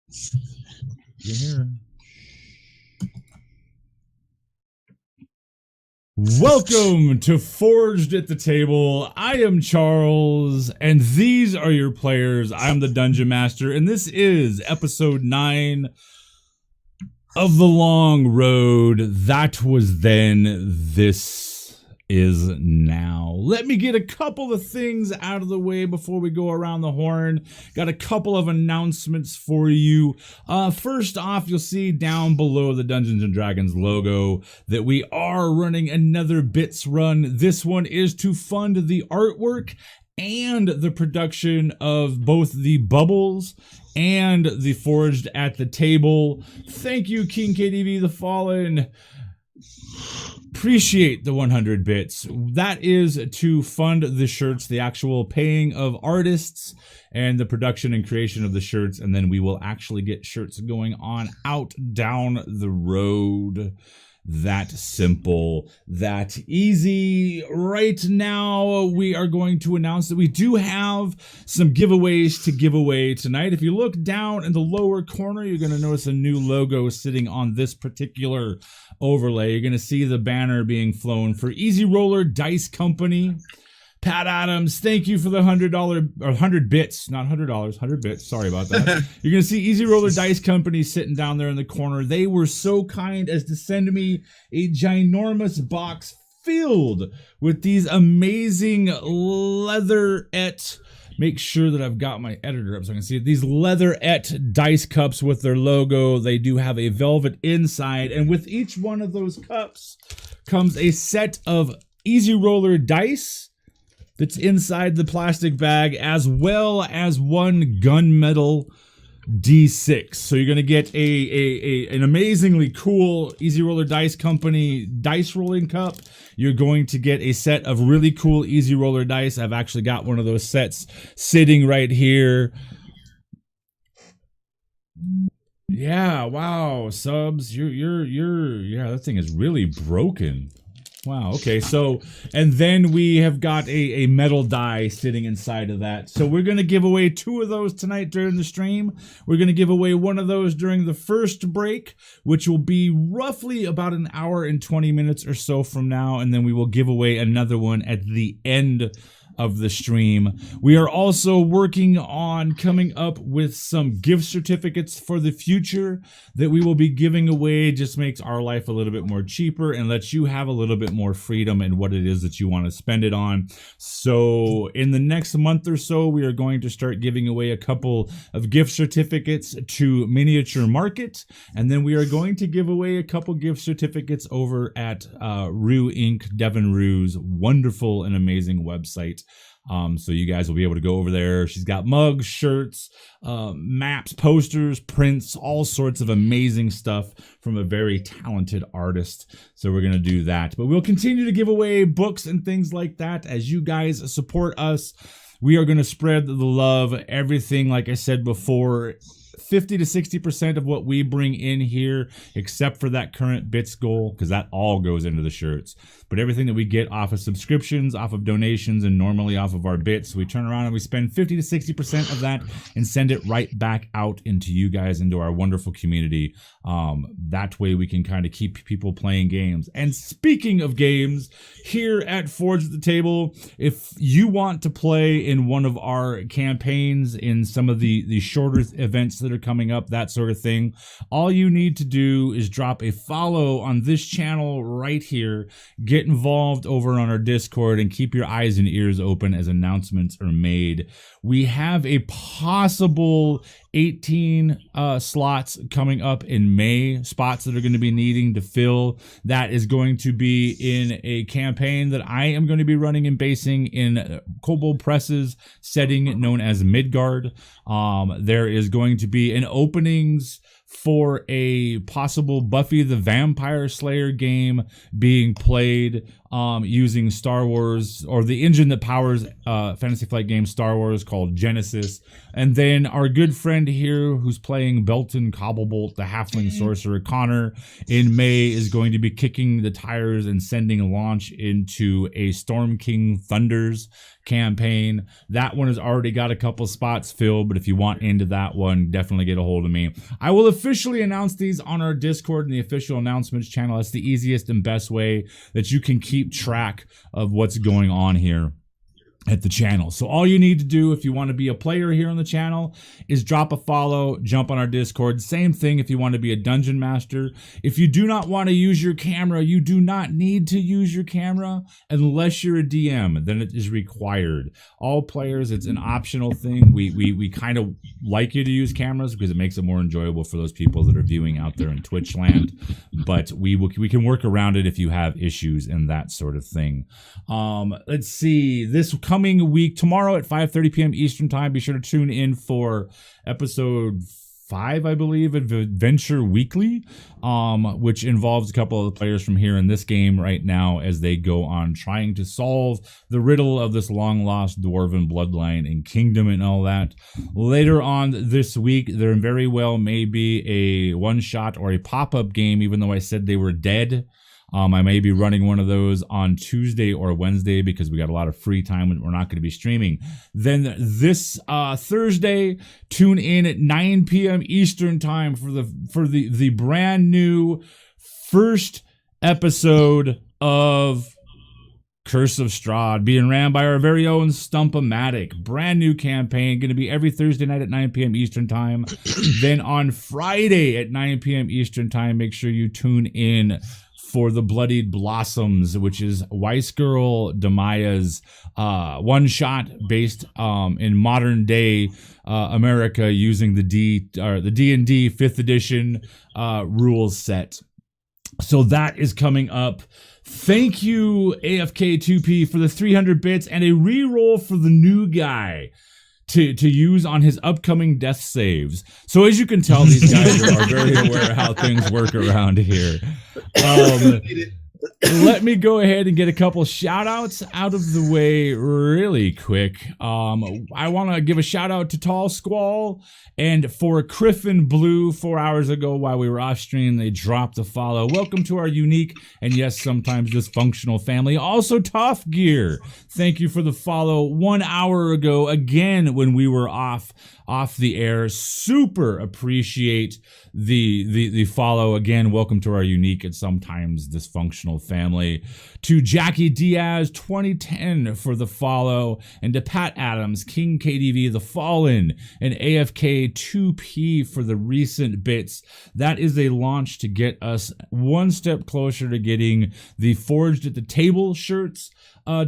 You hear? Welcome to Forged at the Table. I am Charles, and these are your players. I'm the Dungeon Master, and this is episode 9 of The Long Road. That was then, this is now. Let me get a couple of things out of the way before we go around the horn. Got a couple of announcements for you. First off, you'll see down below the Dungeons and Dragons logo that we are running another bits run. This one is to fund the artwork and the production of both the bubbles and the Forged at the Table. Thank you, King KDV the Fallen. Appreciate the 100 bits. That is to fund the shirts, the actual paying of artists and the production and creation of the shirts, and then we will actually get shirts going on out down the road. That simple, that easy. Right now, we are going to announce that we do have some giveaways to give away tonight. If you look down in the lower corner, you're going to notice a new logo sitting on this particular overlay. You're going to see the banner being flown for Easy Roller Dice Company. Pat Adams, thank you for the $100 or 100 bits, not $100, 100 bits. Sorry about that. You're going to see Easy Roller Dice Company sitting down there in the corner. They were so kind as to send me a ginormous box filled with these amazing leatherette. Make sure that I've got my editor up so I can see it. These leatherette dice cups with their logo. They do have a velvet inside, and with each one of those cups comes a set of Easy Roller dice that's inside the plastic bag, as well as one gunmetal D6. So you're going to get an amazingly cool Easy Roller Dice Company dice rolling cup. You're going to get a set of really cool Easy Roller dice. I've actually got one of those sets sitting right here. Yeah, wow, subs, yeah, that thing is really broken. Wow, okay, so, and then we have got a metal die sitting inside of that. So we're going to give away 2 of those tonight during the stream. We're going to give away one of those during the first break, which will be roughly about an hour and 20 minutes or so from now, and then we will give away another one at the end of the stream. We are also working on coming up with some gift certificates for the future that we will be giving away. Just makes our life a little bit more cheaper and lets you have a little bit more freedom in what it is that you want to spend it on. So in the next month or so, we are going to start giving away a couple of gift certificates to Miniature Market, and then we are going to give away a couple gift certificates over at Rue Inc., Devin Rue's wonderful and amazing website. So you guys will be able to go over there. She's got mugs, shirts, maps, posters, prints, all sorts of amazing stuff from a very talented artist. So we're going to do that. But we'll continue to give away books and things like that as you guys support us. We are going to spread the love, everything, like I said before. 50 to 60% of what we bring in here, except for that current bits goal, because that all goes into the shirts. But everything that we get off of subscriptions, off of donations, and normally off of our bits, we turn around and we spend 50 to 60% of that and send it right back out into you guys, into our wonderful community. That way we can kind of keep people playing games. And speaking of games, here at Forge at the Table, if you want to play in one of our campaigns, in some of the shorter events that are coming up, that sort of thing, all you need to do is drop a follow on this channel right here, get involved over on our Discord, and keep your eyes and ears open as announcements are made. We have a possible 18 slots coming up in May, spots that are going to be needing to fill. That is going to be in a campaign that I am going to be running and basing in Kobold Press's setting known as Midgard. There is going to be an openings for a possible Buffy the Vampire Slayer game being played using Star Wars, or the engine that powers Fantasy Flight game Star Wars, called Genesis. And then our good friend here who's playing Belton Cobblebolt, the halfling sorcerer Connor, in May is going to be kicking the tires and sending launch into a Storm King Thunders campaign. That one has already got a couple spots filled, but if you want into that one, definitely get a hold of me. I will officially announce these on our Discord and the official announcements channel. That's the easiest and best way that you can keep track of what's going on here at the channel. So all you need to do if you want to be a player here on the channel is drop a follow, jump on our Discord. Same thing if you want to be a dungeon master. If you do not want to use your camera, you do not need to use your camera unless you're a DM, then it is required. All players, it's an optional thing. We kind of like you to use cameras because it makes it more enjoyable for those people that are viewing out there in Twitch land, but we can work around it if you have issues and that sort of thing. Let's see, this coming week, tomorrow at 5:30 p.m. Eastern time, be sure to tune in for episode 5, I believe, of Adventure Weekly, which involves a couple of the players from here in this game right now as they go on trying to solve the riddle of this long-lost dwarven bloodline and kingdom and all that. Later on this week, there very well may be a one-shot or a pop-up game, even though I said they were dead. I may be running one of those on Tuesday or Wednesday because we got a lot of free time and we're not going to be streaming. Then this Thursday, tune in at 9 p.m. Eastern time for the brand new first episode of Curse of Strahd, being ran by our very own Stump-O-Matic. Brand new campaign, going to be every Thursday night at 9 p.m. Eastern time. Then on Friday at 9 p.m. Eastern time, make sure you tune in for the Bloodied Blossoms, which is Weiss Girl Damaya's one-shot based in modern day America using the D&D 5th edition rules set. So that is coming up. Thank you, AFK2P, for the 300 bits and a reroll for the new guy to use on his upcoming death saves. So as you can tell, these guys are very aware of how things work around here. Let me go ahead and get a couple shout outs out of the way really quick. I want to give a shout out to Tall Squall and for Criffin Blue 4 hours ago while we were off stream. They dropped a follow. Welcome to our unique and yes, sometimes dysfunctional family. Also Tough Gear, thank you for the follow 1 hour ago again when we were off the air. Super appreciate the follow again. Welcome to our unique and sometimes dysfunctional family. To Jackie Diaz 2010 for the follow, and to Pat Adams, King KDV, The Fallen, and AFK 2P for the recent bits. That is a launch to get us one step closer to getting the Forged at the Table shirts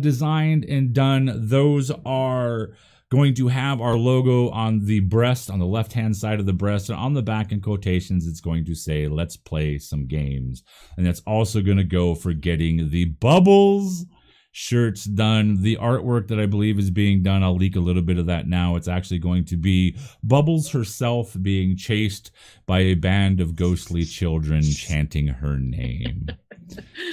designed and done. Those are going to have our logo on the breast, on the left-hand side of the breast, and on the back in quotations, it's going to say, "Let's play some games." And that's also going to go for getting the Bubbles shirts done. The artwork that I believe is being done, I'll leak a little bit of that now. It's actually going to be Bubbles herself being chased by a band of ghostly children chanting her name.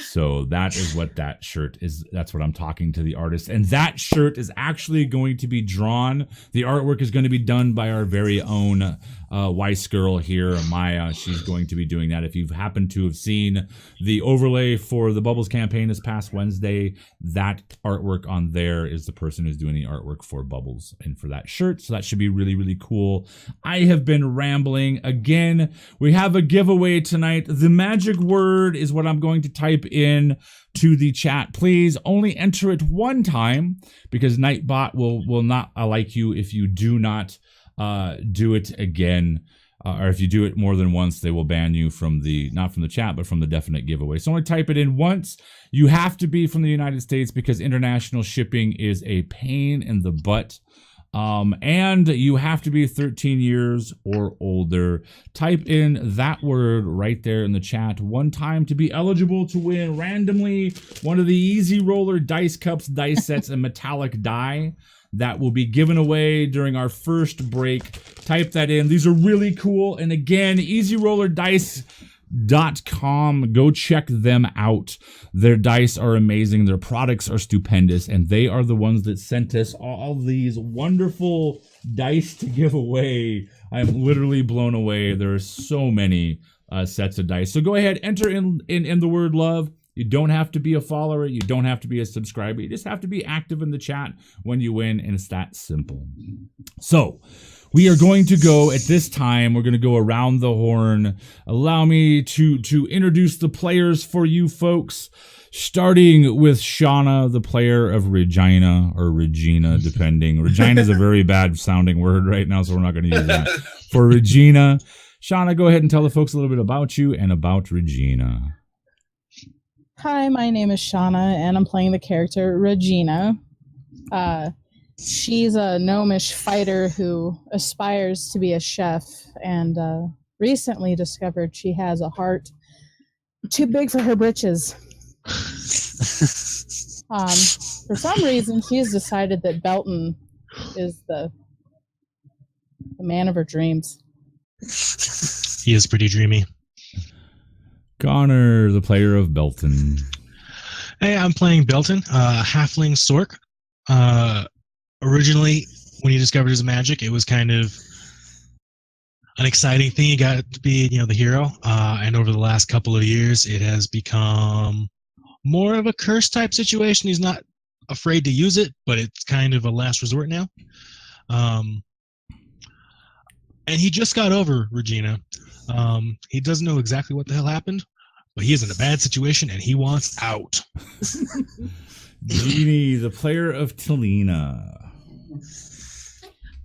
So that is what that shirt is. That's what I'm talking to the artist. And that shirt is actually going to be drawn. The artwork is going to be done by our very own Weiss Girl here, Maya. She's going to be doing that. If you've happened to have seen the overlay for the Bubbles campaign this past Wednesday, that artwork on there is the person who's doing the artwork for Bubbles and for that shirt. So that should be really, really cool. I have been rambling again. We have a giveaway tonight. The magic word is what I'm going to type in to the chat. Please only enter it one time because Nightbot will not like you if you do not do it again, or if you do it more than once, they will ban you from the, not from the chat, but from the definite giveaway. So only type it in once. You have to be from the United States because international shipping is a pain in the butt. And you have to be 13 years or older. Type in that word right there in the chat one time to be eligible to win randomly one of the Easy Roller dice cups, dice sets, and metallic die that will be given away during our first break. Type that in. These are really cool. And again, EasyRollerDice.com. Go check them out. Their dice are amazing. Their products are stupendous. And they are the ones that sent us all these wonderful dice to give away. I'm literally blown away. There are so many sets of dice. So go ahead, enter in the word love. You don't have to be a follower. You don't have to be a subscriber. You just have to be active in the chat when you win, and it's that simple. So we are going to go at this time. We're going to go around the horn. Allow me to introduce the players for you folks, starting with Shauna, the player of Regina, or Regina, depending. Regina is a very bad sounding word right now, so we're not going to use that. For Regina, Shauna, go ahead and tell the folks a little bit about you and about Regina. Hi, my name is Shauna, and I'm playing the character Regina. She's a gnomish fighter who aspires to be a chef, and recently discovered she has a heart too big for her britches. For some reason, she has decided that Belton is the man of her dreams. He is pretty dreamy. Connor, the player of Belton. Hey, I'm playing Belton, halfling Sork. Originally, when he discovered his magic, it was kind of an exciting thing. He got to be, the hero. And over the last couple of years, it has become more of a curse type situation. He's not afraid to use it, but it's kind of a last resort now. And he just got over Regina. He doesn't know exactly what the hell happened, but he is in a bad situation and he wants out. Jeannie, the player of Talina.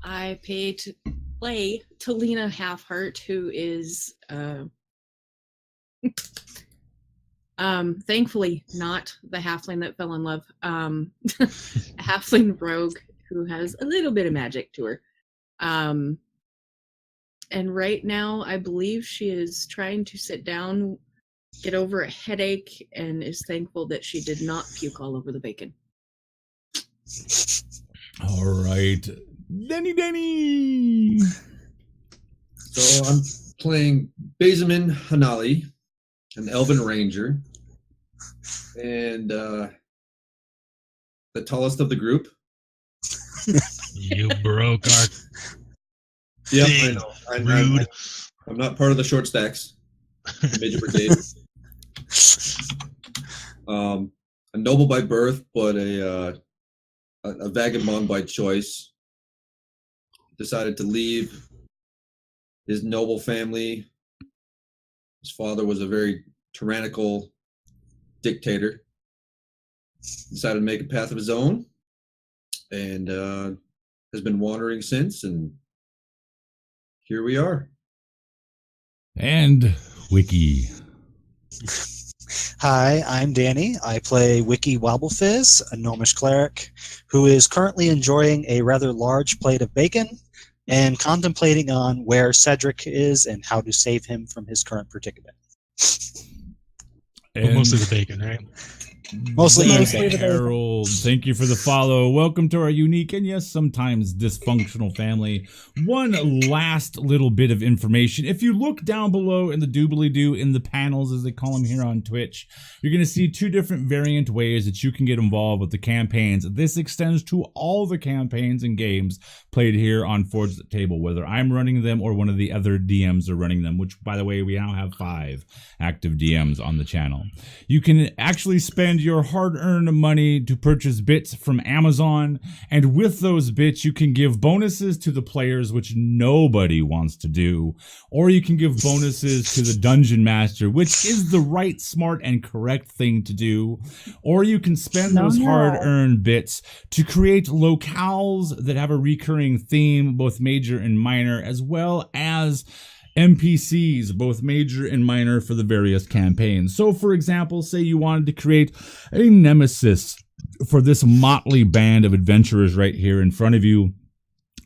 I pay to play Talina Halfheart, who is thankfully not the halfling that fell in love. A halfling rogue who has a little bit of magic to her. And right now, I believe she is trying to sit down, get over a headache, and is thankful that she did not puke all over the bacon. All right. Denny. So I'm playing Bazeman Hanali, an elven ranger, and the tallest of the group. You broke our... Yep, thing. I know. Rude. I'm not part of the short stacks. Midget Brigade. A noble by birth, but a vagabond by choice. Decided to leave his noble family. His father was a very tyrannical dictator. Decided to make a path of his own, and has been wandering since, and here we are. And Wiki. Hi, I'm Danny. I play Wiki Wobblefizz, a gnomish cleric who is currently enjoying a rather large plate of bacon and contemplating on where Cedric is and how to save him from his current predicament. Well, mostly the bacon, right? Mostly Harold, thank you for the follow. Welcome to our unique and yes, sometimes dysfunctional family. One last little bit of information. If you look down below in the doobly-doo in the panels, as they call them here on Twitch, you're going to see two different variant ways that you can get involved with the campaigns. This extends to all the campaigns and games played here on Forge the Table, whether I'm running them or one of the other DMs are running them, which, by the way, we now have 5 active DMs on the channel. You can actually spend your hard-earned money to purchase bits from Amazon, and with those bits you can give bonuses to the players, which nobody wants to do, or you can give bonuses to the dungeon master, which is the right, smart, and correct thing to do, or you can spend those hard-earned bits to create locales that have a recurring theme, both major and minor, as well as NPCs, both major and minor, for the various campaigns. So, for example, say you wanted to create a nemesis for this motley band of adventurers right here in front of you.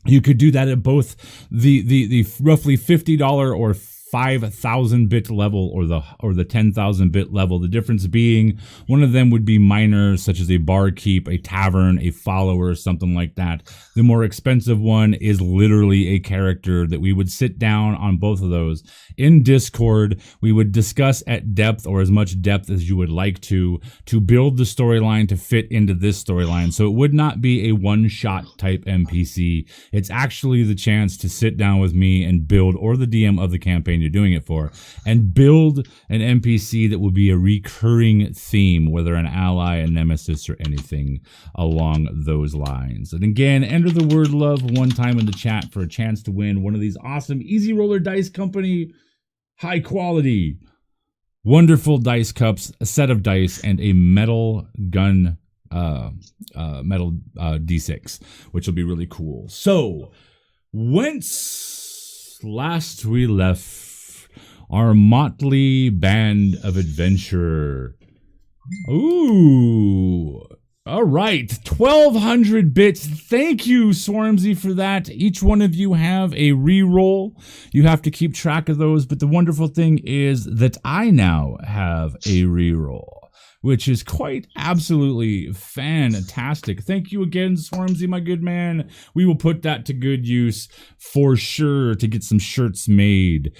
You could do that at both the roughly $50 or 5,000 bit level or the 10,000 bit level. The difference being one of them would be minor, such as a barkeep, a tavern, a follower, something like that. The more expensive one is literally a character that we would sit down on both of those in Discord. We would discuss at depth, or as much depth as you would like to build the storyline to fit into this storyline. So it would not be a one-shot type NPC. It's actually the chance to sit down with me and build, or the DM of the campaign you're doing it for, and build an NPC that will be a recurring theme, whether an ally, a nemesis, or anything along those lines. And again, enter the word love one time in the chat for a chance to win one of these awesome Easy Roller Dice Company high quality wonderful dice cups, a set of dice, and a metal gun metal D6, which will be really cool. So whence last we left our motley band of adventurer. Ooh. All right. 1,200 bits. Thank you, Swarmzy, for that. Each one of you have a reroll. You have to keep track of those. But the wonderful thing is that I now have a reroll, which is quite absolutely fantastic. Thank you again, Swarmzy, my good man. We will put that to good use for sure to get some shirts made.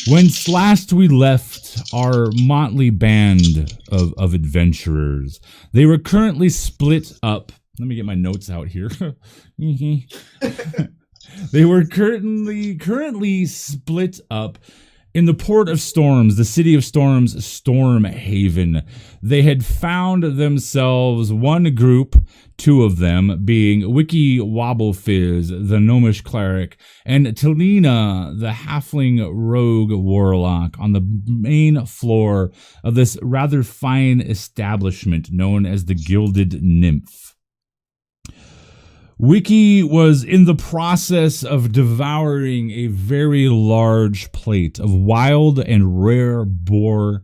Whence last we left our motley band of adventurers, they were currently split up. Let me get my notes out here. They were currently split up in the Port of Storms, the City of Storms, Stormhaven. They had found themselves one group, two of them being Wiki Wobblefizz, the Gnomish Cleric, and Talina, the Halfling Rogue Warlock, on the main floor of this rather fine establishment known as the Gilded Nymph. Wiki was in the process of devouring a very large plate of wild and rare boar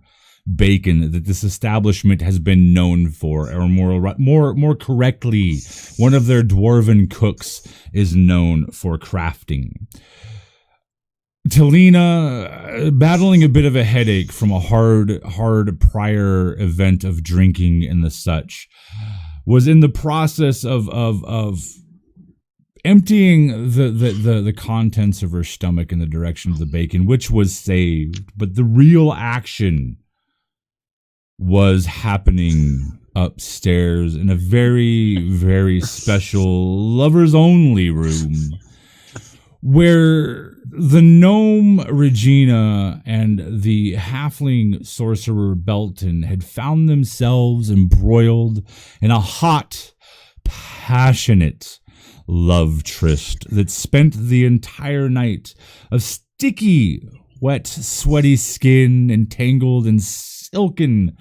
bacon that this establishment has been known for, or more correctly, one of their dwarven cooks is known for crafting. Talina, battling a bit of a headache from a hard prior event of drinking and the such, was in the process of emptying the contents of her stomach in the direction of the bacon, which was saved. But the real action was happening upstairs in a very, very special lovers-only room, where the gnome Regina and the halfling sorcerer Belton had found themselves embroiled in a hot, passionate love tryst that spent the entire night of sticky, wet, sweaty skin entangled in silken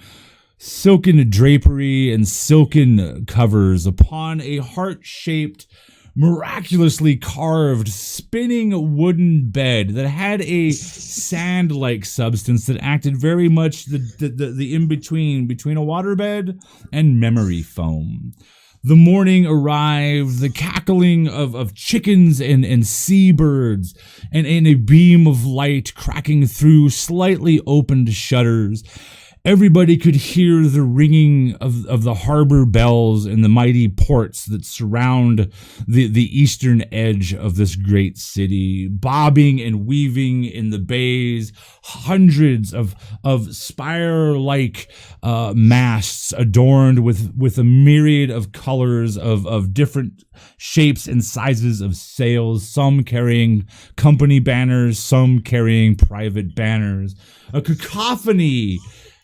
drapery and silken covers upon a heart-shaped, miraculously carved, spinning wooden bed that had a sand-like substance that acted very much the in-between between a waterbed and memory foam. The morning arrived, the cackling of chickens and seabirds, and a beam of light cracking through slightly opened shutters. Everybody could hear the ringing of the harbor bells in the mighty ports that surround the eastern edge of this great city, bobbing and weaving in the bays, hundreds of spire-like masts adorned with a myriad of colors of different shapes and sizes of sails, some carrying company banners, some carrying private banners. A cacophony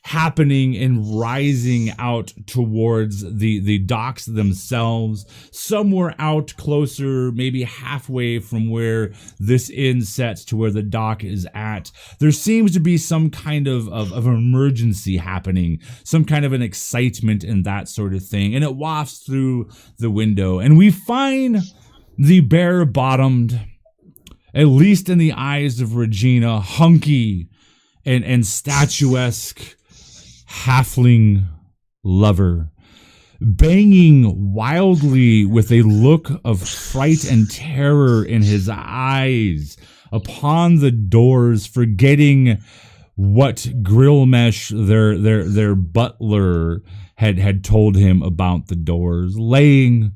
happening and rising out towards the docks themselves. Some were out closer, maybe halfway from where this inn sets to where the dock is at. There seems to be some kind of emergency happening, some kind of an excitement and that sort of thing. And it wafts through the window. And we find the bare-bottomed, at least in the eyes of Regina, hunky and statuesque halfling lover, banging wildly with a look of fright and terror in his eyes upon the doors, forgetting what Grillmesh, their butler, had told him about the doors, laying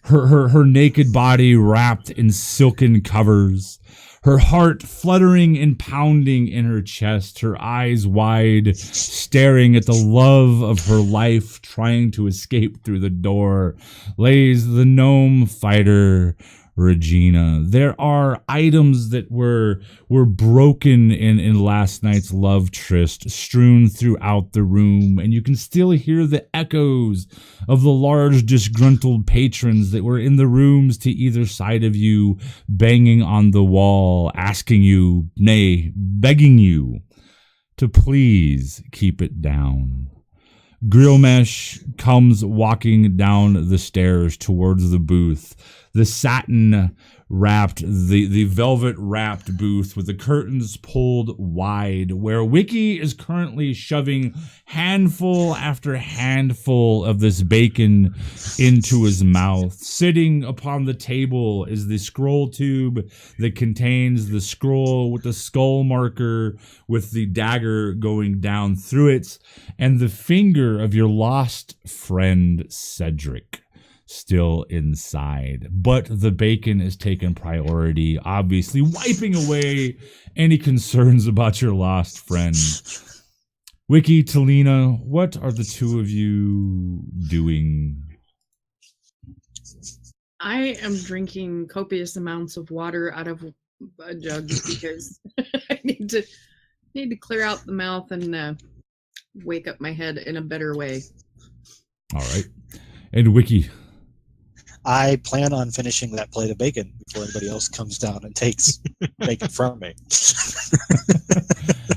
her naked body wrapped in silken covers, her heart fluttering and pounding in her chest, her eyes wide, staring at the love of her life, trying to escape through the door, lays the gnome fighter, Regina. There are items that were broken in last night's love tryst, strewn throughout the room, and you can still hear the echoes of the large disgruntled patrons that were in the rooms to either side of you, banging on the wall, asking you, nay, begging you to please keep it down. Grillmesh comes walking down the stairs towards the booth, the satin wrapped, the velvet wrapped booth with the curtains pulled wide, where Wiki is currently shoving handful after handful of this bacon into his mouth. Sitting upon the table is the scroll tube that contains the scroll with the skull marker with the dagger going down through it, and the finger of your lost friend Cedric still inside. But the bacon is taken priority, obviously wiping away any concerns about your lost friend. Wiki, Talina, what are the two of you doing? I am drinking copious amounts of water out of a jug because I need to clear out the mouth and wake up my head in a better way. All right. And Wiki? I plan on finishing that plate of bacon before anybody else comes down and takes bacon from me.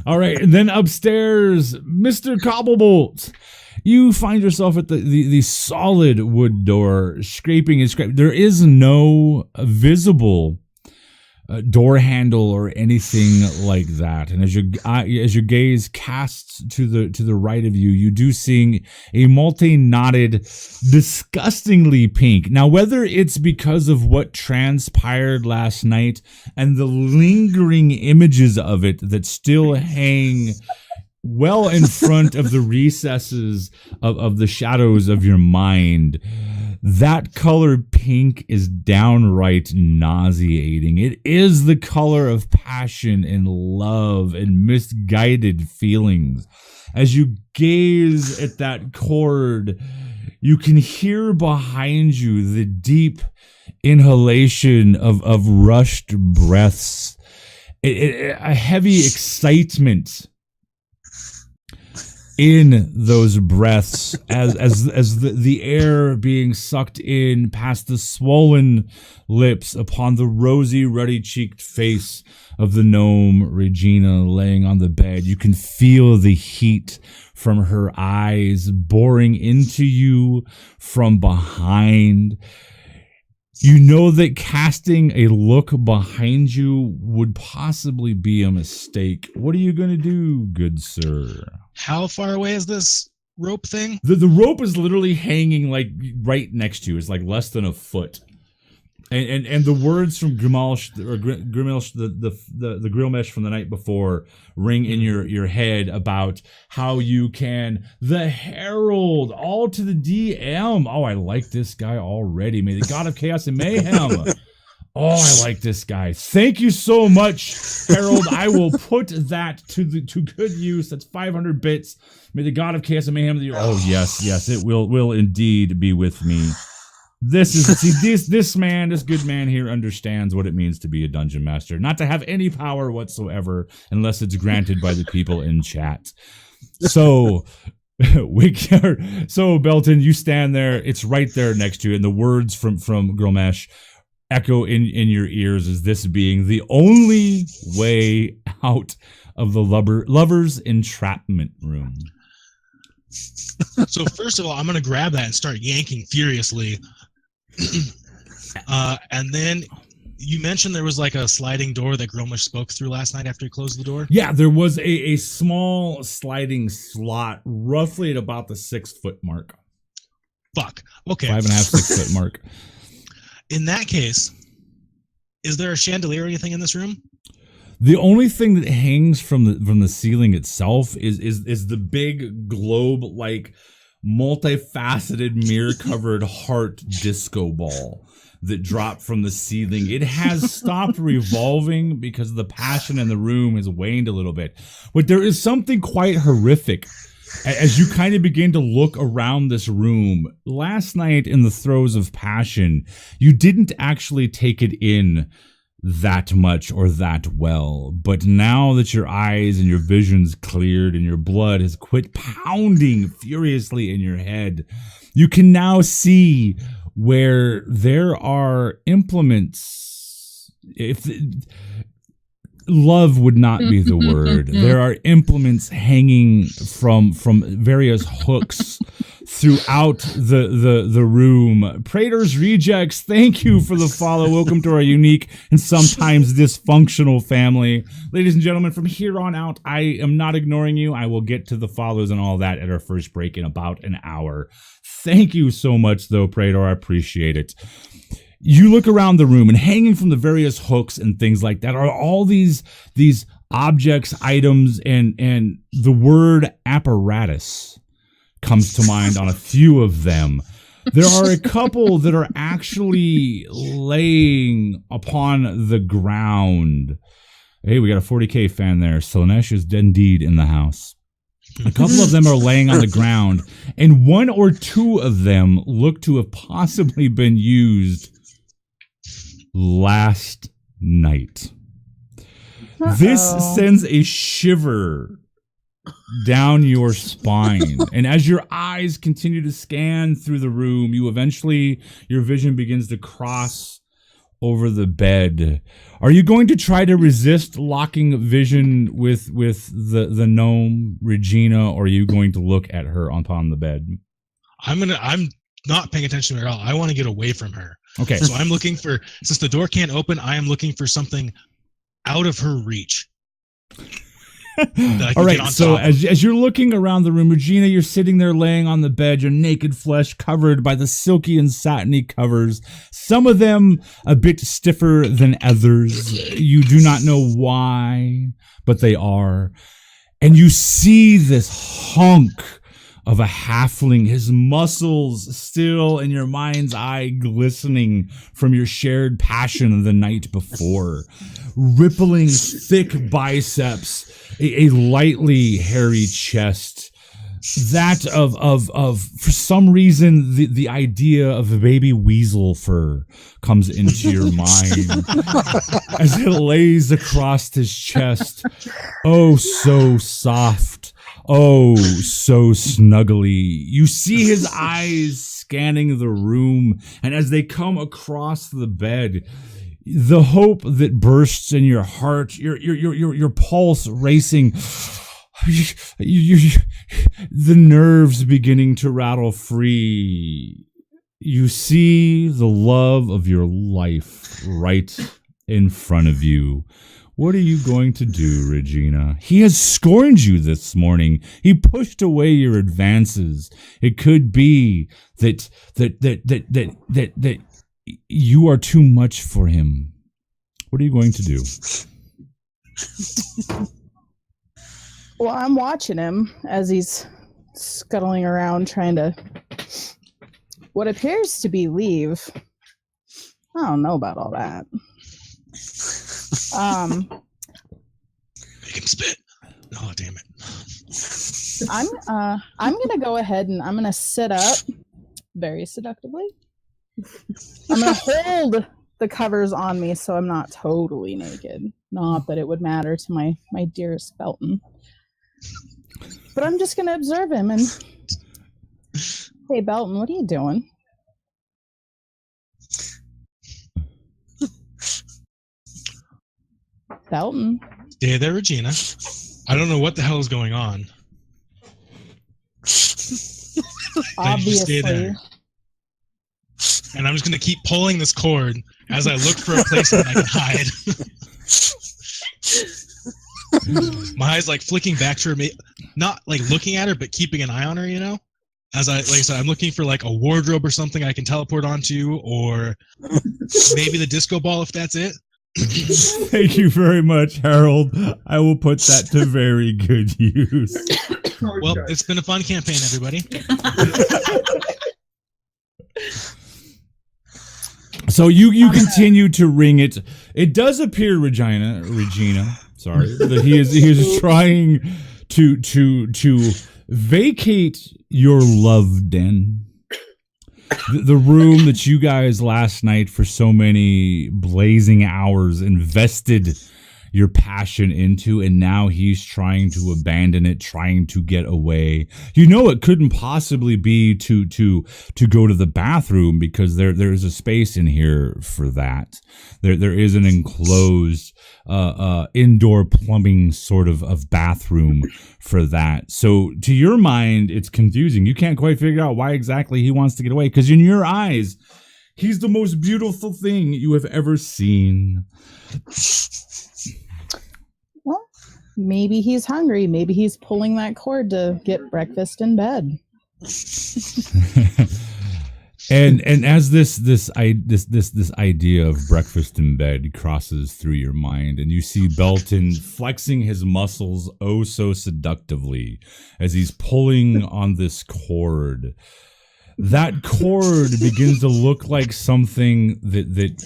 All right, and then upstairs, Mr. Cobblebolt, you find yourself at the solid wood door, scraping and scraping. There is no visible door handle or anything like that. And as your gaze casts to the right of you, you do see a multi-knotted, disgustingly pink. Now, whether it's because of what transpired last night and the lingering images of it that still hang well in front of the recesses of the shadows of your mind, that color pink is downright nauseating. It is the color of passion and love and misguided feelings. As you gaze at that cord, you can hear behind you the deep inhalation of rushed breaths, a heavy excitement in those breaths as the air being sucked in past the swollen lips upon the rosy, ruddy-cheeked face of the gnome Regina laying on the bed. You can feel the heat from her eyes boring into you from behind. You know that casting a look behind you would possibly be a mistake. What are you going to do, good sir? How far away is this rope thing? The rope is literally hanging like right next to you. It's like less than a foot. And the words from Grillmesh, the Grillmesh from the night before ring in your head about how you can the herald all to the DM. Oh, I like this guy already. May the God of Chaos and Mayhem. Oh, I like this guy. Thank you so much, Harold. I will put that to good use. That's 500 bits. May the God of Chaos and Mayhem. Oh yes, it will indeed be with me. This good man here understands what it means to be a dungeon master, not to have any power whatsoever unless it's granted by the people in chat. So, Belton, you stand there. It's right there next to you, and the words from Grillmesh echo in your ears as this being the only way out of the lover's entrapment room. So first of all, I'm going to grab that and start yanking furiously. And then you mentioned there was like a sliding door that Grillmesh spoke through last night after he closed the door. Yeah, there was a small sliding slot roughly at about the 6 foot mark. Fuck. Okay. 5.5, 6 foot mark. In that case, is there a chandelier or anything in this room? The only thing that hangs from the ceiling itself is the big globe like multifaceted mirror covered heart disco ball that dropped from the ceiling. It has stopped revolving because the passion in the room has waned a little bit. But there is something quite horrific as you kind of begin to look around this room. Last night, in the throes of passion, you didn't actually take it in that much or that well. But now that your eyes and your vision's cleared and your blood has quit pounding furiously in your head, you can now see where there are implements. If love would not be the word, there are implements hanging from various hooks throughout the room. Praetor's Rejects, thank you for the follow. Welcome to our unique and sometimes dysfunctional family. Ladies and gentlemen, from here on out, I am not ignoring you. I will get to the follows and all that at our first break in about an hour. Thank you so much, though, Praetor. I appreciate it. You look around the room, and hanging from the various hooks and things like that are all these objects, items, and the word apparatus comes to mind on a few of them. There are a couple that are actually laying upon the ground. Hey, we got a 40K fan there. Slanesh is indeed in the house. A couple of them are laying on the ground, and one or two of them look to have possibly been used last night. This sends a shiver down your spine, and as your eyes continue to scan through the room, your vision begins to cross over the bed. Are you going to try to resist locking vision with the gnome Regina, or are you going to look at her upon the bed? I'm not paying attention to her at all. I want to get away from her. Okay. So I'm looking for, since the door can't open, I am looking for something out of her reach. All right, so as you're looking around the room, Regina, you're sitting there laying on the bed, your naked flesh covered by the silky and satiny covers, some of them a bit stiffer than others. You do not know why, but they are. And you see this hunk of a halfling, his muscles still in your mind's eye glistening from your shared passion of the night before. Rippling thick biceps, a lightly hairy chest. That of for some reason, the idea of a baby weasel fur comes into your mind as it lays across his chest. Oh, so soft. Oh, so snuggly. You see his eyes scanning the room, and as they come across the bed, the hope that bursts in your heart, your pulse racing, the nerves beginning to rattle free. You see the love of your life right in front of you. What are you going to do, Regina? He has scorned you this morning. He pushed away your advances. It could be that you are too much for him. What are you going to do? Well, I'm watching him as he's scuttling around trying to what appears to be leave. I don't know about all that. Make him spit. Oh, damn it. I'm gonna go ahead and I'm gonna sit up very seductively. I'm gonna hold the covers on me so I'm not totally naked. Not that it would matter to my dearest Belton. But I'm just gonna observe him and hey Belton, what are you doing? Belton. Stay there, Regina. I don't know what the hell is going on. Obviously. Stay there. And I'm just going to keep pulling this cord as I look for a place that I can hide. My eyes like flicking back to her, not like looking at her, but keeping an eye on her, you know? as I said, I'm looking for like a wardrobe or something I can teleport onto, or maybe the disco ball if that's it. Thank you very much, Harold. I will put that to very good use. Well, it's been a fun campaign, everybody. So you continue to ring it. It does appear, Regina, sorry, that he is trying to vacate your love den. The room that you guys last night for so many blazing hours invested your passion into, and now he's trying to abandon it, trying to get away. You know it couldn't possibly be to go to the bathroom, because there's a space in here for that. There is an enclosed indoor plumbing sort of bathroom for that. So to your mind, it's confusing. You can't quite figure out why exactly he wants to get away, because in your eyes, he's the most beautiful thing you have ever seen. Well, maybe he's hungry. Maybe he's pulling that cord to get breakfast in bed. and as this idea of breakfast in bed crosses through your mind, and you see Belton flexing his muscles oh so seductively as he's pulling on this cord. That cord begins to look like something that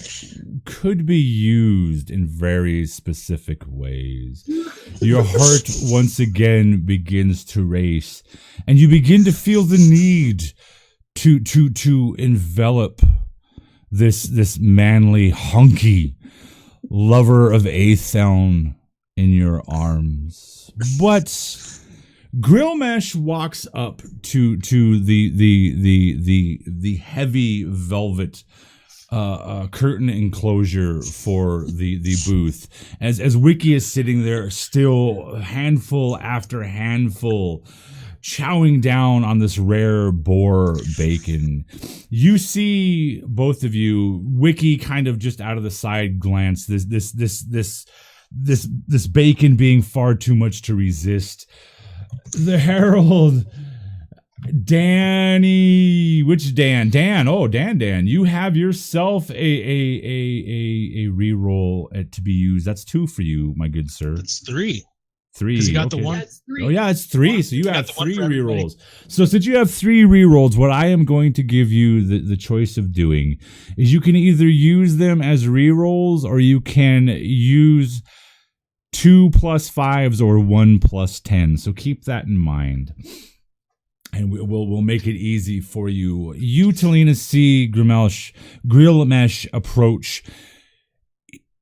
could be used in very specific ways. Your heart once again begins to race, and you begin to feel the need to envelop this manly, hunky lover of Atheln in your arms. But Grillmesh walks up to the heavy velvet curtain enclosure for the booth, as Wiki is sitting there, still handful after handful, chowing down on this rare boar bacon. You see, both of you, Wiki kind of just out of the side glance, this bacon being far too much to resist. The Herald, Danny, which Dan? Dan, oh Dan, you have yourself a reroll to be used. That's 2 for you, my good sir. It's 3. 3. Because you got the okay. one. That's 3. Oh yeah, it's 3. So you You have got the one 3 for everybody. rerolls. So since you have 3 rerolls, what I am going to give you the choice of doing is you can either use them as rerolls, or you can use 2 + 5s or 1 + 10. So keep that in mind, and we'll make it easy for you. You, Talina, see Grillmesh approach.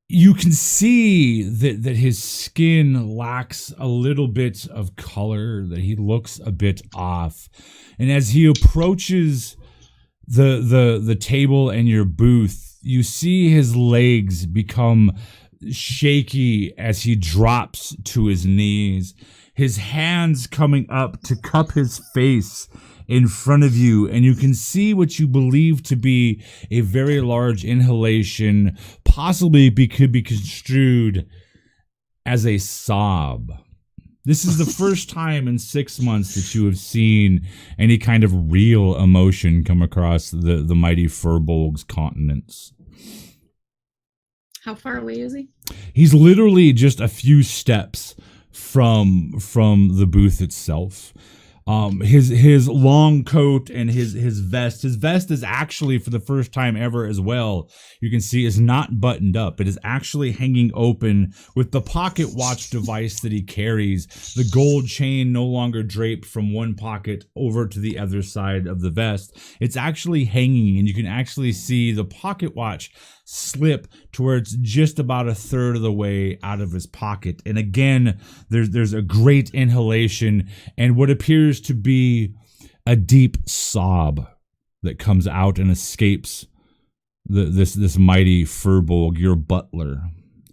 You can see that his skin lacks a little bit of color, that he looks a bit off. And as he approaches the table and your booth, you see his legs become shaky as he drops to his knees, his hands coming up to cup his face in front of you, and you can see what you believe to be a very large inhalation, possibly could be construed as a sob. This is the first time in 6 months that you have seen any kind of real emotion come across the mighty Furbolg's countenance. How far away is he? He's literally just a few steps from the booth itself. His long coat and his vest. His vest is actually, for the first time ever as well, you can see is not buttoned up. It is actually hanging open with the pocket watch device that he carries. The gold chain no longer draped from one pocket over to the other side of the vest. It's actually hanging, and you can actually see the pocket watch slip towards just about a third of the way out of his pocket. And again, there's a great inhalation and what appears to be a deep sob that comes out and escapes this mighty Furbolg, your butler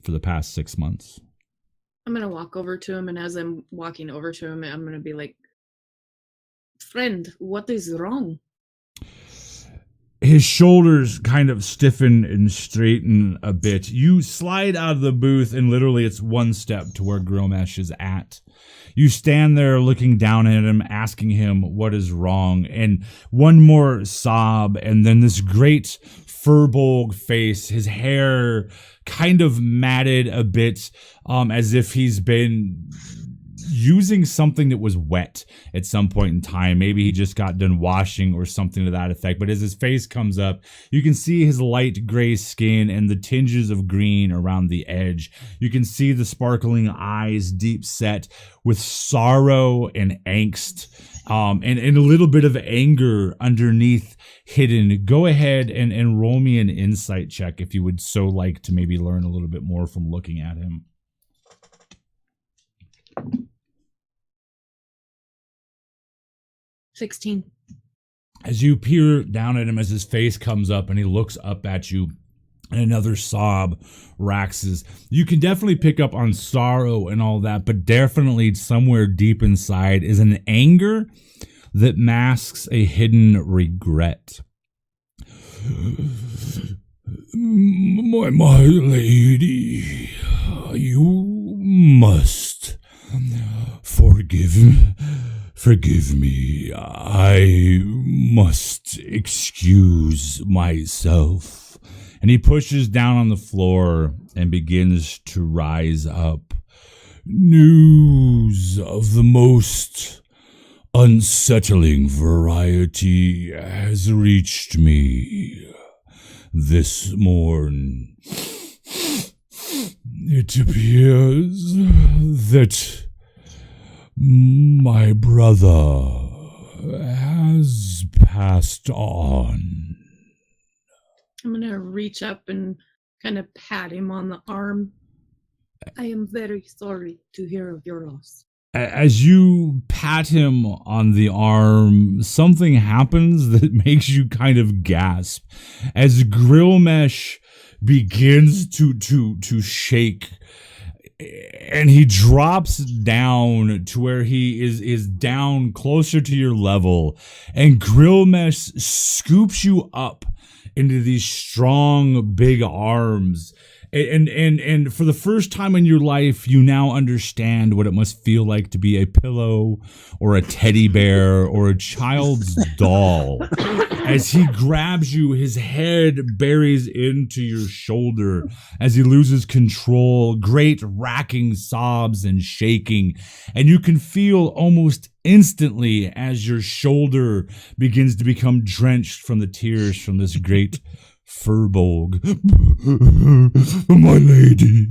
for the past 6 months. I'm going to walk over to him, and as I'm walking over to him, I'm going to be like, "Friend, what is wrong?" his shoulders kind of stiffen and straighten a bit. You slide out of the booth, and literally it's one step to where Grillmesh is at. You stand there looking down at him, asking him what is wrong, and one more sob, and then this great Furbolg face, his hair kind of matted a bit, as if he's been using something that was wet at some point in time. Maybe he just got done washing or something to that effect. But as his face comes up, you can see his light gray skin and the tinges of green around the edge. You can see the sparkling eyes deep set with sorrow and angst, and a little bit of anger underneath hidden. Go ahead and roll me an insight check if you would so like to maybe learn a little bit more from looking at him. 16. As you peer down at him, as his face comes up and he looks up at you, and another sob racks, you can definitely pick up on sorrow and all that, but definitely somewhere deep inside is an anger that masks a hidden regret. My lady, you must forgive me. I must excuse myself. And he pushes down on the floor and begins to rise up. News of the most unsettling variety has reached me this morn. It appears that my brother has passed on. I'm going to reach up and kind of pat him on the arm. I am very sorry to hear of your loss. As you pat him on the arm, something happens that makes you kind of gasp. As Grillmesh begins to shake, and he drops down to where he is down closer to your level, and Grillmesh scoops you up into these strong, big arms. And for the first time in your life, you now understand what it must feel like to be a pillow or a teddy bear or a child's doll. As he grabs you, his head buries into your shoulder as he loses control, great racking sobs and shaking. And you can feel almost instantly as your shoulder begins to become drenched from the tears from this great Furbolg. My lady,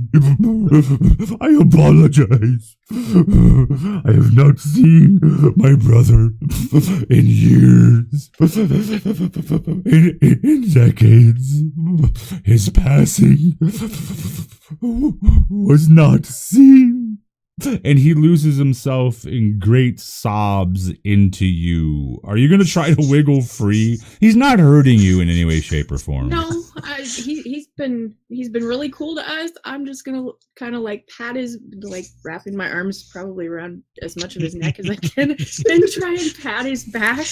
I apologize. I have not seen my brother in years, in decades. His passing was not seen. And he loses himself in great sobs into you. Are you going to try to wiggle free? He's not hurting you in any way, shape, or form. No, he's been really cool to us. I'm just gonna kind of like pat his, like wrapping my arms probably around as much of his neck as I can, and try and pat his back,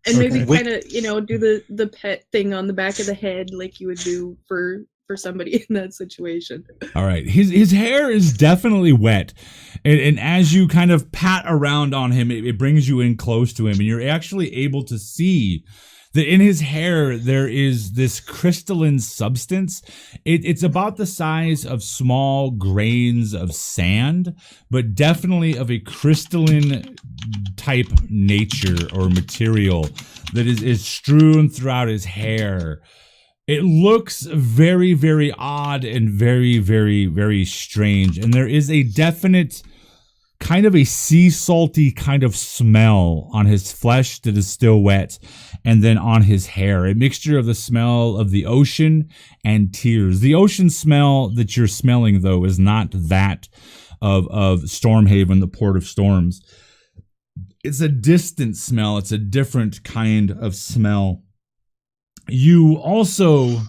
and maybe kind of do the pet thing on the back of the head like you would do for somebody in that situation. All right. His hair is definitely wet. And as you kind of pat around on him, it brings you in close to him. And you're actually able to see that in his hair, there is this crystalline substance. It's about the size of small grains of sand, but definitely of a crystalline type nature or material that is strewn throughout his hair. It looks very, very odd and very, very, very strange. And there is a definite kind of a sea salty kind of smell on his flesh that is still wet, and then on his hair. A mixture of the smell of the ocean and tears. The ocean smell that you're smelling, though, is not that of Stormhaven, the Port of Storms. It's a distant smell. It's a different kind of smell. You also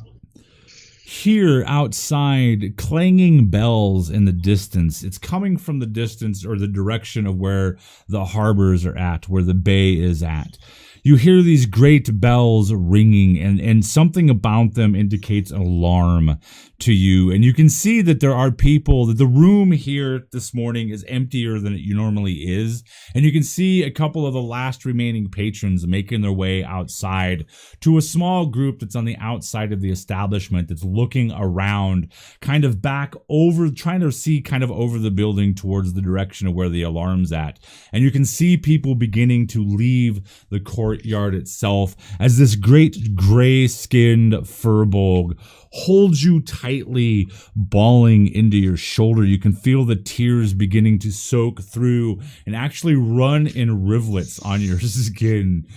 hear outside clanging bells in the distance. It's coming from the distance or the direction of where the harbors are at, where the bay is at. you hear these great bells ringing, and something about them indicates alarm to you. And you can see that there are people, that the room here this morning is emptier than it normally is. And you can see a couple of the last remaining patrons making their way outside to a small group that's on the outside of the establishment that's looking around, kind of back over, trying to see kind of over the building towards the direction of where the alarm's at. And you can see people beginning to leave the courtyard itself as this great gray-skinned furbolg holds you tightly, bawling into your shoulder. You can feel the tears beginning to soak through and actually run in rivulets on your skin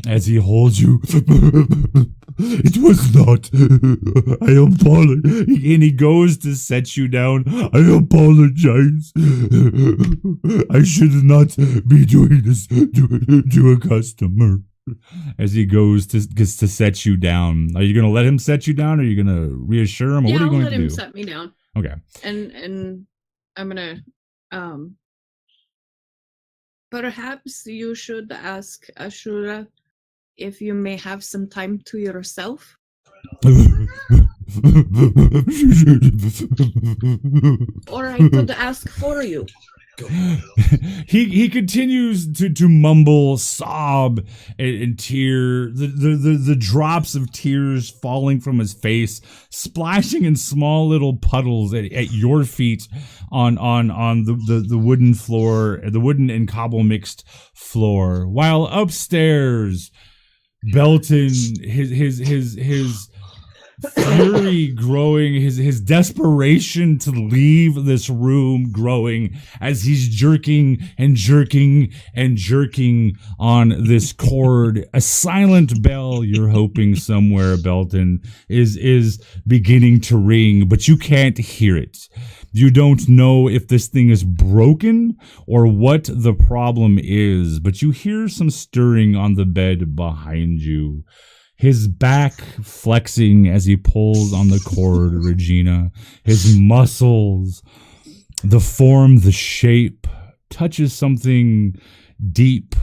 as he holds you. It was not. I apologize. And he goes to set you down. I apologize. I should not be doing this to a customer. As he goes to set you down. Are you going to let him set you down, or are you going to reassure him? Or Yeah, what are you I'll going let to him do? set me down. Okay. And I'm gonna perhaps you should ask Ashura if you may have some time to yourself. Or I could ask for you. He continues to mumble, sob, and tear. The drops of tears falling from his face, splashing in small little puddles at your feet on the wooden floor, the wooden and cobble mixed floor. While upstairs, Belton, his fury growing, his desperation to leave this room growing as he's jerking and jerking and jerking on this cord. A silent bell, you're hoping somewhere, Belton, is beginning to ring, but you can't hear it. You don't know if this thing is broken or what the problem is, but you hear some stirring on the bed behind you. His back flexing as he pulls on the cord, Regina. His muscles, the form, the shape, touches something deep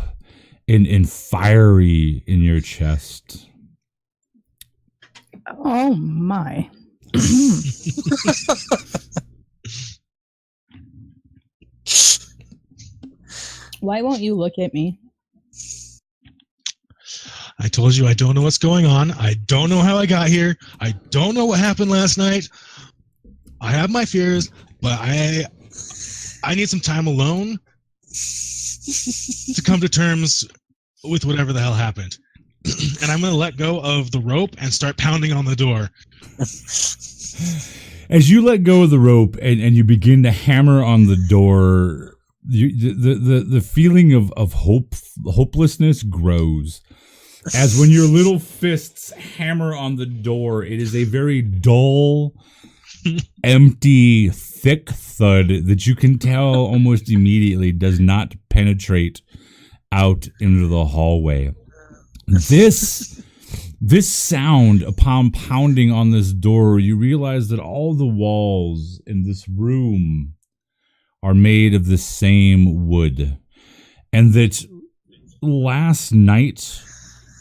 and fiery in your chest. Oh my. Why won't you look at me? I told you I don't know what's going on. I don't know how I got here. I don't know what happened last night. I have my fears, but I need some time alone to come to terms with whatever the hell happened. And I'm going to let go of the rope and start pounding on the door. As you let go of the rope and you begin to hammer on the door, the feeling of hopelessness grows. As when your little fists hammer on the door, it is a very dull, empty, thick thud that you can tell almost immediately does not penetrate out into the hallway. This sound, upon pounding on this door, you realize that all the walls in this room are made of the same wood, and that last night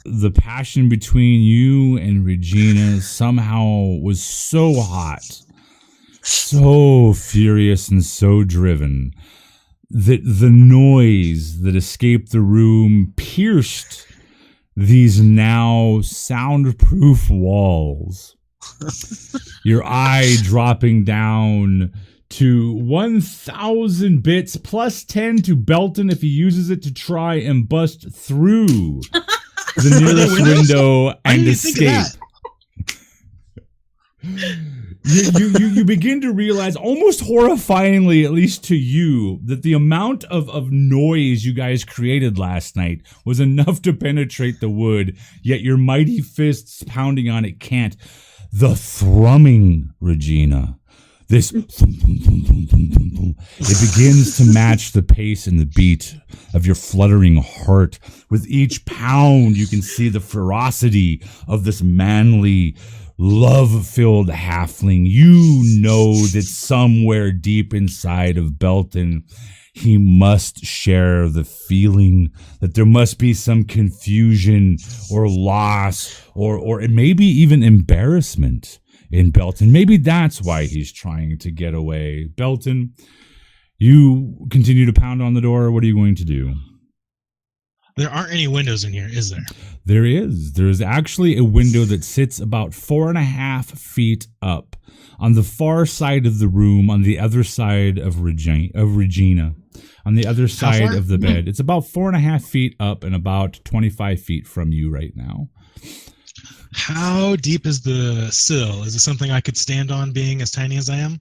the passion between you and Regina somehow was so hot, so furious, and so driven that the noise that escaped the room pierced these now soundproof walls. Your eye dropping down to 1,000 bits plus 10 to Belton if he uses it to try and bust through the nearest window and escape. You begin to realize, almost horrifyingly, at least to you, that the amount of noise you guys created last night was enough to penetrate the wood, yet your mighty fists pounding on it can't. The thrumming, Regina. This thum, thum, thum, thum, thum, thum, thum. It begins to match the pace and the beat of your fluttering heart. With each pound, you can see the ferocity of this manly love-filled halfling, you know that somewhere deep inside of Belton, he must share the feeling that there must be some confusion or loss or maybe even embarrassment in Belton. Maybe that's why he's trying to get away. Belton, you continue to pound on the door. What are you going to do? There aren't any windows in here, is there? There is. There is actually a window that sits about 4.5 feet up on the far side of the room, on the other side of Regina, on the other side of the bed. It's about 4.5 feet up and about 25 feet from you right now. How deep is the sill? Is it something I could stand on, being as tiny as I am?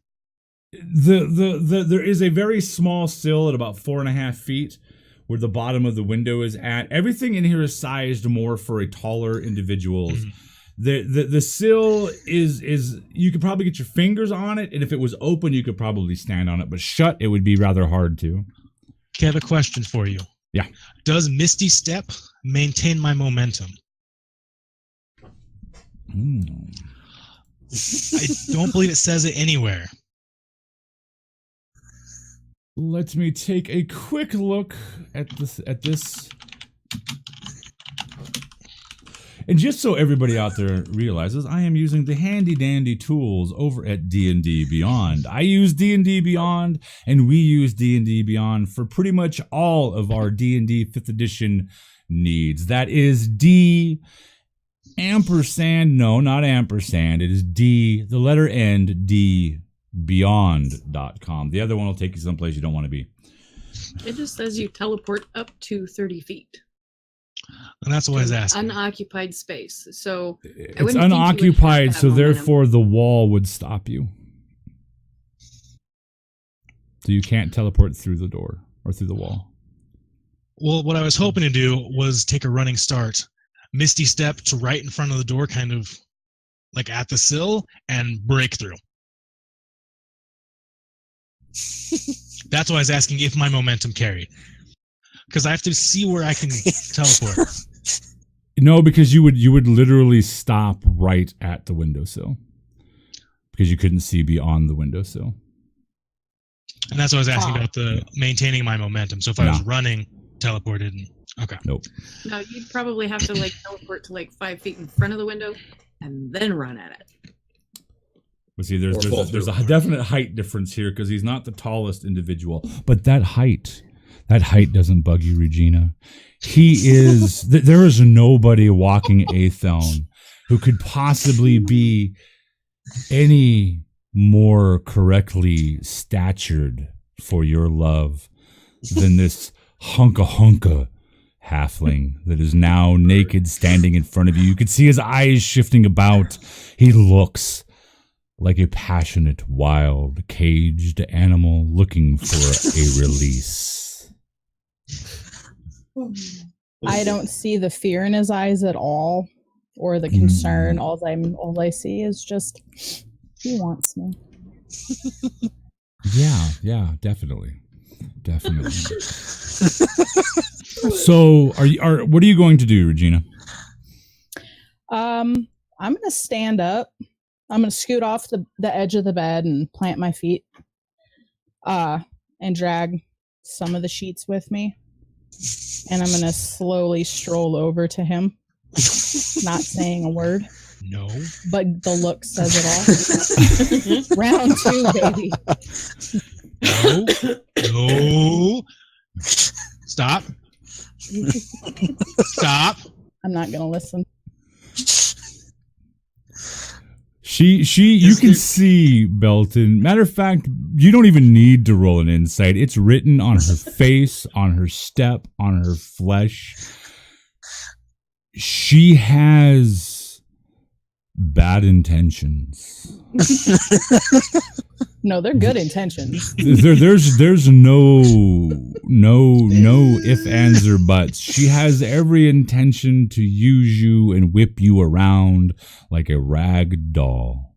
There is a very small sill at about 4.5 feet where the bottom of the window is at. Everything in here is sized more for a taller individuals. The sill is you could probably get your fingers on it, and if it was open, you could probably stand on it, but shut, it would be rather hard to. Okay, I have a question for you. Yeah. Does Misty Step maintain my momentum? I don't believe it says it anywhere. Let me take a quick look at this. And just so everybody out there realizes, I am using the handy dandy tools over at D&D Beyond. I use D&D Beyond, and we use D&D Beyond for pretty much all of our D&D 5th edition needs. That is D ampersand, no, not ampersand. It is D, the letter N, D, beyond.com. The other one will take you someplace you don't want to be. It just says you teleport up to 30 feet. And that's what I was asking. Unoccupied space. So it's unoccupied, so therefore the wall would stop you. So you can't teleport through the door or through the wall. Well, what I was hoping to do was take a running start, Misty Step to right in front of the door, kind of like at the sill, and break through. That's why I was asking if my momentum carried, because I have to see where I can teleport. No, because you would literally stop right at the windowsill because you couldn't see beyond the windowsill. And that's what I was asking about the maintaining my momentum. So if I was running, teleported, and okay. Nope. No, you'd probably have to like teleport to like 5 feet in front of the window and then run at it. But see, there's a definite height difference here because he's not the tallest individual. But that height doesn't bug you, Regina. He is. There is nobody walking Atheln who could possibly be any more correctly statured for your love than this hunka halfling that is now naked standing in front of you. You can see his eyes shifting about. He looks like a passionate, wild, caged animal looking for a release. I don't see the fear in his eyes at all, or the concern. All I see is just he wants me. Yeah, definitely. So, what are you going to do, Regina? I'm gonna stand up. I'm gonna scoot off the edge of the bed and plant my feet, and drag some of the sheets with me. And I'm gonna slowly stroll over to him, not saying a word. No. But the look says it all. Round 2, baby. No. Stop. Stop. I'm not gonna listen. You can see Belton. Matter of fact, you don't even need to roll an insight. It's written on her face, on her step, on her flesh. She has bad intentions. No, they're good intentions. There's no ifs, ands, or buts. She has every intention to use you and whip you around like a rag doll.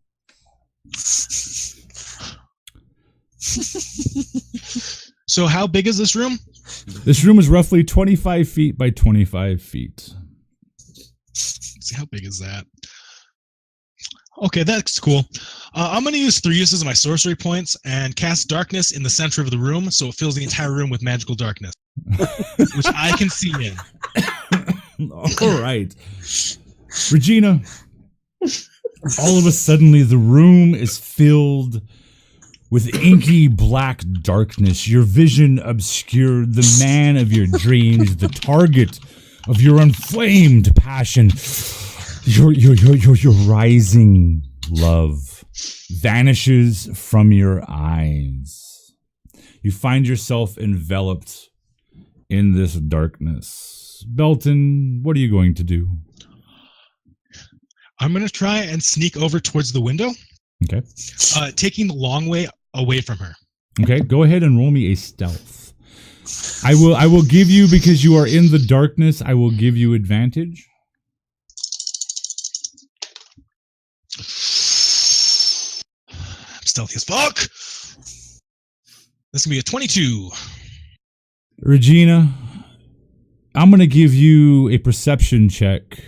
So how big is this room? This room is roughly 25 feet by 25 feet. See, how big is that? Okay, that's cool. I'm going to use 3 uses of my sorcery points and cast darkness in the center of the room so it fills the entire room with magical darkness, which I can see in. All right. Regina, all of a sudden the room is filled with inky black darkness, your vision obscured, the man of your dreams, the target of your inflamed passion, your rising love vanishes from your eyes. You find yourself enveloped in this darkness. Belton, what are you going to do? I'm going to try and sneak over towards the window. Okay. Taking the long way away from her. Okay, go ahead and roll me a stealth. I will give you, because you are in the darkness, I will give you advantage. I'm stealthy as fuck. This is going to be a 22. Regina, I'm going to give you a perception check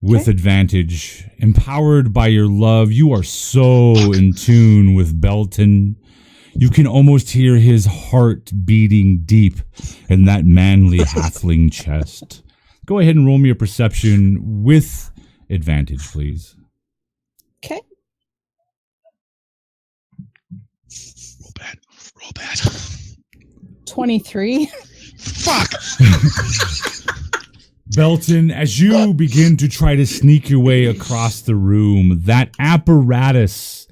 with advantage. Empowered by your love, you are so in tune with Belton. You can almost hear his heart beating deep in that manly halfling chest. Go ahead and roll me a perception with advantage, please. Okay. Roll bad. 23. Fuck! Belton, as you begin to try to sneak your way across the room, that apparatus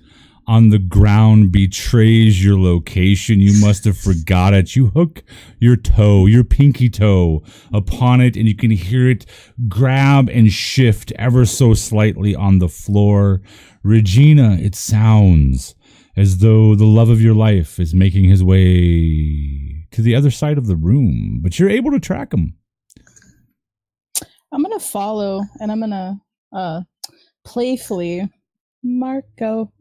on the ground betrays your location. You must have forgot it. You hook your toe, your pinky toe, upon it, and you can hear it grab and shift ever so slightly on the floor. Regina, it sounds as though the love of your life is making his way to the other side of the room, but you're able to track him. I'm going to follow, and I'm going to playfully, Marco.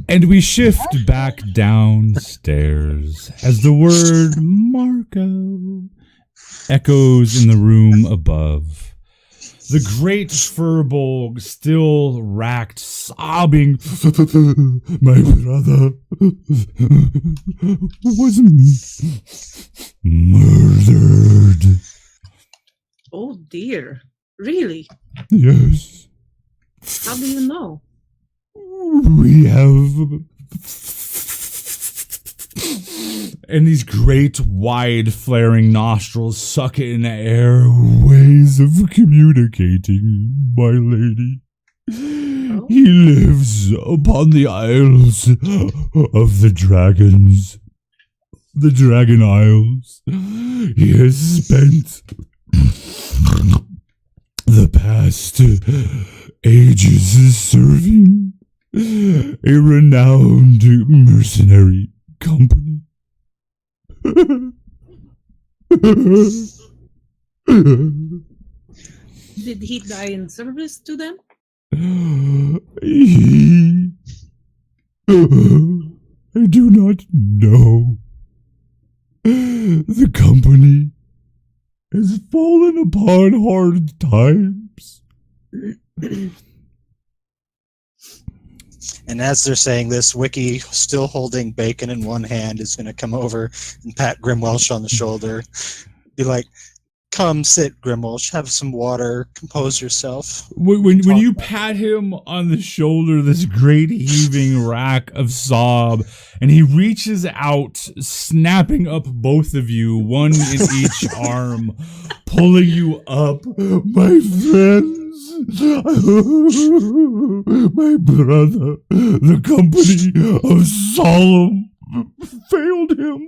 And we shift back downstairs as the word Marco echoes in the room above. The great Furbolg, still racked, sobbing, my brother was murdered. Oh dear. Really? Yes. How do you know? We have... And these great, wide, flaring nostrils suck in air, ways of communicating, my lady. Oh. He lives upon the Isles of the Dragons. The Dragon Isles. He has spent the past ages serving a renowned mercenary company. Did he die in service to them? I do not know. The company has fallen upon hard times. And as they're saying this, Wiki, still holding bacon in one hand, is going to come over and pat Grimwelsh on the shoulder. Be like, come sit, Grimwelsh, have some water, compose yourself. When you pat him on the shoulder, this great heaving rack of sob, and he reaches out, snapping up both of you, one in each arm, pulling you up, my friends. My brother, the company of Solemn failed him.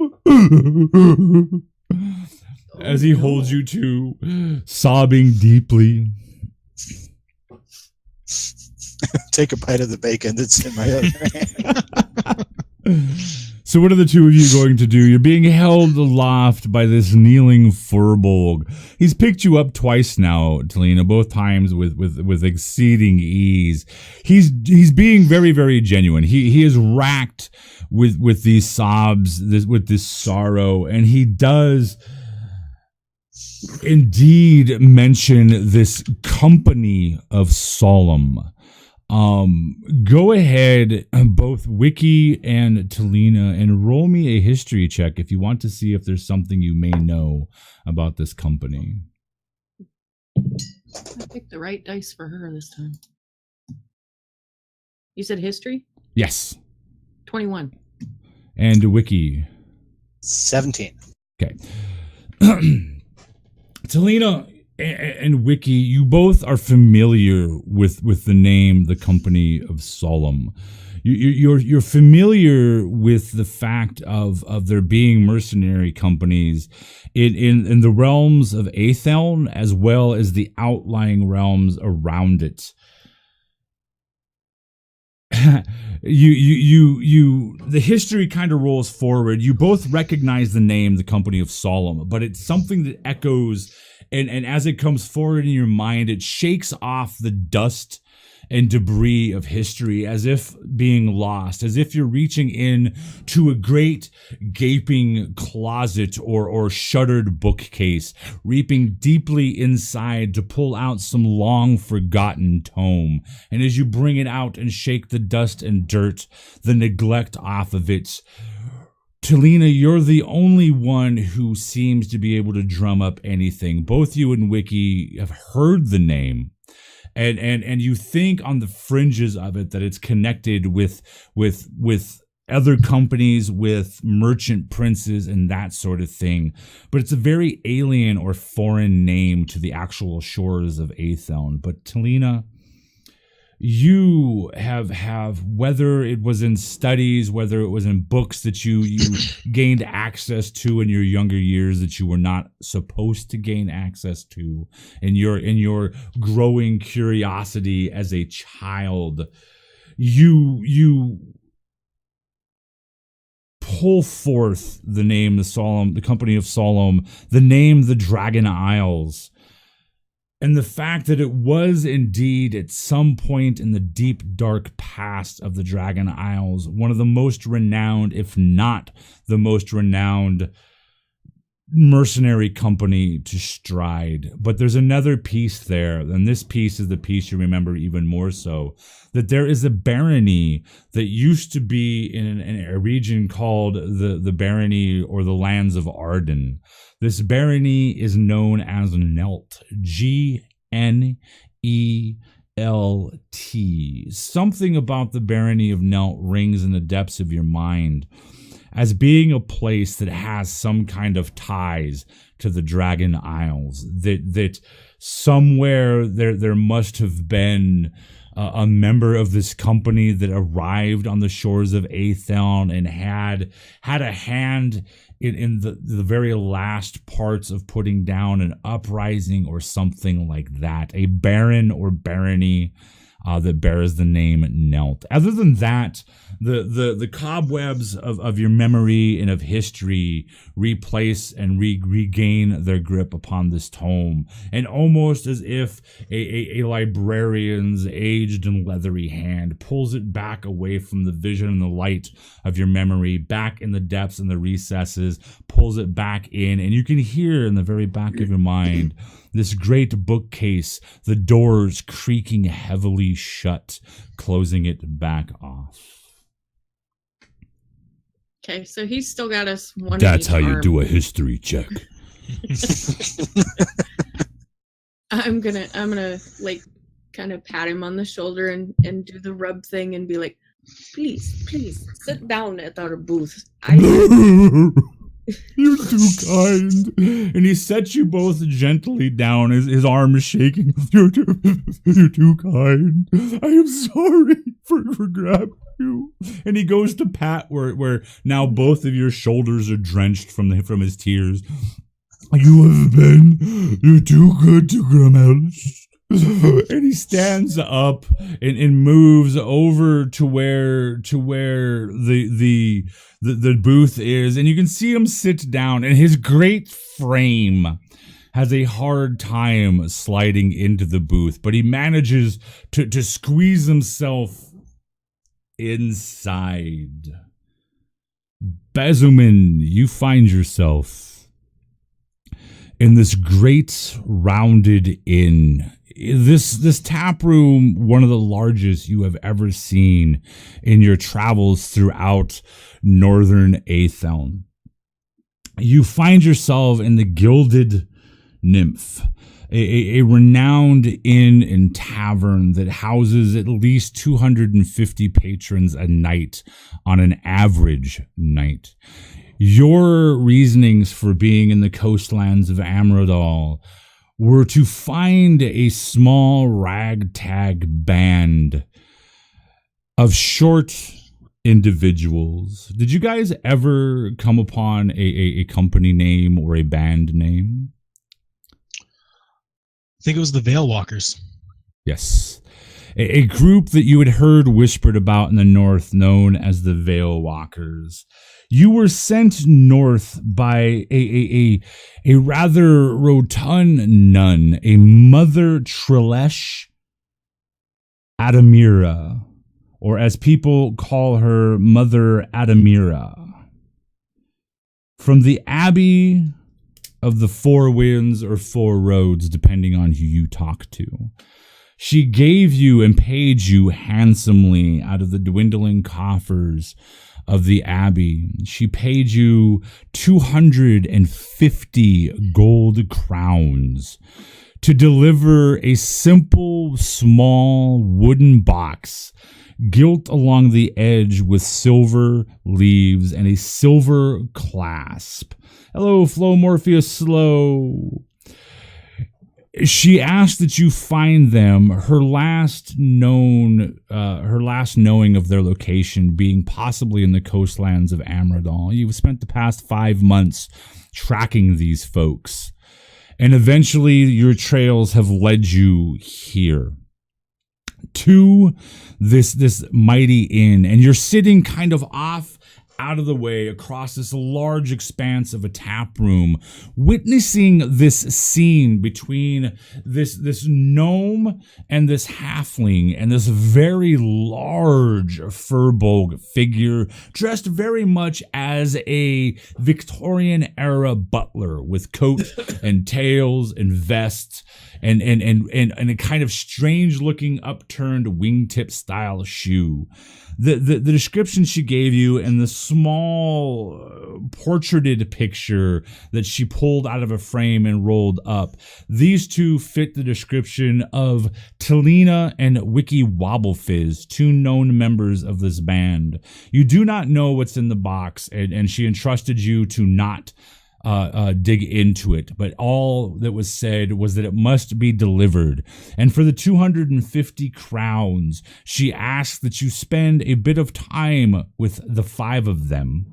As he holds you two, sobbing deeply. Take a bite of the bacon that's in my other hand. So what are the two of you going to do? You're being held aloft by this kneeling Furbolg. He's picked you up twice now, Talina, both times with exceeding ease. He's being very, very genuine. He is racked with these sobs, with this sorrow, and he does indeed mention this company of Solemn. Go ahead, both Wiki and Talina, and roll me a history check if you want to see if there's something you may know about this company. I picked the right dice for her this time. You said history? Yes. 21. And Wiki. 17. Okay. Talina and Wiki, you both are familiar with the name, the company of Solemn. You're familiar with the fact of there being mercenary companies in the realms of Atheln as well as the outlying realms around it. The history kind of rolls forward. You both recognize the name, the company of Solemn, but it's something that echoes, and as it comes forward in your mind, it shakes off the dust and debris of history as if being lost, as if you're reaching in to a great gaping closet or shuttered bookcase, reaping deeply inside to pull out some long forgotten tome. And as you bring it out and shake the dust and dirt, the neglect off of it, Talina, you're the only one who seems to be able to drum up anything. Both you and Wiki have heard the name. And you think on the fringes of it that it's connected with other companies, with merchant princes and that sort of thing. But it's a very alien or foreign name to the actual shores of Atheln. But Talina, you have whether it was in studies, whether it was in books that you gained access to in your younger years that you were not supposed to gain access to, in your growing curiosity as a child, you pull forth the name, the company of Solemn, the name, the Dragon Isles. And the fact that it was indeed at some point in the deep, dark past of the Dragon Isles, one of the most renowned, if not the most renowned mercenary company to stride. But there's another piece there, and this piece is the piece you remember even more so, that there is a barony that used to be in a region called the barony or the lands of Arden. This barony is known as Gnelt, Gnelt. Something about the barony of Gnelt rings in the depths of your mind as being a place that has some kind of ties to the Dragon Isles, that somewhere there must have been a member of this company that arrived on the shores of Atheln and had a hand in the very last parts of putting down an uprising or something like that. A baron or barony that bears the name Gnelt. Other than that, the cobwebs of your memory and of history replace and regain their grip upon this tome, and almost as if a librarian's aged and leathery hand pulls it back away from the vision and the light of your memory, back in the depths and the recesses, pulls it back in, and you can hear in the very back of your mind this great bookcase, the doors creaking heavily shut, closing it back off. Okay, so he's still got us one. That's how you do a history check. I'm gonna like kind of pat him on the shoulder and do the rub thing and be like, please sit down at our booth. You're too kind. And he sets you both gently down, his arm is shaking. You're too kind. I am sorry for grabbing you. And he goes to pat where now both of your shoulders are drenched from his tears. You're too good to Gramelish. And he stands up and moves over to where the booth is, and you can see him sit down, and his great frame has a hard time sliding into the booth, but he manages to squeeze himself inside. Bezumin, you find yourself in this great rounded inn. This tap room, one of the largest you have ever seen in your travels throughout northern Atheln. You find yourself in the Gilded Nymph, a renowned inn and tavern that houses at least 250 patrons a night on an average night. Your reasonings for being in the coastlands of Amradal were to find a small ragtag band of short individuals. Did you guys ever come upon a company name or a band name? I think it was the Veil Walkers. Yes. A group that you had heard whispered about in the north known as the Veil Walkers. You were sent north by a rather rotund nun, a Mother Trelesh Adamira, or as people call her, Mother Adamira. From the Abbey of the Four Winds or Four Roads, depending on who you talk to. She gave you and paid you handsomely out of the dwindling coffers of the Abbey. She paid you 250 gold crowns to deliver a simple, small wooden box gilt along the edge with silver leaves and a silver clasp. Hello, Flo Morpheus Slow. She asked that you find them. Her last knowing of their location being possibly in the coastlands of Amradal. You've spent the past 5 months tracking these folks, and eventually your trails have led you here to this mighty inn, and you're sitting kind of off out of the way across this large expanse of a tap room, witnessing this scene between this gnome and this halfling and this very large Furbolg figure dressed very much as a Victorian era butler with coat and tails and vest and a kind of strange looking upturned wingtip style shoe. The description she gave you and the small portraited picture that she pulled out of a frame and rolled up, these two fit the description of Talina and Wiki Wobblefizz, two known members of this band. You do not know what's in the box, and she entrusted you to not dig into it, but all that was said was that it must be delivered. And for the 250 crowns, she asked that you spend a bit of time with the 5 of them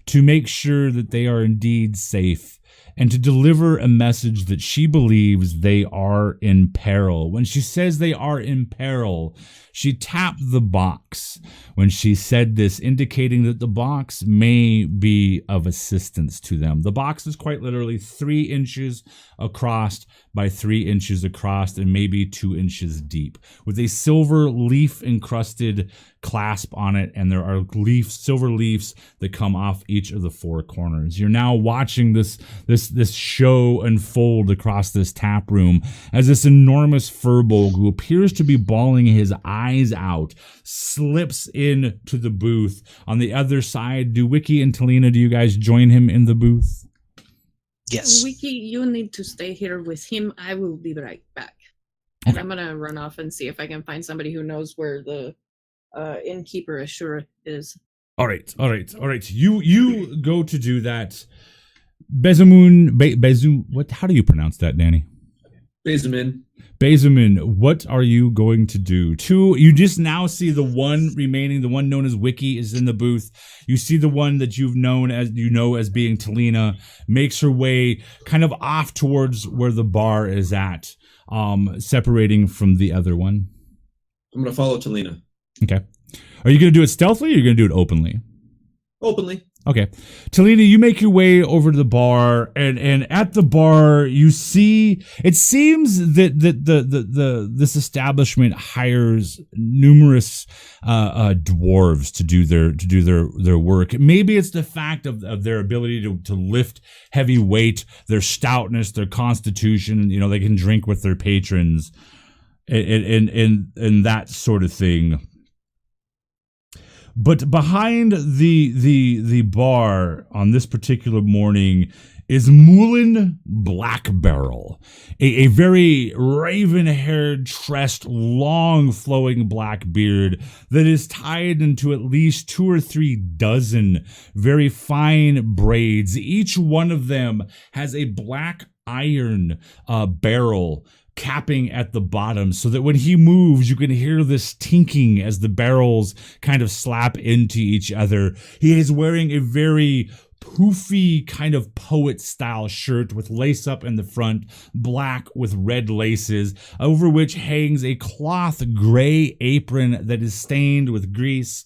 to make sure that they are indeed safe and to deliver a message that she believes they are in peril. When she says they are in peril, she tapped the box when she said this, indicating that the box may be of assistance to them. The box is quite literally 3 inches across by 3 inches across and maybe 2 inches deep, with a silver leaf encrusted clasp on it, and there are silver leaves that come off each of the 4 corners. You're now watching this show unfold across this tap room as this enormous Furbolg, who appears to be bawling his eyes out, slips into the booth. On the other side, do Wiki and Talina, do you guys join him in the booth? Yes. Wiki, you need to stay here with him. I will be right back. And I'm gonna run off and see if I can find somebody who knows where the innkeeper Ashura is. All right. You go to do that. Bezu, what? How do you pronounce that, Danny? Bezamin, what are you going to do? You just now see the one remaining, the one known as Wiki is in the booth. You see the one that you've known as being Talina makes her way kind of off towards where the bar is at, separating from the other one. I'm going to follow Talina. Okay. Are you going to do it stealthily or are you going to do it openly? Openly. Okay. Talina, you make your way over to the bar, and at the bar you see it seems that this establishment hires numerous dwarves to do their work. Maybe it's the fact of their ability to lift heavy weight, their stoutness, their constitution, you know, they can drink with their patrons and that sort of thing. But behind the bar on this particular morning is Moulin Black Barrel, a very raven-haired, tressed, long flowing black beard that is tied into at least 2 or 3 dozen very fine braids. Each one of them has a black iron barrel capping at the bottom, so that when he moves, you can hear this tinking as the barrels kind of slap into each other. He is wearing a very poofy kind of poet style shirt with lace up in the front, black with red laces, over which hangs a cloth gray apron that is stained with grease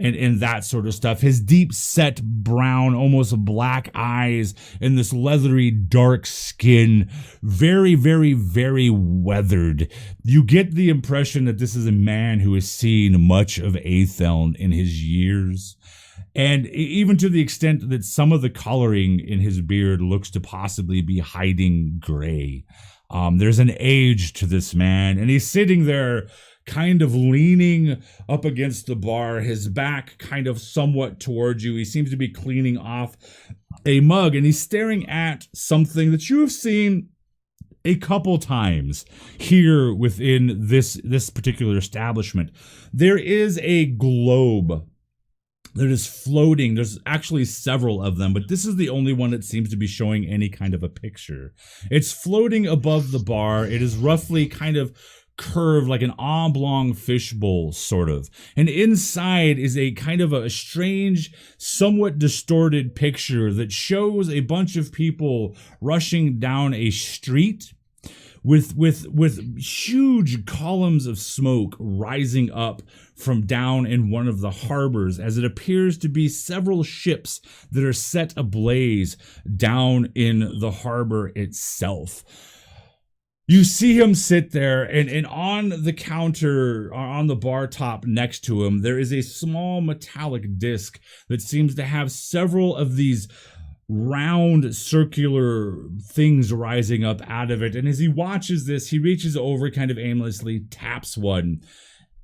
and that sort of stuff. His deep set brown, almost black eyes and this leathery dark skin, very, very, very weathered. You get the impression that this is a man who has seen much of Atheln in his years. And even to the extent that some of the coloring in his beard looks to possibly be hiding gray. There's an age to this man, and he's sitting there kind of leaning up against the bar, his back kind of somewhat towards you. He seems to be cleaning off a mug, and he's staring at something that you have seen a couple times here within this particular establishment. There is a globe that is floating. There's actually several of them, but this is the only one that seems to be showing any kind of a picture. It's floating above the bar. It is roughly kind of curved like an oblong fishbowl, sort of. And inside is a kind of a strange, somewhat distorted picture that shows a bunch of people rushing down a street with huge columns of smoke rising up from down in one of the harbors, as it appears to be several ships that are set ablaze down in the harbor itself. You see him sit there, and on the counter, on the bar top next to him, there is a small metallic disc that seems to have several of these round circular things rising up out of it. And as he watches this, he reaches over kind of aimlessly, taps one.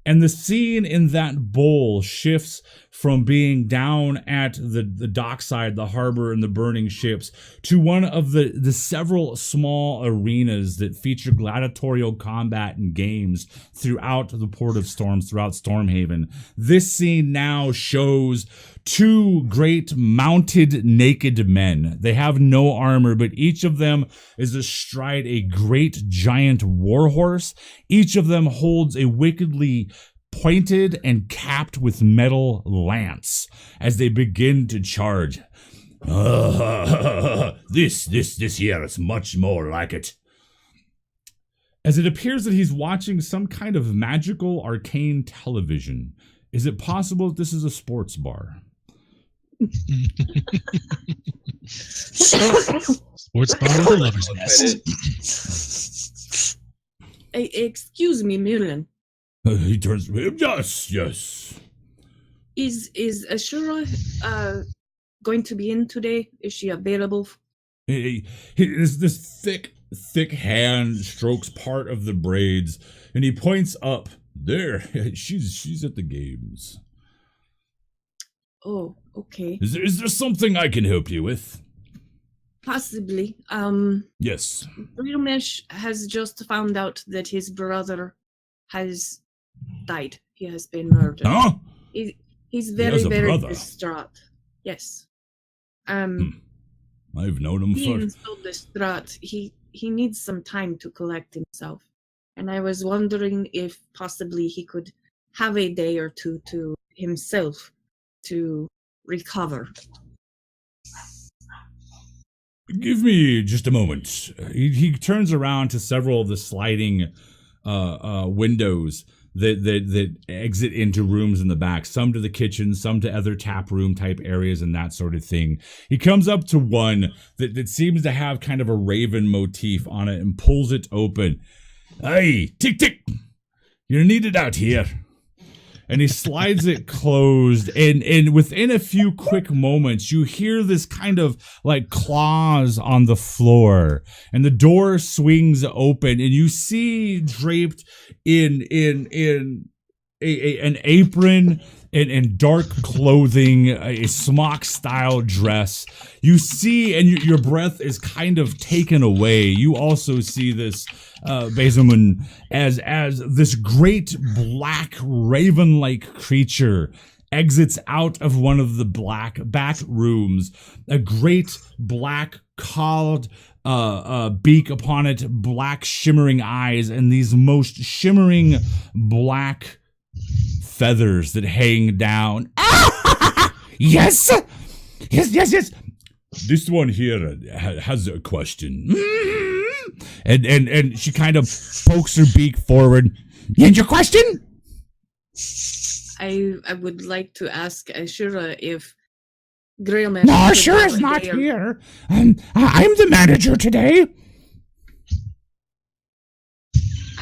And the scene in that bowl shifts from being down at the dockside, the harbor, and the burning ships to one of the several small arenas that feature gladiatorial combat and games throughout the Port of Storms, throughout Stormhaven. This scene now shows 2 great mounted naked men. They have no armor, but each of them is astride a great giant warhorse. Each of them holds a wickedly pointed and capped with metal lance as they begin to charge. This here is much more like it. As it appears that he's watching some kind of magical arcane television. Is it possible that this is a sports bar? Sports bar with a lover's nest. Excuse me, Mullen. He turns to him. Yes. Is Ashura going to be in today? Is she available? This thick hand strokes part of the braids, and he points up. There, she's at the games. Oh, okay. Is there something I can help you with? Possibly. Yes. Rilmesh has just found out that his brother has died. He has been murdered. Huh? He's He very, has a very brother. distraught. Yes. I've known him Being for... so distraught, he needs some time to collect himself. And I was wondering if possibly he could have a day or two to himself to recover. Give me just a moment. He turns around to several of the sliding windows that exit into rooms in the back, some to the kitchen, some to other tap room type areas and that sort of thing. He comes up to one that seems to have kind of a raven motif on it and pulls it open. Hey, tick tick, you're needed out here. And he slides it closed, and within a few quick moments, you hear this kind of like claws on the floor, and the door swings open, and you see draped in an apron and dark clothing, a smock style dress. You see, and your breath is kind of taken away. You also see this Bezomun as this great black raven-like creature exits out of one of the back rooms. A great black called beak upon it, black shimmering eyes, and these most shimmering black feathers that hang down. Yes. This one here has a question. And she kind of pokes her beak forward. And your question? I would like to ask Ashura if Grillman. No, Ashura's not here. I'm the manager today.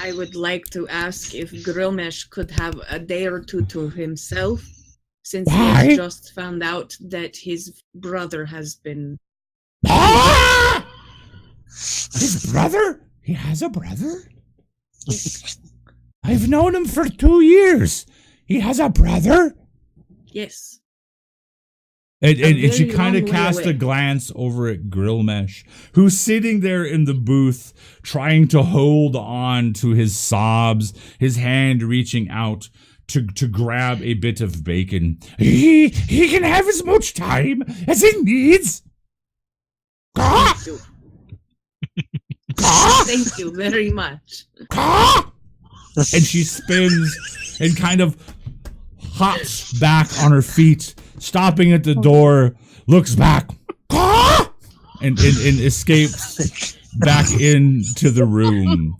I would like to ask if Grillmesh could have a day or two to himself, since he Why? has just found out that his brother has been. Ah! His brother? He has a brother? I've known him for 2 years. He has a brother? Yes. And she very kind of long way casts a away. glance over at Grillmesh, who's sitting there in the booth trying to hold on to his sobs, his hand reaching out to grab a bit of bacon. He can have as much time as he needs. Caw! Thank you. Caw! Thank you very much. Caw! And she spins and kind of hops back on her feet, stopping at the door, looks back, caw! and escapes back into the room.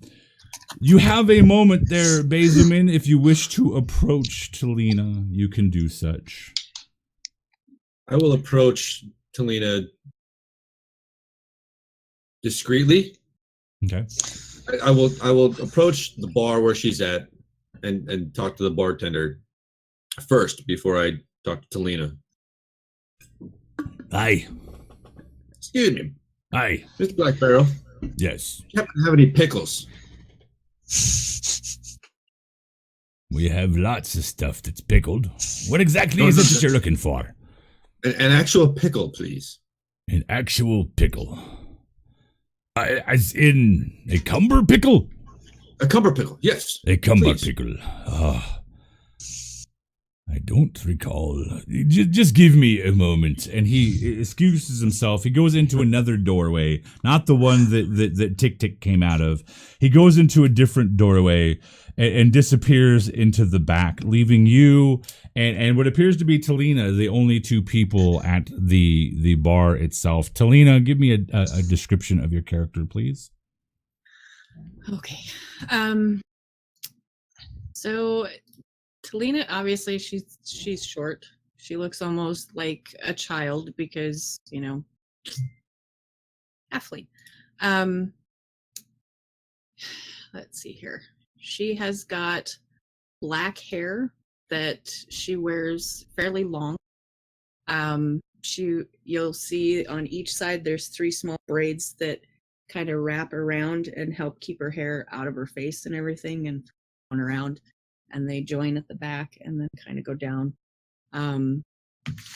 You have a moment there, Bezomun. If you wish to approach Talina, you can do such. I will approach Talina discreetly. Okay. I will approach the bar where she's at and talk to the bartender first before I talk to Talina. Aye. Excuse me, Aye. Mr. Black Barrel. Yes. You happen to have any pickles? We have lots of stuff that's pickled. What exactly is it that you're looking for? An actual pickle, please. An actual pickle. As in a cumber pickle? A cumber pickle, yes. A cumber Please. pickle. I don't recall. Just give me a moment. And he excuses himself. He goes into another doorway, not the one that Tick Tick came out of. He goes into a different doorway and disappears into the back, leaving you and what appears to be Talina, the only two people at the bar itself. Talina, give me a description of your character, please. Okay. So Talina, obviously she's short. She looks almost like a child because, halfling. Let's see here. She has got black hair that she wears fairly long. You'll see on each side there's 3 small braids that kind of wrap around and help keep her hair out of her face and everything and on around, and they join at the back and then kind of go down.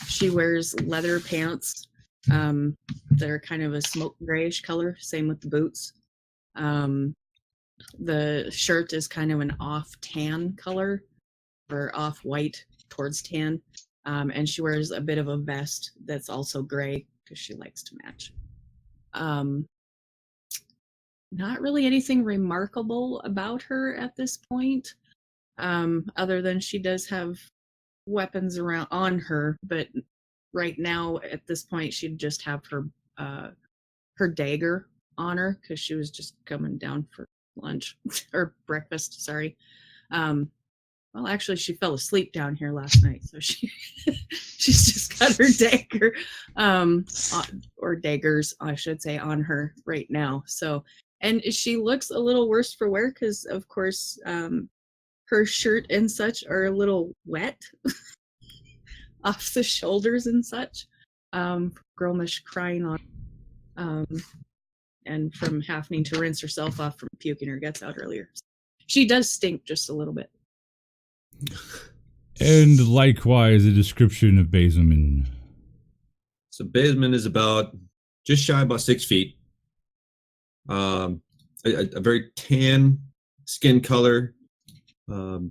She wears leather pants that are kind of a smoke grayish color, same with the boots. The shirt is kind of an off tan color or off white towards tan, and she wears a bit of a vest that's also gray because she likes to match. Not really anything remarkable about her at this point, other than she does have weapons around on her, but right now at this point she'd just have her dagger on her because she was just coming down for lunch or breakfast, sorry. Well, actually, she fell asleep down here last night, so she's just got her dagger, or daggers, I should say, on her right now. So, and she looks a little worse for wear because, of course, her shirt and such are a little wet off the shoulders and such. Grommash crying on, and from having to rinse herself off from puking her guts out earlier. She does stink just a little bit. And likewise, a description of Basilman. So Basilman is about just shy about 6 feet. A very tan skin color. A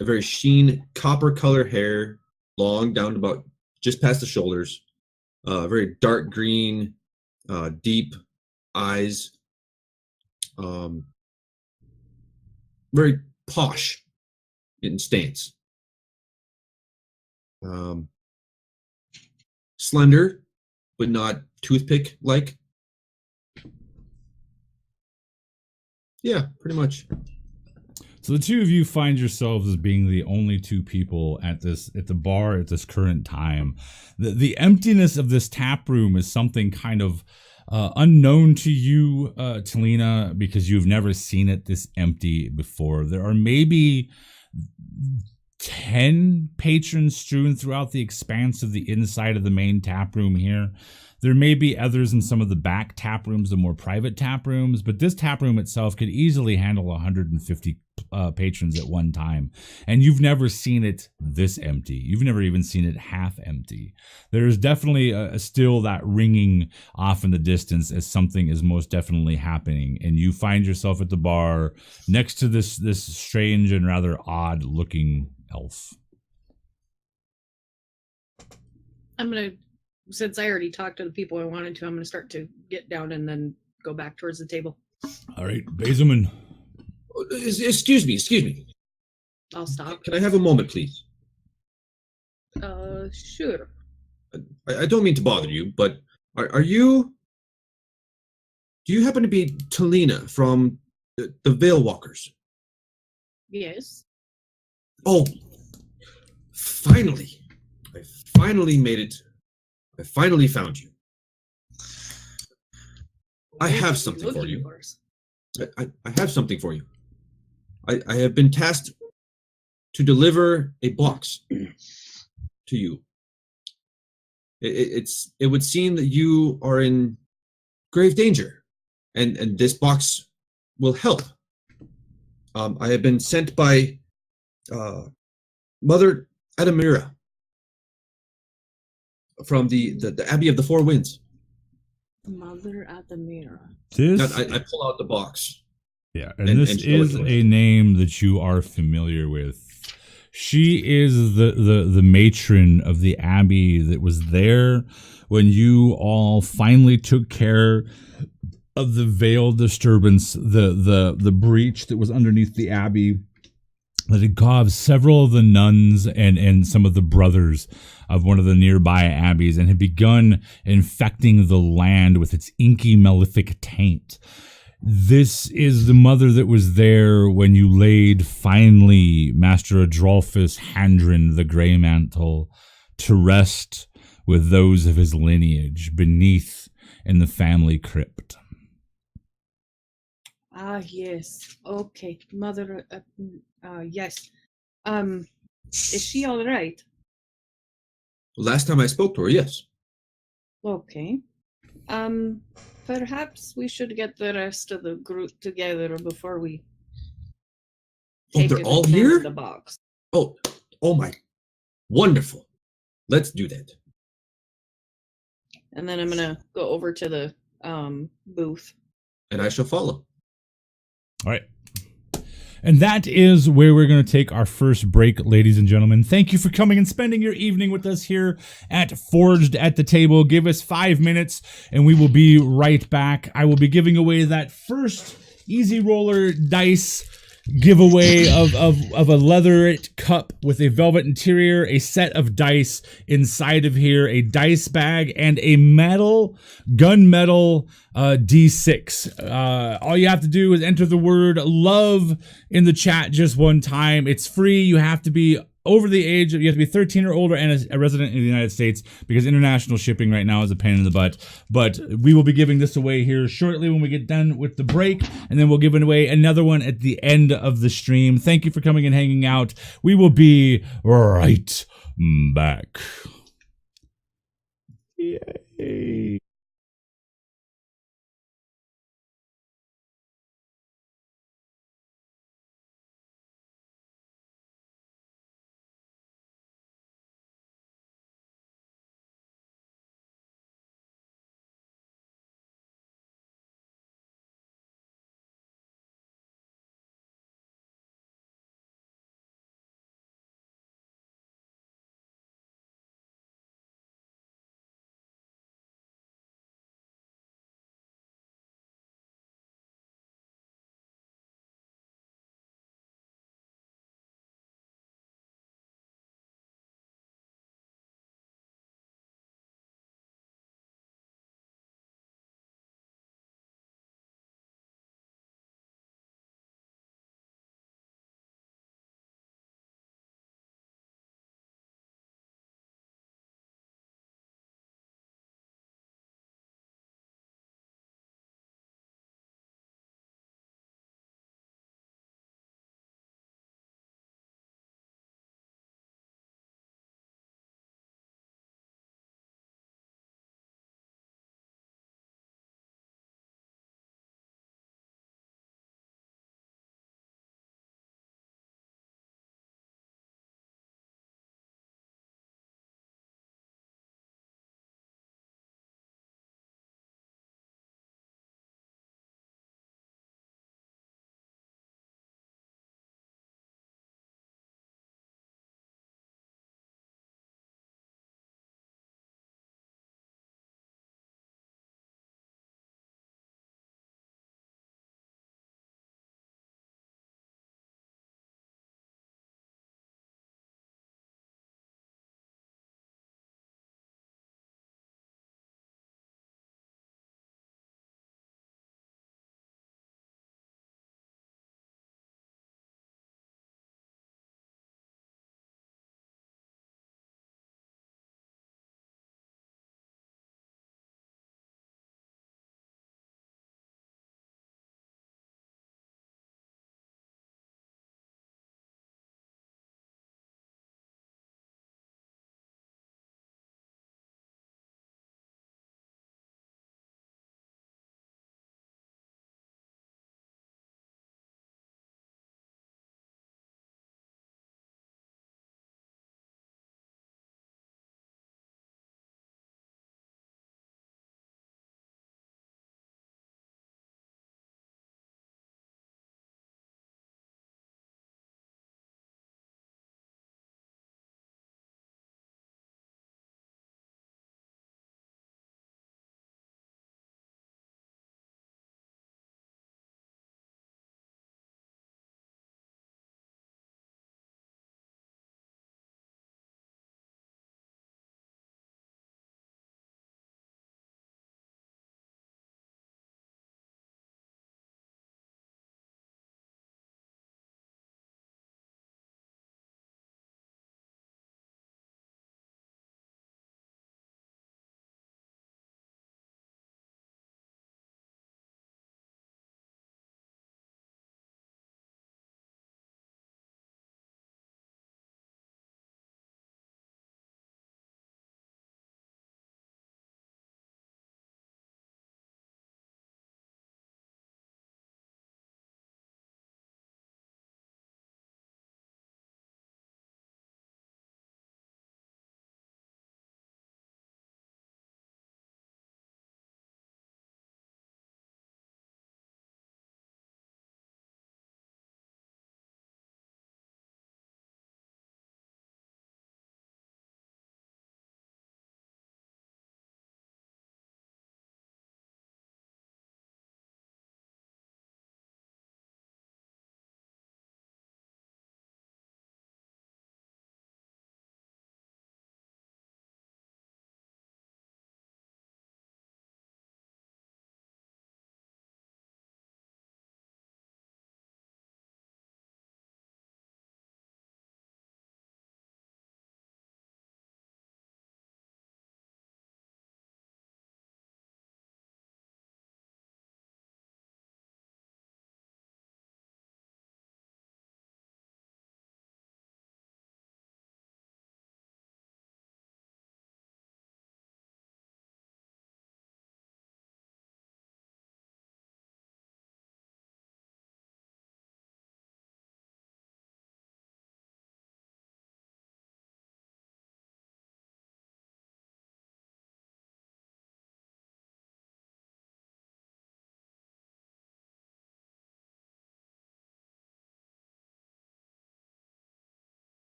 very sheen copper color hair, long down to about just past the shoulders. Very dark green, deep eyes. Very posh in stance. Slender, but not toothpick-like. Yeah, pretty much. So the two of you find yourselves as being the only two people at the bar at this current time. The emptiness of this tap room is something kind of unknown to you, Talina, because you've never seen it this empty before. There are maybe 10 patrons strewn throughout the expanse of the inside of the main tap room here. There may be others in some of the back tap rooms, the more private tap rooms, but this tap room itself could easily handle 150 patrons at one time. And you've never seen it this empty. You've never even seen it half empty. There is definitely still that ringing off in the distance as something is most definitely happening. And you find yourself at the bar next to this strange and rather odd looking elf. I'm going to, since I already talked to the people I wanted to, I'm going to start to get down and then go back towards the table. All right, Basilman. Excuse me. I'll stop. Can I have a moment, please? Sure. I don't mean to bother you, but are you... Do you happen to be Talina from the Veil Walkers? Yes. Oh, finally. I finally made it. I finally found you. I have something for you. I have something for you. I have been tasked to deliver a box to you. It would seem that you are in grave danger, and this box will help. I have been sent by Mother Adamira from the Abbey of the Four Winds. Mother Adamira. I pull out the box. Yeah, and this is a name that you are familiar with. She is the matron of the abbey that was there when you all finally took care of the veil disturbance, the breach that was underneath the abbey that had caused several of the nuns and some of the brothers of one of the nearby abbeys and had begun infecting the land with its inky malefic taint. This is the mother that was there when you laid finally Master Adrolphus Handren the Grey Mantle to rest with those of his lineage beneath in the family crypt. Ah, yes. Okay. Mother, yes. Is she all right? Last time I spoke to her, yes. Okay. Perhaps we should get the rest of the group together before we they're all here? The box. Oh my. Wonderful. Let's do that. And then I'm going to go over to the booth. And I shall follow. All right. And that is where we're going to take our first break, ladies and gentlemen. Thank you for coming and spending your evening with us here at Forged at the Table. Give us 5 minutes and we will be right back. I will be giving away that first Easy Roller dice giveaway of a leatherette cup with a velvet interior, a set of dice inside of here, a dice bag, and a gunmetal D6. All you have to do is enter the word love in the chat just one time. It's free. You have to be over the age of, you have to be 13 or older and a resident in the United States, because international shipping right now is a pain in the butt. But we will be giving this away here shortly when we get done with the break, and then we'll give away another one at the end of the stream. Thank you for coming and hanging out. We will be right back. Yay.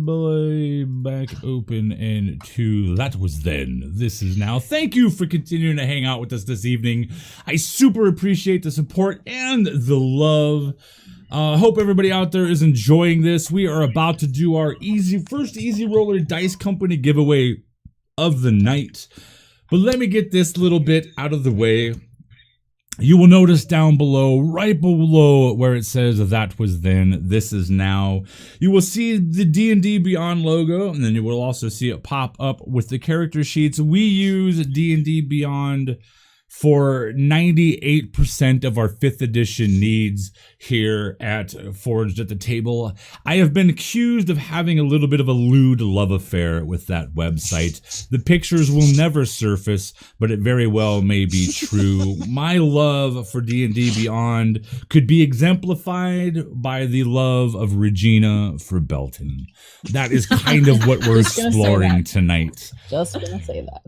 boy back open and to that was then, this is now. Thank you for continuing to hang out with us this evening. I super appreciate the support and the love. Hope everybody out there is enjoying this. We are about to do our first Easy Roller Dice Company giveaway of the night. But let me get this little bit out of the way. You will notice down below, right below where it says that was then, this is now, you will see the D&D Beyond logo, and then you will also see it pop up with the character sheets. We use D&D Beyond for 98% of our 5th edition needs here at Forged at the Table. I have been accused of having a little bit of a lewd love affair with that website. The pictures will never surface, but it very well may be true. My love for D&D Beyond could be exemplified by the love of Regina for Belton. That is kind of what we're Just gonna say exploring that. tonight. Just gonna say that.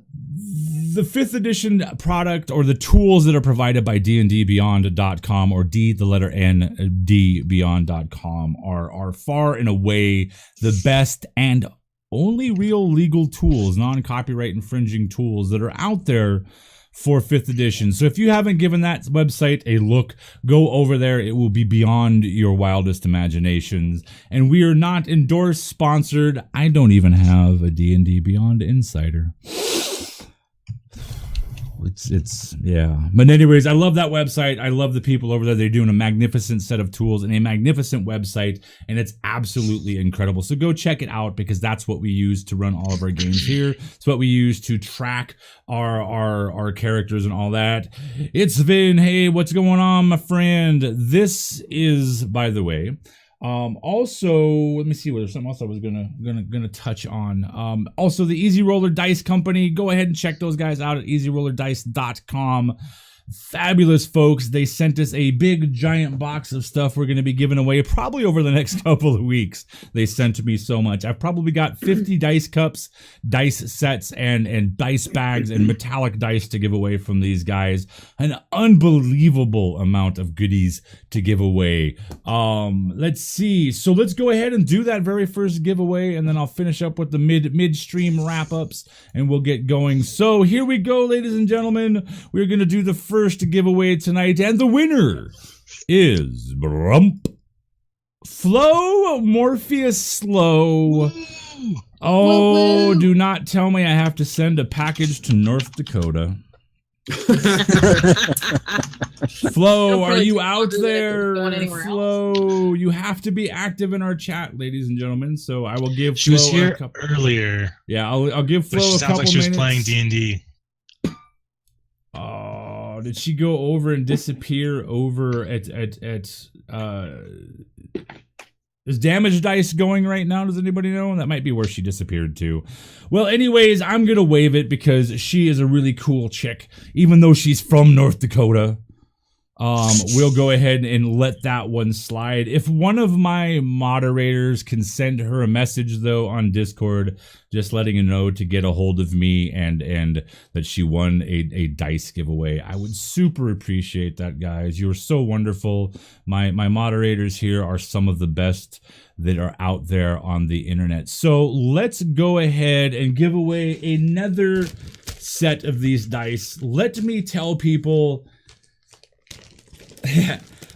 The 5th edition product, or the tools that are provided by dndbeyond.com, or D, the letter N, D, beyond.com, are far and away the best and only real legal tools, non-copyright infringing tools that are out there for 5th edition. So if you haven't given that website a look, go over there. It will be beyond your wildest imaginations. And we are not endorsed, sponsored. I don't even have a D&D Beyond Insider. It's yeah. But anyways, I love that website. I love the people over there. They're doing a magnificent set of tools and a magnificent website, and it's absolutely incredible. So go check it out, because that's what we use to run all of our games here. It's what we use to track our characters and all that. It's Vin. Hey, what's going on, my friend? This is, by the way, also, let me see, there's something else I was gonna touch on. Also, the Easy Roller Dice Company, go ahead and check those guys out at easyrollerdice.com. Fabulous folks. They sent us a big giant box of stuff we're going to be giving away probably over the next couple of weeks. They sent me so much. I've probably got 50 dice cups, dice sets, and dice bags and metallic dice to give away from these guys. An unbelievable amount of goodies to give away. Let's see. So let's go ahead and do that very first giveaway, and then I'll finish up with the midstream wrap-ups, and we'll get going. So here we go, ladies and gentlemen. We're going to do the first giveaway tonight, and the winner is Flo Morpheus Slow. Oh, do not tell me I have to send a package to North Dakota. Flo, are you out there? Flo, you have to be active in our chat, ladies and gentlemen. So I will give. She Flo was here a couple. earlier. Yeah, I'll give Flo But she a sounds couple like she was minutes. playing D&D. Oh, did she go over and disappear over at is Damage Dice going right now? Does anybody know? That might be where she disappeared to. Well, anyways, I'm gonna waive it because she is a really cool chick, even though she's from North Dakota. We'll go ahead and let that one slide. If one of my moderators can send her a message, though, on Discord, just letting her know to get a hold of me and that she won a dice giveaway, I would super appreciate that, guys. You're so wonderful. My moderators here are some of the best that are out there on the internet. So let's go ahead and give away another set of these dice. Let me tell people...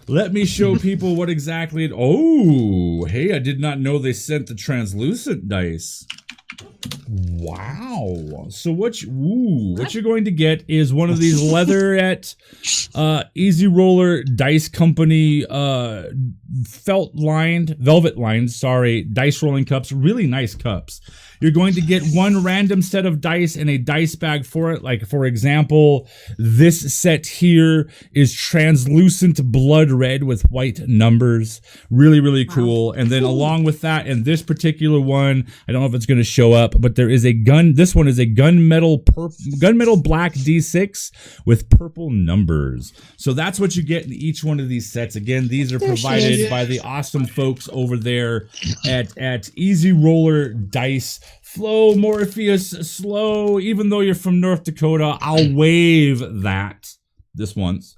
Let me show people what exactly oh, hey, I did not know they sent the translucent dice. Wow. So what you're going to get is one of these leatherette Easy Roller Dice Company velvet lined dice rolling cups. Really nice cups. You're going to get one random set of dice and a dice bag for it. Like, for example, this set here is translucent blood red with white numbers. Really, really cool. And then along with that, and this particular one, I don't know if it's going to show up, but there is a gun. This one is a gunmetal black D6 with purple numbers. So that's what you get in each one of these sets. Again, these are provided by the awesome folks over there at Easy Roller Dice. Flo Morpheus Slow, even though you're from North Dakota, I'll waive that this once.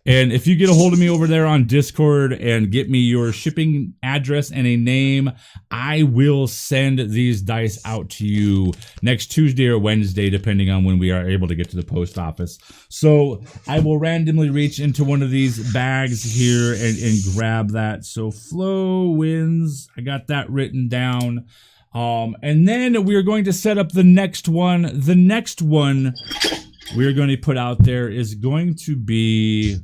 And if you get a hold of me over there on Discord and get me your shipping address and a name, I will send these dice out to you next Tuesday or Wednesday, depending on when we are able to get to the post office. So I will randomly reach into one of these bags here and grab that. So Flo wins. I got that written down. And then we're going to set up the next one. The next one we're going to put out there is going to be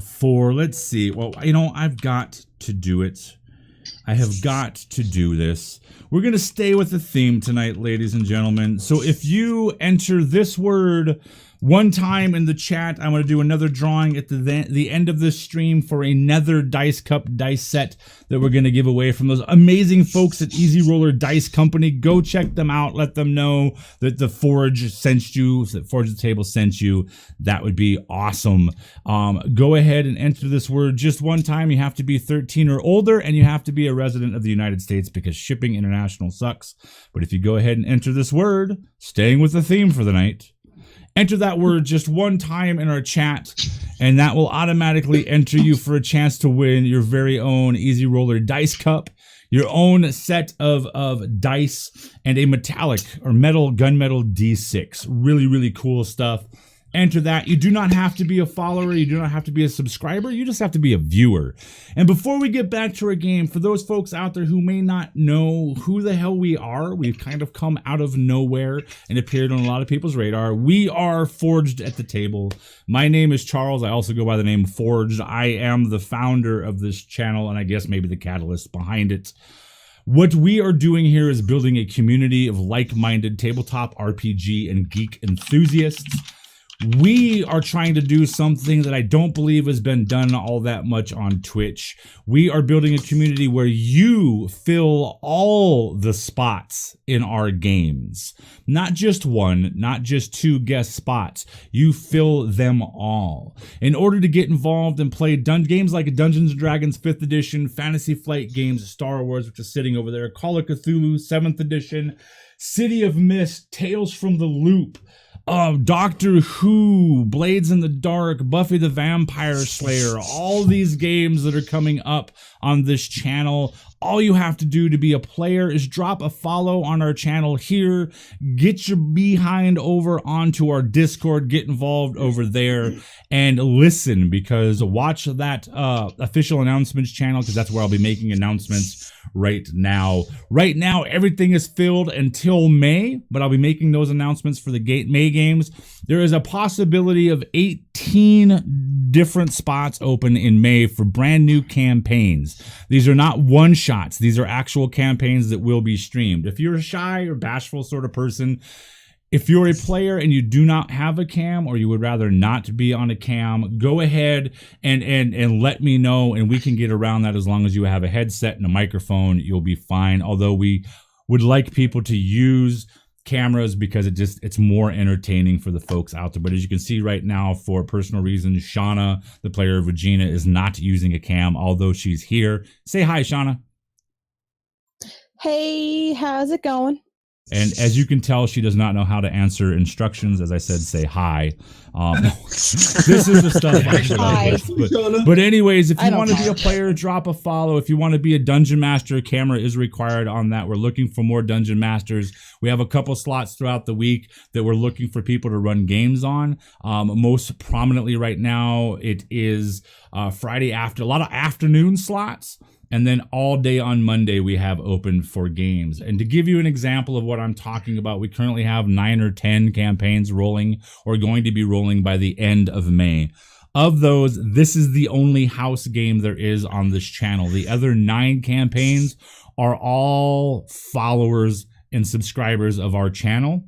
for, let's see. Well, you know, I've got to do it. I have got to do this. We're going to stay with the theme tonight, ladies and gentlemen. So if you enter this word one time in the chat, I'm going to do another drawing at the end of this stream for another Dice Cup dice set that we're going to give away from those amazing folks at Easy Roller Dice Company. Go check them out. Let them know that the Forge sent you, that Forge the Table sent you. That would be awesome. Go ahead and enter this word just one time. You have to be 13 or older, and you have to be a resident of the United States because shipping international sucks. But if you go ahead and enter this word, staying with the theme for the night, enter that word just one time in our chat, and that will automatically enter you for a chance to win your very own Easy Roller Dice Cup, your own set of dice, and a metallic or metal gunmetal D6. Really, really cool stuff. Enter that. You do not have to be a follower. You do not have to be a subscriber. You just have to be a viewer. And before we get back to our game, for those folks out there who may not know who the hell we are, we've kind of come out of nowhere and appeared on a lot of people's radar. We are Forged at the Table. My name is Charles. I also go by the name Forged. I am the founder of this channel, and I guess maybe the catalyst behind it. What we are doing here is building a community of like-minded tabletop RPG and geek enthusiasts. We are trying to do something that I don't believe has been done all that much on Twitch. We are building a community where you fill all the spots in our games. Not just one, not just two guest spots. You fill them all. In order to get involved and play games like Dungeons & Dragons 5th edition, Fantasy Flight Games, Star Wars, which is sitting over there, Call of Cthulhu 7th edition, City of Mist, Tales from the Loop, Doctor Who, Blades in the Dark, Buffy the Vampire Slayer, all these games that are coming up on this channel. All you have to do to be a player is drop a follow on our channel here, get your behind over onto our Discord, get involved over there, and listen, because watch that official announcements channel, because that's where I'll be making announcements right now. Right now, everything is filled until May, but I'll be making those announcements for the May games. There is a possibility of 18 different spots open in May for brand new campaigns. These are not one-shots. These are actual campaigns that will be streamed. If you're a shy or bashful sort of person, if you're a player and you do not have a cam, or you would rather not be on a cam, go ahead and let me know, and we can get around that. As long as you have a headset and a microphone, you'll be fine. Although we would like people to use cameras because it's more entertaining for the folks out there. But as you can see right now, for personal reasons, Shauna, the player of Regina, is not using a cam, although she's here. Say hi, Shauna. Hey, how's it going? And as you can tell, she does not know how to answer instructions. As I said, say hi. This is the stuff I should have. But anyways, if you want to be a player, drop a follow. If you want to be a dungeon master, a camera is required on that. We're looking for more dungeon masters. We have a couple slots throughout the week that we're looking for people to run games on. Most prominently right now, it is Friday after, a lot of afternoon slots. And then all day on Monday, we have open for games. And to give you an example of what I'm talking about, we currently have 9 or 10 campaigns rolling, or going to be rolling by the end of May. Of those, this is the only house game there is on this channel. The other 9 campaigns are all followers and subscribers of our channel.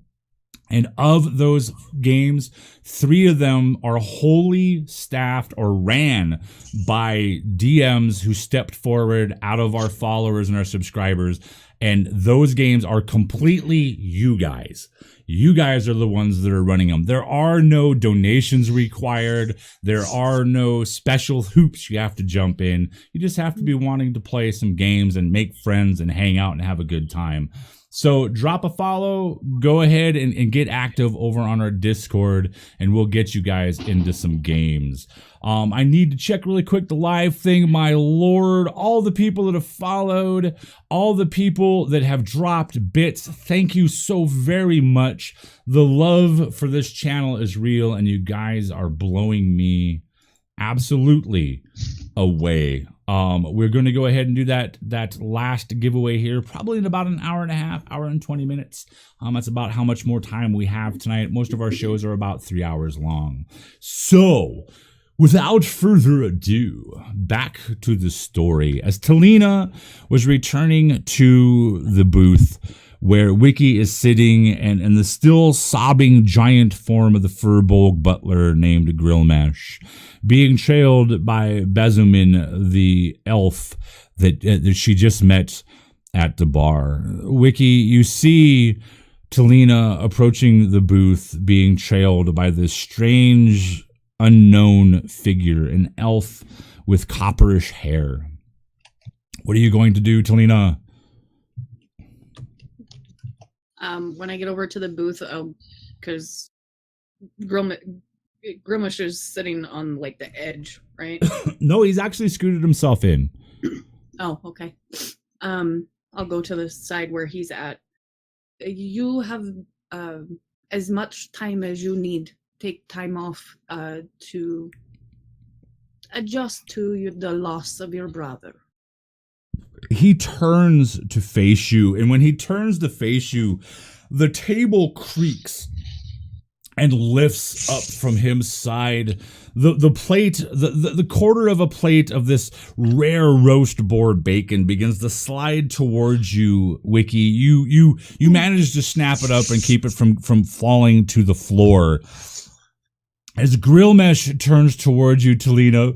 And of those games, 3 of them are wholly staffed or ran by DMs who stepped forward out of our followers and our subscribers. And those games are completely you guys. You guys are the ones that are running them. There are no donations required. There are no special hoops you have to jump in. You just have to be wanting to play some games and make friends and hang out and have a good time. So drop a follow, go ahead and get active over on our Discord, and we'll get you guys into some games. I need to check really quick the live thing. My lord, all the people that have followed, all the people that have dropped bits, thank you so very much. The love for this channel is real, and you guys are blowing me absolutely away. We're going to go ahead and do that last giveaway here, probably in about an hour and a half, hour and 20 minutes. That's about how much more time we have tonight. Most of our shows are about 3 hours long. So, without further ado, back to the story. As Talina was returning to the booth where Wiki is sitting and the still sobbing giant form of the Furbolg butler named Grillmesh, being trailed by Bezumin, the elf that she just met at the bar. Wiki, you see Talina approaching the booth, being trailed by this strange, unknown figure, an elf with copperish hair. What are you going to do, Talina? When I get over to the booth, because Grillmesh is sitting on like the edge, right? No, he's actually scooted himself in. Oh, okay. I'll go to the side where he's at. You have as much time as you need. Take time off to adjust to the loss of your brother. He turns to face you, and when he turns to face you, the table creaks and lifts up from his side. The plate, the quarter of a plate of this rare roast boar bacon begins to slide towards you, Wiki. You manage to snap it up and keep it from falling to the floor. As Grillmesh turns towards you, Talina,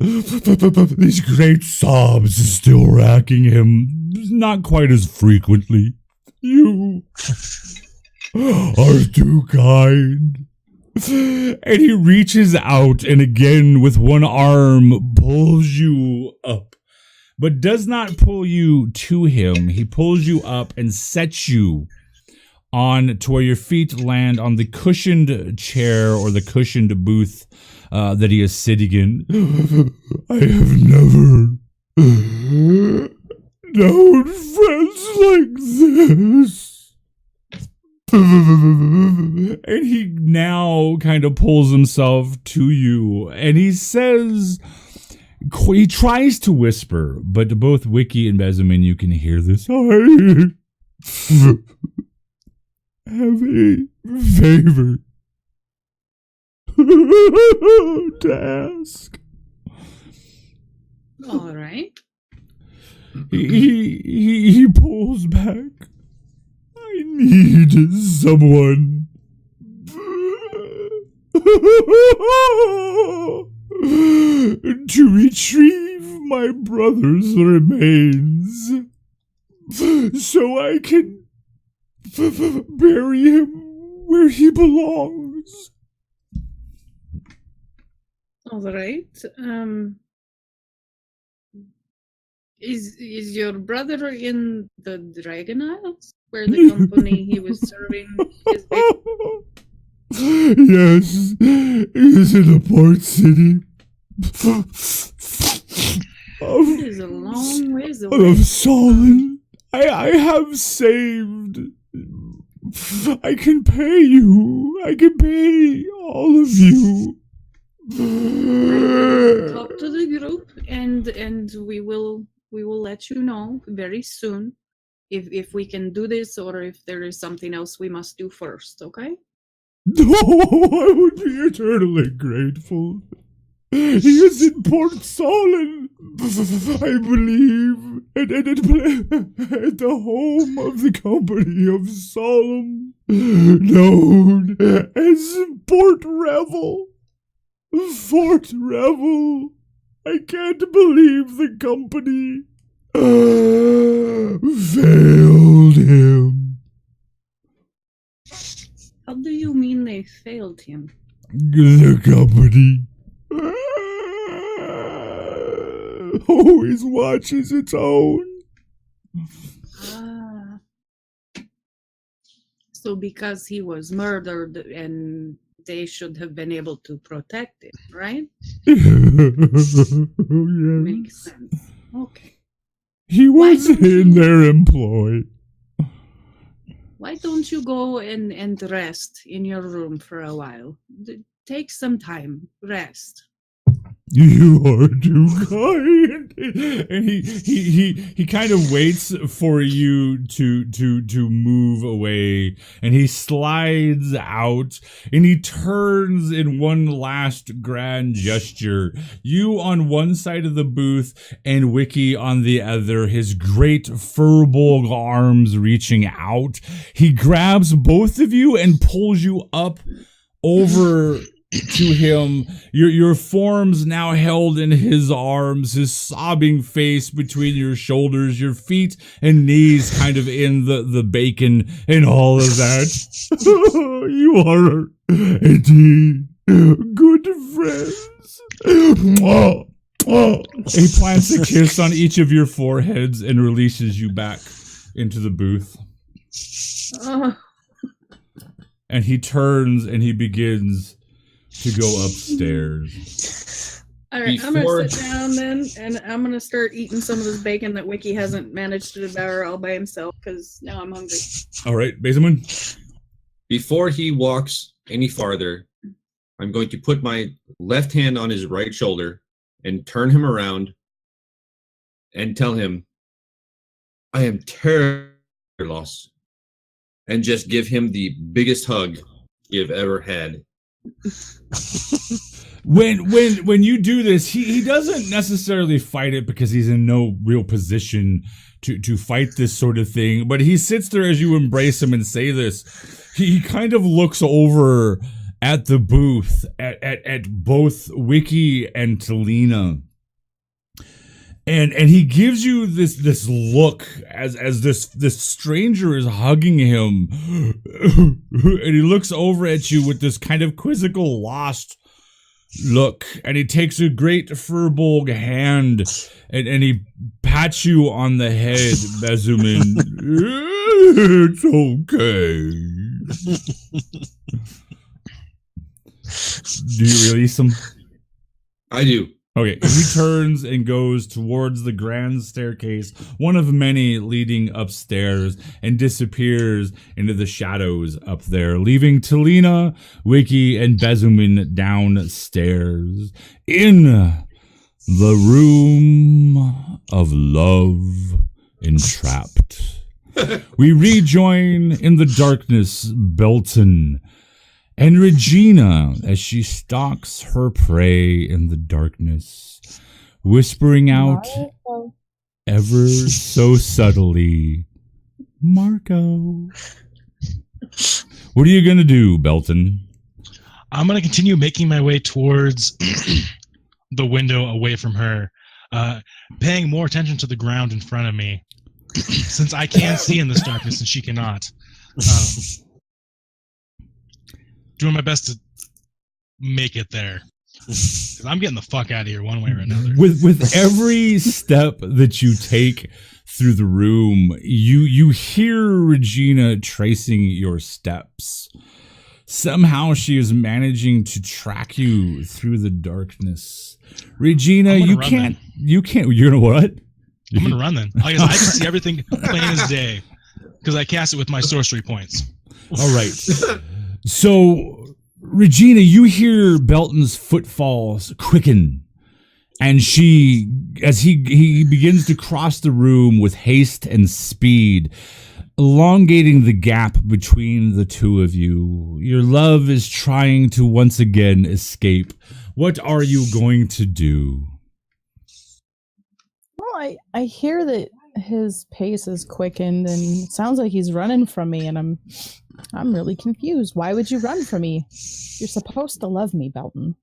these great sobs are still racking him, not quite as frequently. You are too kind. And he reaches out and again with one arm pulls you up, but does not pull you to him. He pulls you up and sets you on to where your feet land on the cushioned chair or the cushioned booth that he is sitting in. I have never known friends like this. And he now kind of pulls himself to you and he says, he tries to whisper, but to both Wiki and Bezumin, you can hear this. I have a favor to ask. All right. He pulls back. I need someone to retrieve my brother's remains so I can bury him where he belongs. All right. Is your brother in the Dragon Isles, where the company he was serving is based? Yes, he's in a port city. It is a long ways away. Of Solon. I have saved. I can pay you. I can pay all of you. Talk to the group, and we will let you know very soon if we can do this or if there is something else we must do first. Okay? No, I would be eternally grateful. He is in Port Solon, I believe, and at the home of the company of Solemn, known as Port Revel. Fort Revel. I can't believe the company failed him. How do you mean they failed him? The company always watches its own. So because he was murdered and they should have been able to protect him, right? Makes sense. Okay. He was don't in you- their employ. Why don't you go and rest in your room for a while? Take some time, rest. You are too kind. And he kind of waits for you to move away, and he slides out, and he turns in one last grand gesture. You on one side of the booth and Wiki on the other, his great furbolg arms reaching out. He grabs both of you and pulls you up over to him, your forms now held in his arms, his sobbing face between your shoulders, your feet and knees kind of in the bacon and all of that. You are indeed good friends. He plants a kiss on each of your foreheads and releases you back into the booth. And he turns and he begins to go upstairs. All right, I'm Before- gonna sit down then, and I'm gonna start eating some of this bacon that Wiki hasn't managed to devour all by himself because now I'm hungry. All right, Bezamun. Before he walks any farther, I'm going to put my left hand on his right shoulder and turn him around and tell him, I am terribly lost. And just give him the biggest hug you've ever had. When you do this, he doesn't necessarily fight it because he's in no real position to fight this sort of thing. But he sits there as you embrace him and say this. He kind of looks over at the booth at both Wiki and Talina. And he gives you this look as this stranger is hugging him, and he looks over at you with this kind of quizzical, lost look, and he takes a great furbolg hand and he pats you on the head, Bezumin. It's okay. Do you release him? I do. Okay, he turns and goes towards the grand staircase, one of many leading upstairs, and disappears into the shadows up there, leaving Talina, Wiki, and Bezumin downstairs in the room of love entrapped. We rejoin in the darkness Belton and Regina as she stalks her prey in the darkness, whispering out ever so subtly, Marco. What are you going to do, Belton? I'm going to continue making my way towards the window away from her, paying more attention to the ground in front of me, since I can see in this darkness and she cannot. Doing my best to make it there. 'Cause I'm getting the fuck out of here one way or another. With every step that you take through the room, you hear Regina tracing your steps. Somehow she is managing to track you through the darkness. Regina, I'm gonna you run can't. You can't. You're gonna what? I'm gonna run then. I can see everything plain as day because I cast it with my sorcery points. All right. So, Regina, you hear Belton's footfalls quicken, and as he begins to cross the room with haste and speed, elongating the gap between the two of you. Your love is trying to once again escape. What are you going to do? Well, I hear that his pace is quickened, and it sounds like he's running from me, and I'm really confused. Why would you run from me? You're supposed to love me, Belton.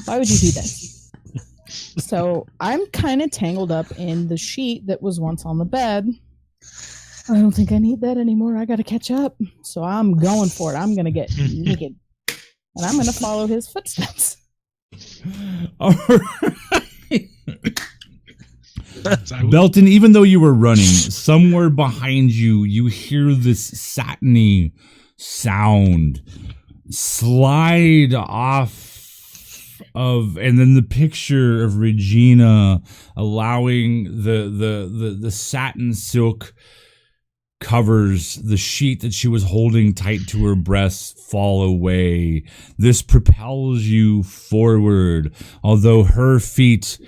Why would you do this? So I'm kind of tangled up in the sheet that was once on the bed. I don't think I need that anymore. I got to catch up. So I'm going for it. I'm going to get naked. And I'm going to follow his footsteps. All right. So Belton, even though you were running, somewhere behind you, you hear this satiny sound slide off of, and then the picture of Regina allowing the satin silk covers, the sheet that she was holding tight to her breast, fall away. This propels you forward, although her feet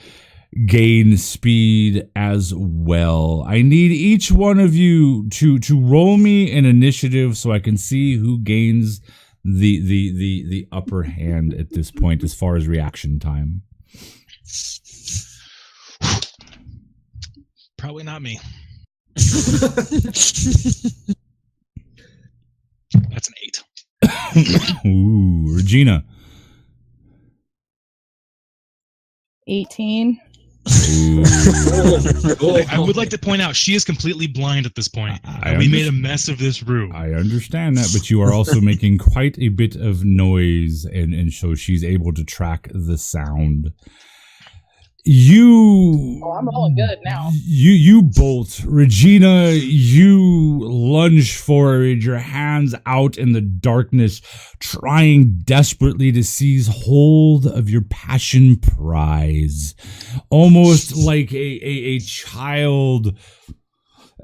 gain speed as well. I need each one of you to roll me an initiative so I can see who gains the upper hand at this point as far as reaction time. Probably not me. That's an 8. Ooh, Regina. 18. Ooh. I would like to point out she is completely blind at this point. And we made a mess of this room. I understand that, but you are also making quite a bit of noise, and so she's able to track the sound. You. Oh, I'm rolling good now. You bolt. Regina, you lunge forward, your hands out in the darkness, trying desperately to seize hold of your passion prize. Almost like a child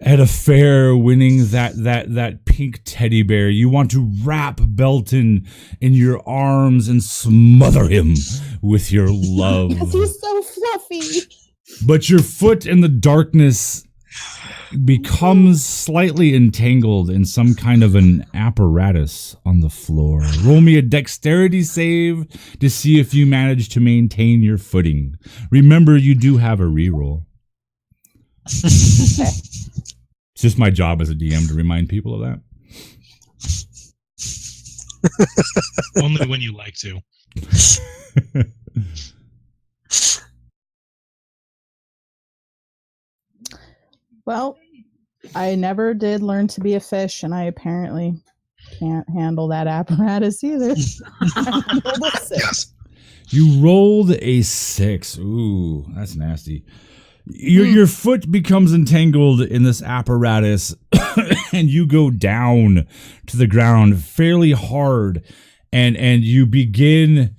at a fair winning that pink teddy bear. You want to wrap Belton in your arms and smother him with your love. Because he's so fluffy. But your foot in the darkness becomes slightly entangled in some kind of an apparatus on the floor. Roll me a dexterity save to see if you manage to maintain your footing. Remember, you do have a reroll. Okay. It's just my job as a DM to remind people of that. Only when you like to. Well, I never did learn to be a fish, and I apparently can't handle that apparatus either. I rolled a 6. You rolled a 6. Ooh, that's nasty. Your foot becomes entangled in this apparatus and you go down to the ground fairly hard, and you begin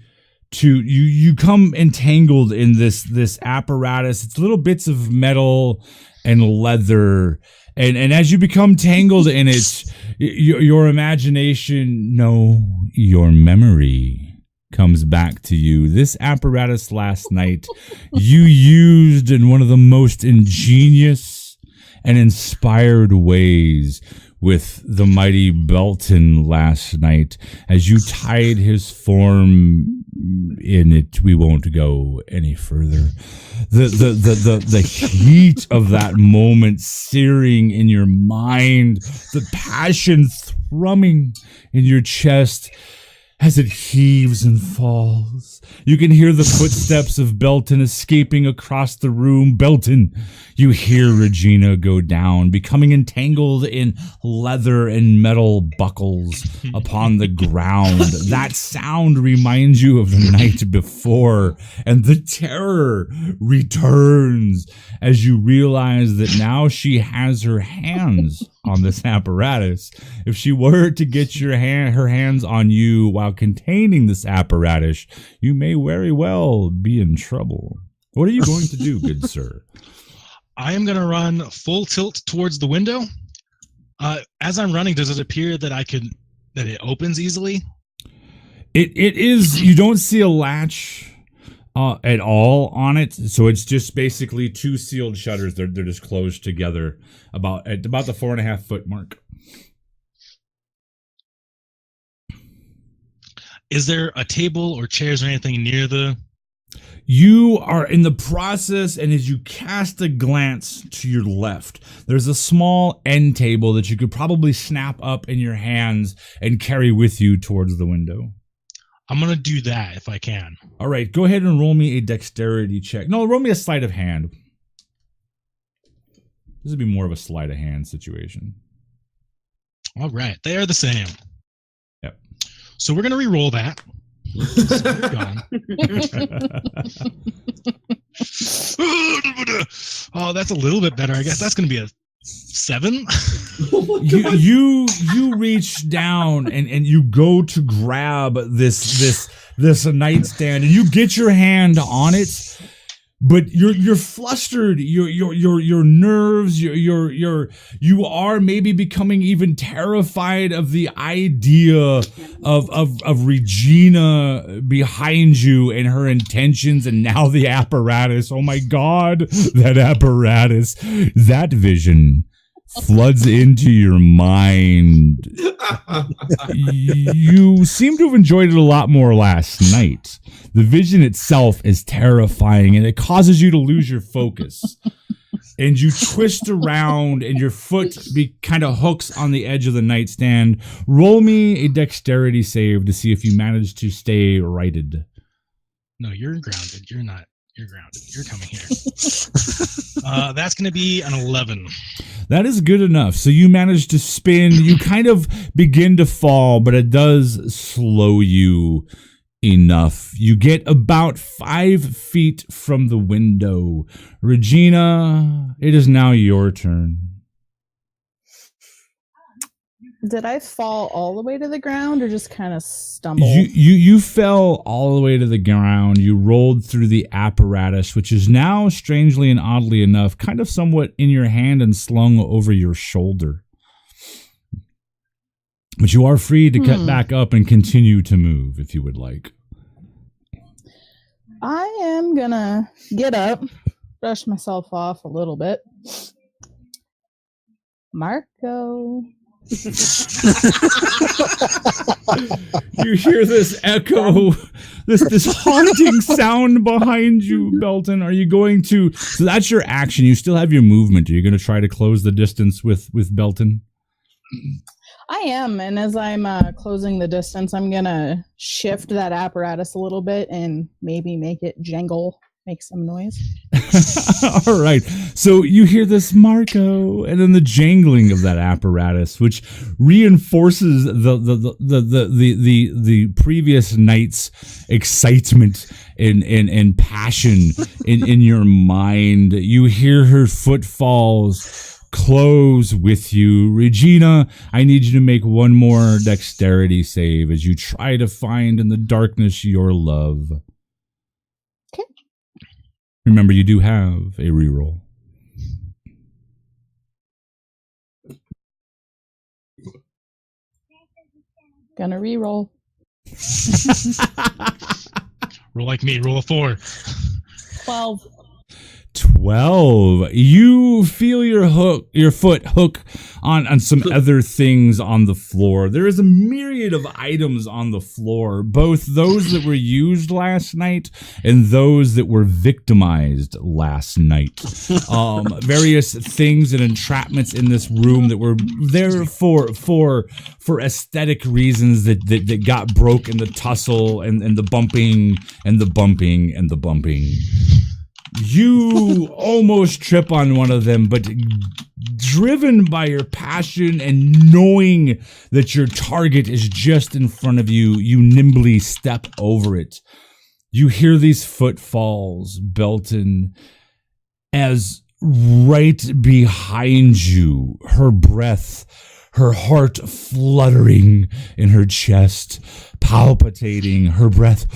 to you come entangled in this apparatus. It's little bits of metal and leather, and as you become tangled in it, your imagination, no, your memory comes back to you. This apparatus last night you used in one of the most ingenious and inspired ways with the mighty Belton last night. As you tied his form in it, we won't go any further. The heat of that moment searing in your mind, the passion thrumming in your chest as it heaves and falls. You can hear the footsteps of Belton escaping across the room. Belton, you hear Regina go down, becoming entangled in leather and metal buckles upon the ground. That sound reminds you of the night before, and the terror returns as you realize that now she has her hands on this apparatus. If she were to get her hands on you while containing this apparatus, you may very well be in trouble. What are you going to do, good sir? I am going to run full tilt towards the window. As I'm running, does it appear that that it opens easily? It is. You don't see a latch at all on it, so it's just basically two sealed shutters. They're just closed together at about the 4.5 foot mark. Is there a table or chairs or anything near the... You are in the process, and as you cast a glance to your left, there's a small end table that you could probably snap up in your hands and carry with you towards the window. I'm going to do that if I can. All right, go ahead and roll me a dexterity check. No, roll me a sleight of hand. This would be more of a sleight of hand situation. All right, they are the same. Yep. So we're going to re-roll that. Oh, that's a little bit better. I guess that's going to be a 7. Oh my you God. you reach down and you go to grab this nightstand and you get your hand on it, but you're flustered. Your nerves. You are maybe becoming even terrified of the idea of Regina behind you and her intentions, and now the apparatus. Oh my God, that apparatus, that vision floods into your mind. You seem to have enjoyed it a lot more last night. The vision itself is terrifying and it causes you to lose your focus. And you twist around and your foot kind of hooks on the edge of the nightstand. Roll me a dexterity save to see if you manage to stay righted. No, you're grounded. You're not. You're grounded. You're coming here. That's going to be an 11. That is good enough. So you manage to spin. You kind of begin to fall, but it does slow you enough. You get about 5 feet from the window. Regina, it is now your turn. Did I fall all the way to the ground or just kind of stumble? You fell all the way to the ground. You rolled through the apparatus, which is now, strangely and oddly enough, kind of somewhat in your hand and slung over your shoulder. But you are free to cut back up and continue to move if you would like. I am gonna get up, brush myself off a little bit. Marco. You hear this echo, this haunting sound behind you, Belton. Are you going to? So that's your action. You still have your movement. Are you going to try to close the distance with Belton? I am, and as I'm closing the distance, I'm gonna shift that apparatus a little bit and maybe make it jangle, make some noise. All right. So you hear this, Marco, and then the jangling of that apparatus, which reinforces the previous night's excitement and passion in your mind. You hear her footfalls close with you. Regina, I need you to make one more dexterity save as you try to find in the darkness your love. Okay. Remember, you do have a reroll. Gonna reroll. Roll like me. Roll a 4. 12. 12. You feel your foot hook on some other things on the floor. There is a myriad of items on the floor, both those that were used last night and those that were victimized last night. Various things and entrapments in this room that were there for aesthetic reasons that got broke in the tussle and the bumping and the bumping and the bumping. You almost trip on one of them, but driven by your passion and knowing that your target is just in front of you, you nimbly step over it. You hear these footfalls, Belton, as right behind you, her breath, her heart fluttering in her chest, palpitating, her breath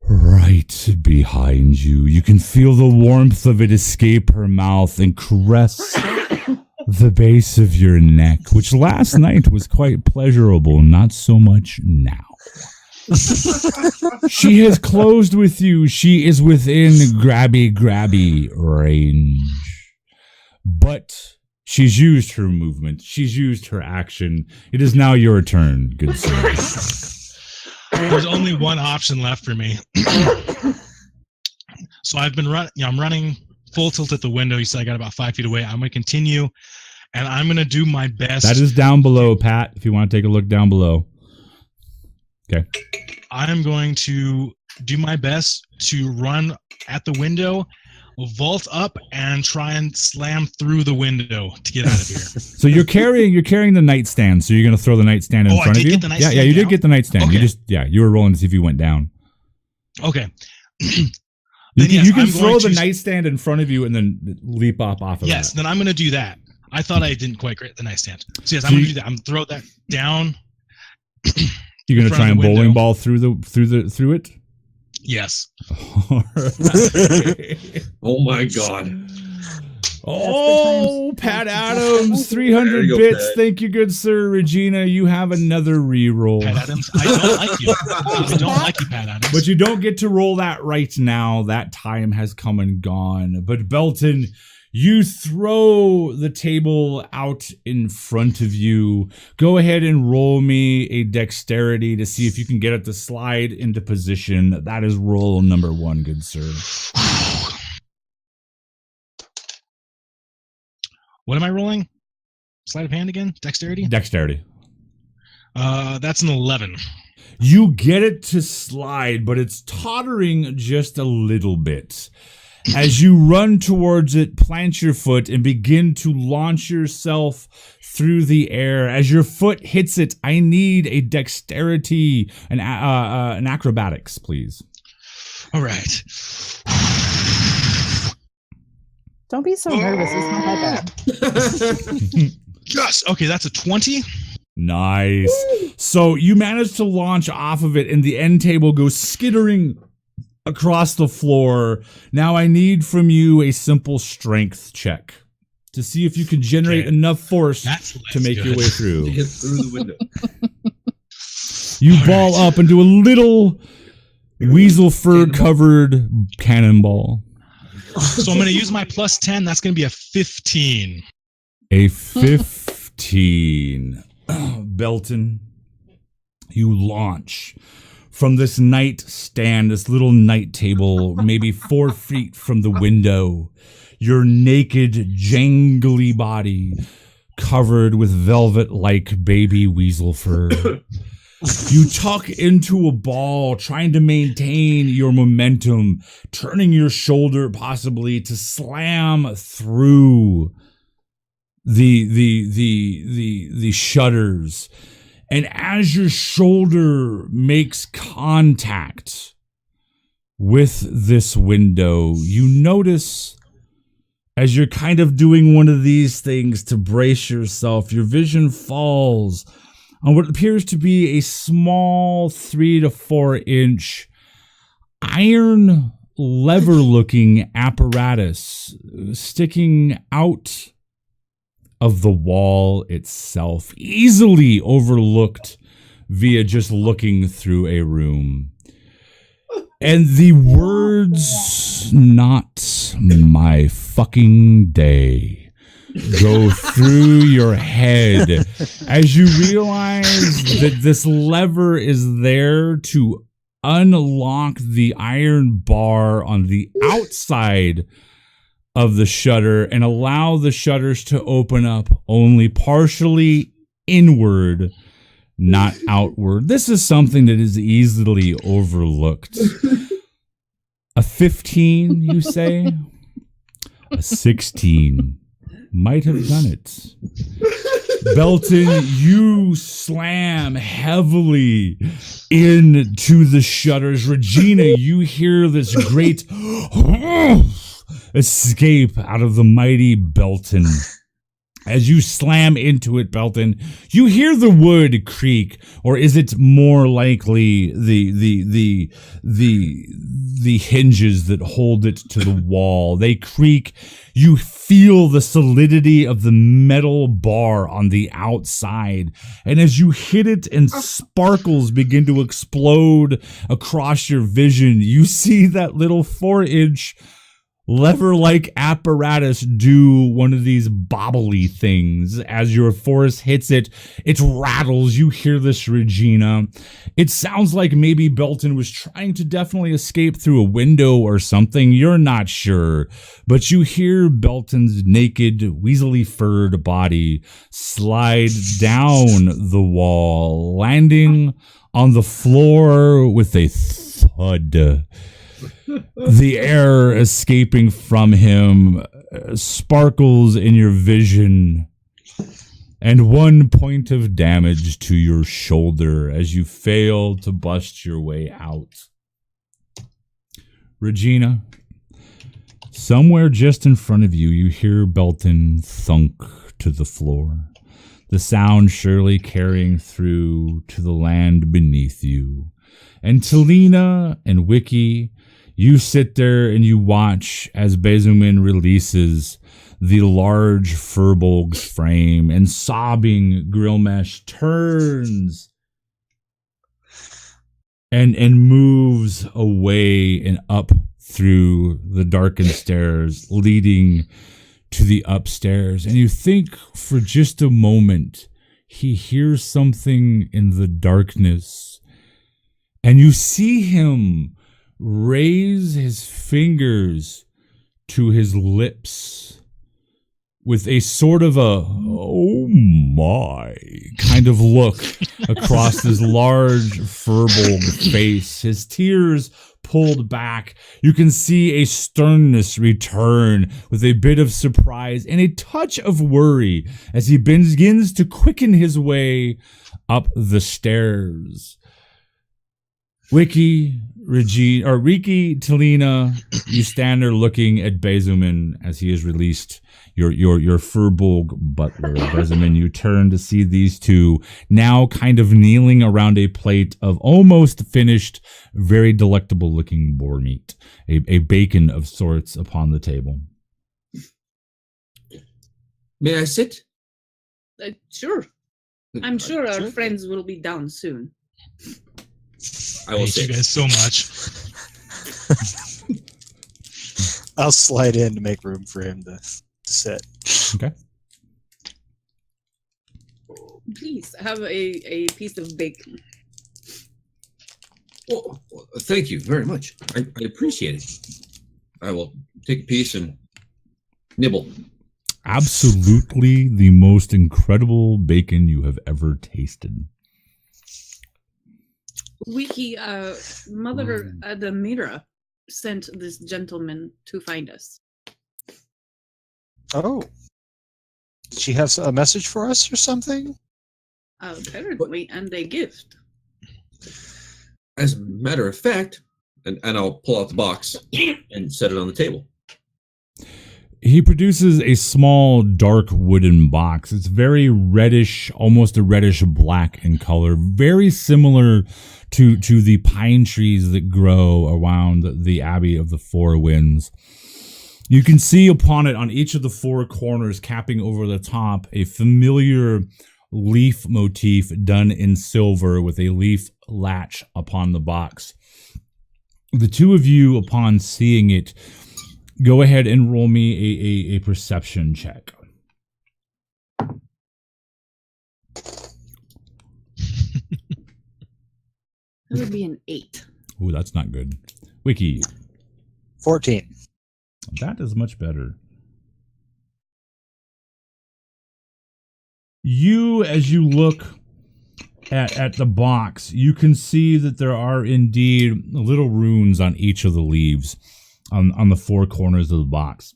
right behind you. You can feel the warmth of it escape her mouth and caress the base of your neck, which last night was quite pleasurable, not so much now. She has closed with you. She is within grabby range. But she's used her movement. She's used her action. It is now your turn, good sir. There's only one option left for me. So I've been I'm running full tilt at the window. You said I got about 5 feet away. I'm going to continue, and I'm going to do my best. That is down below, Pat, if you want to take a look down below. Okay. I'm going to do my best to run at the window, vault up, and try and slam through the window to get out of here. So you're carrying the nightstand. So you're going to throw the nightstand in front of you. Get the nightstand you did down? get the nightstand. Okay. You were rolling to see if you went down. Okay. You Then can, yes, you can I'm throw going the to- nightstand in front of you and then leap up off of Yes, that. then I'm going to do that. I thought I didn't quite get the nightstand. So yes, So I'm going you- to do that. I'm throw that down. You're gonna in front try of and the window. bowling ball through it. Yes. Alright. Oh my god. Oh, Pat Adams, There 300 you go, bits. Pat. Thank you, good sir. Regina, you have another reroll. Pat Adams, I don't like you. I don't like you, Pat Adams. But you don't get to roll that right now. That time has come and gone. But Belton, you throw the table out in front of you. Go ahead and roll me a dexterity to see if you can get it to slide into position. That is roll number 1, good sir. What am I rolling? Sleight of hand again? Dexterity? Dexterity. That's an 11. You get it to slide, but it's tottering just a little bit. As you run towards it, plant your foot and begin to launch yourself through the air. As your foot hits it, I need a dexterity, an acrobatics, please. All right. Don't be so nervous. It's not that bad. Yes. Okay, that's a 20. Nice. So you manage to launch off of it, and the end table goes skittering across the floor. Now I need from you a simple strength check to see if you can generate Okay. enough force That's to make your way through. Hit through the window. You All ball right. up into a little weasel fur covered cannonball. So I'm going to use my plus 10. That's going to be a 15. A 15. Belton, you launch from this nightstand, this little night table, maybe 4 feet from the window, your naked, jangly body covered with velvet-like baby weasel fur. You tuck into a ball, trying to maintain your momentum, turning your shoulder possibly to slam through the shutters. And as your shoulder makes contact with this window, you notice, as you're kind of doing one of these things to brace yourself, your vision falls on what appears to be a small 3 to 4 inch iron lever looking apparatus sticking out of the wall itself, easily overlooked via just looking through a room. And the words, "not my fucking day," go through your head as you realize that this lever is there to unlock the iron bar on the outside of the shutter and allow the shutters to open up only partially inward, not outward. This is something that is easily overlooked. A 15, you say? A 16 might have done it. Belton, you slam heavily into the shutters. Regina, you hear this great escape out of the mighty Belton. As you slam into it, Belton, you hear the wood creak, or is it more likely the hinges that hold it to the wall? They creak. You feel the solidity of the metal bar on the outside, and as you hit it and sparkles begin to explode across your vision, you see that little 4-inch lever-like apparatus do one of these bobbly things. As your force hits it, it rattles. You hear this, Regina. It sounds like maybe Belton was trying to definitely escape through a window or something. You're not sure. But you hear Belton's naked, weaselly furred body slide down the wall, landing on the floor with a thud. The air escaping from him sparkles in your vision, and 1 point of damage to your shoulder as you fail to bust your way out. Regina, Somewhere just in front of you, you hear Belton thunk to the floor, the sound surely carrying through to the land beneath you. And Talina and Wiki, you sit there and you watch as Bezumin releases the large Furbolg's frame, and sobbing Grillmesh turns and moves away and up through the darkened stairs leading to the upstairs. And you think for just a moment he hears something in the darkness, and you see him raise his fingers to his lips with a sort of a, oh my, kind of look across his large Furbolg face. His tears pulled back. You can see a sternness return with a bit of surprise and a touch of worry as he begins to quicken his way up the stairs. Riki, Talina, you stand there looking at Bezumin as he has released your Furbolg butler. Bezumin, you turn to see these two now kind of kneeling around a plate of almost finished, very delectable looking boar meat, a bacon of sorts upon the table. May I sit? Sure. I'm sure our friends will be down soon. I will Thank you sit. guys so much. I'll slide in to make room for him to sit. Okay. Please have a piece of bacon. Oh, thank you very much. I appreciate it. I will take a piece and nibble. Absolutely the most incredible bacon you have ever tasted. Wiki, Mother Adamira sent this gentleman to find us. Oh. Did she have a message for us or something? Apparently, and a gift. As a matter of fact, and I'll pull out the box and set it on the table. He produces a small, dark wooden box. It's very reddish, almost a reddish black in color, very similar to the pine trees that grow around the Abbey of the Four Winds. You can see upon it, on each of the four corners, capping over the top, a familiar leaf motif done in silver with a leaf latch upon the box. The two of you, upon seeing it, go ahead and roll me a perception check. That would be an 8. Ooh, that's not good. Wiki, 14. that is much better. You, as you look at the box, you can see that there are indeed little runes on each of the leaves on the four corners of the box.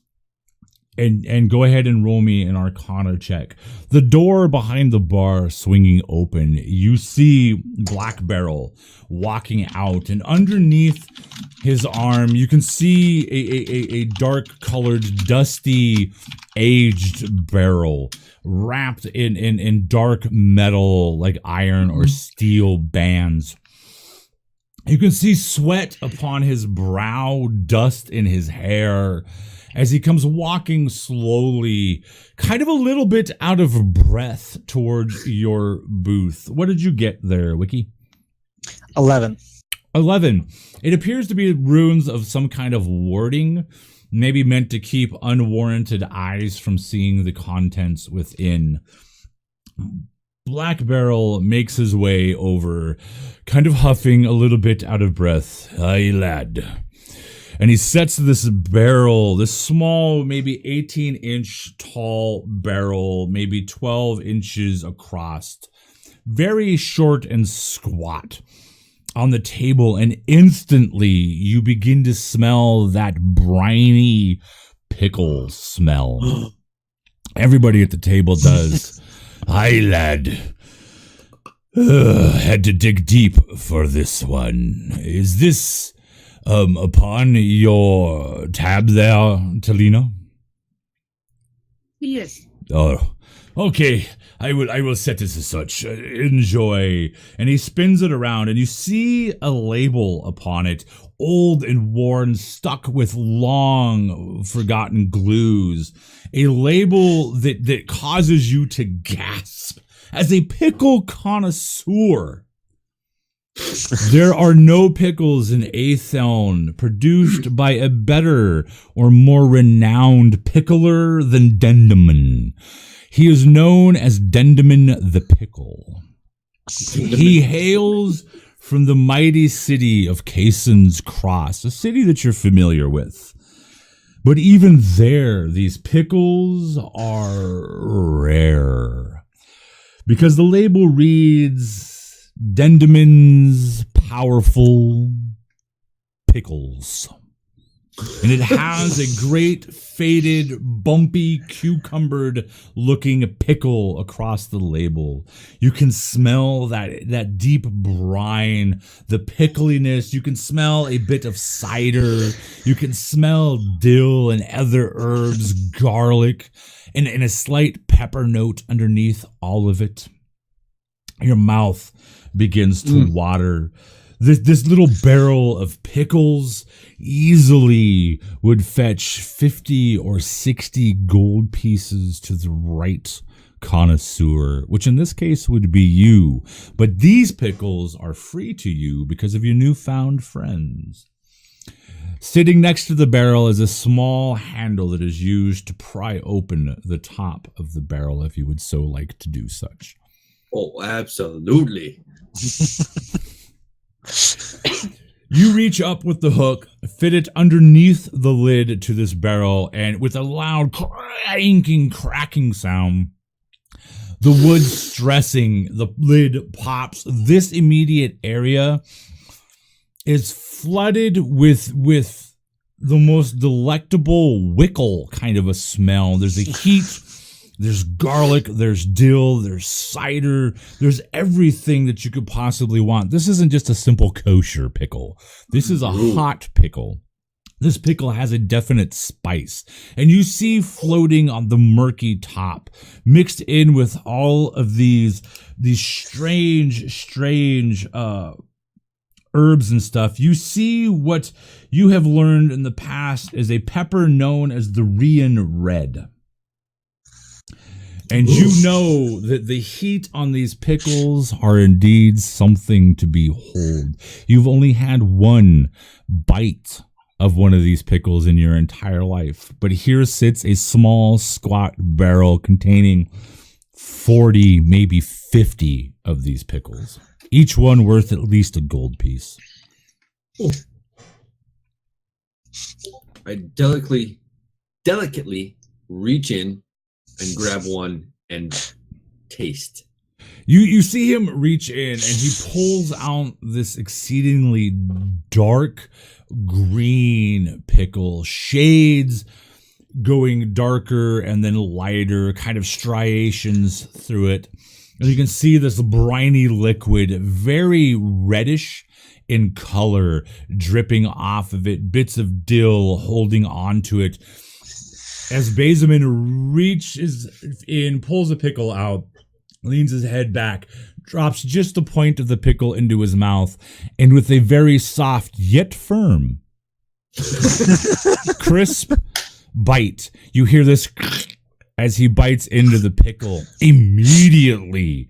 And go ahead and roll me an Arcana check. The door behind the bar swinging open, you see Black Barrel walking out, and underneath his arm, you can see a dark-colored, dusty, aged barrel wrapped in dark metal, like iron or steel bands. You can see sweat upon his brow, dust in his hair, as he comes walking slowly, kind of a little bit out of breath towards your booth. What did you get there, Wiki? 11. 11. It appears to be runes of some kind of warding, maybe meant to keep unwarranted eyes from seeing the contents within. Black Barrel makes his way over, kind of huffing a little bit out of breath. Aye, lad. And he sets this barrel, this small, maybe 18-inch tall barrel, maybe 12 inches across, very short and squat, on the table, and instantly you begin to smell that briny pickle smell. Everybody at the table does. Aye, lad. Had to dig deep for this one. Is this Upon your tab there, Talina. Yes. Oh, okay. I will set this as such. Enjoy. And he spins it around, and you see a label upon it, old and worn, stuck with long forgotten glues. A label that causes you to gasp. As a pickle connoisseur, there are no pickles in Atheln produced by a better or more renowned pickler than Dendaman. He is known as Dendaman the Pickle. He hails from the mighty city of Cason's Cross, a city that you're familiar with. But even there, these pickles are rare. Because the label reads Dendaman's Powerful Pickles. And it has a great, faded, bumpy, cucumbered looking pickle across the label. You can smell that deep brine, the pickliness. You can smell a bit of cider. You can smell dill and other herbs, garlic, and a slight pepper note underneath all of it. Your mouth begins to water. This little barrel of pickles easily would fetch 50 or 60 gold pieces to the right connoisseur, which in this case would be you. But these pickles are free to you because of your newfound friends. Sitting next to the barrel is a small handle that is used to pry open the top of the barrel if you would so like to do such. Oh, absolutely. You reach up with the hook, fit it underneath the lid to this barrel, and with a loud cracking sound, the wood stressing, the lid pops. This immediate area is flooded with the most delectable wickle kind of a smell. There's a heat. There's garlic, there's dill, there's cider, there's everything that you could possibly want. This isn't just a simple kosher pickle. This is a hot pickle. This pickle has a definite spice. And you see floating on the murky top, mixed in with all of these strange herbs and stuff. You see what you have learned in the past is a pepper known as the Rian Red. And you know that the heat on these pickles are indeed something to behold. You've only had one bite of one of these pickles in your entire life. But here sits a small, squat barrel containing 40, maybe 50 of these pickles. Each one worth at least a gold piece. Oh. I delicately reach in and grab one and taste. You see him reach in and he pulls out this exceedingly dark green pickle, shades going darker and then lighter, kind of striations through it. And you can see this briny liquid, very reddish in color, dripping off of it, bits of dill holding onto it. As Bezamin reaches in, pulls a pickle out, leans his head back, drops just the point of the pickle into his mouth, and with a very soft yet firm, crisp bite, you hear this as he bites into the pickle. Immediately,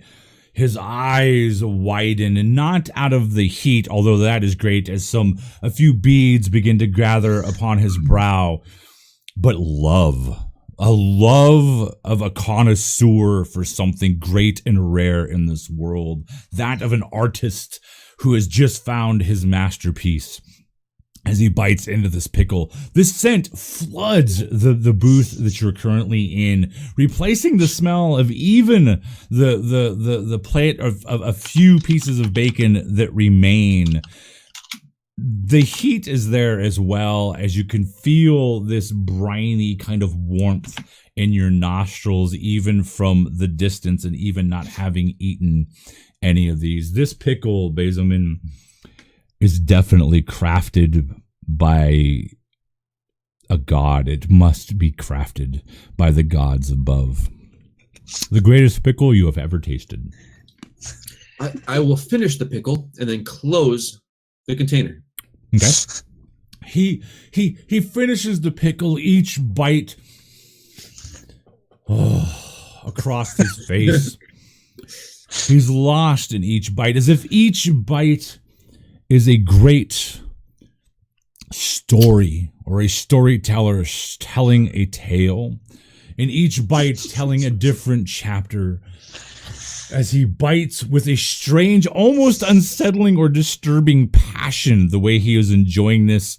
his eyes widen, and not out of the heat, although that is great, as a few beads begin to gather upon his brow. But a love of a connoisseur for something great and rare in this world, that of an artist who has just found his masterpiece. As he bites into this pickle, this scent floods the booth that you're currently in, replacing the smell of even the plate of a few pieces of bacon that remain. The heat is there as well, as you can feel this briny kind of warmth in your nostrils, even from the distance and even not having eaten any of these. This pickle, Bezamin, is definitely crafted by a god. It must be crafted by the gods above. The greatest pickle you have ever tasted. I will finish the pickle and then close the container. Okay. He finishes the pickle, each bite across his face. He's lost in each bite, as if each bite is a great story or a storyteller telling a tale, and each bite telling a different chapter, as he bites with a strange, almost unsettling or disturbing passion, the way he is enjoying this.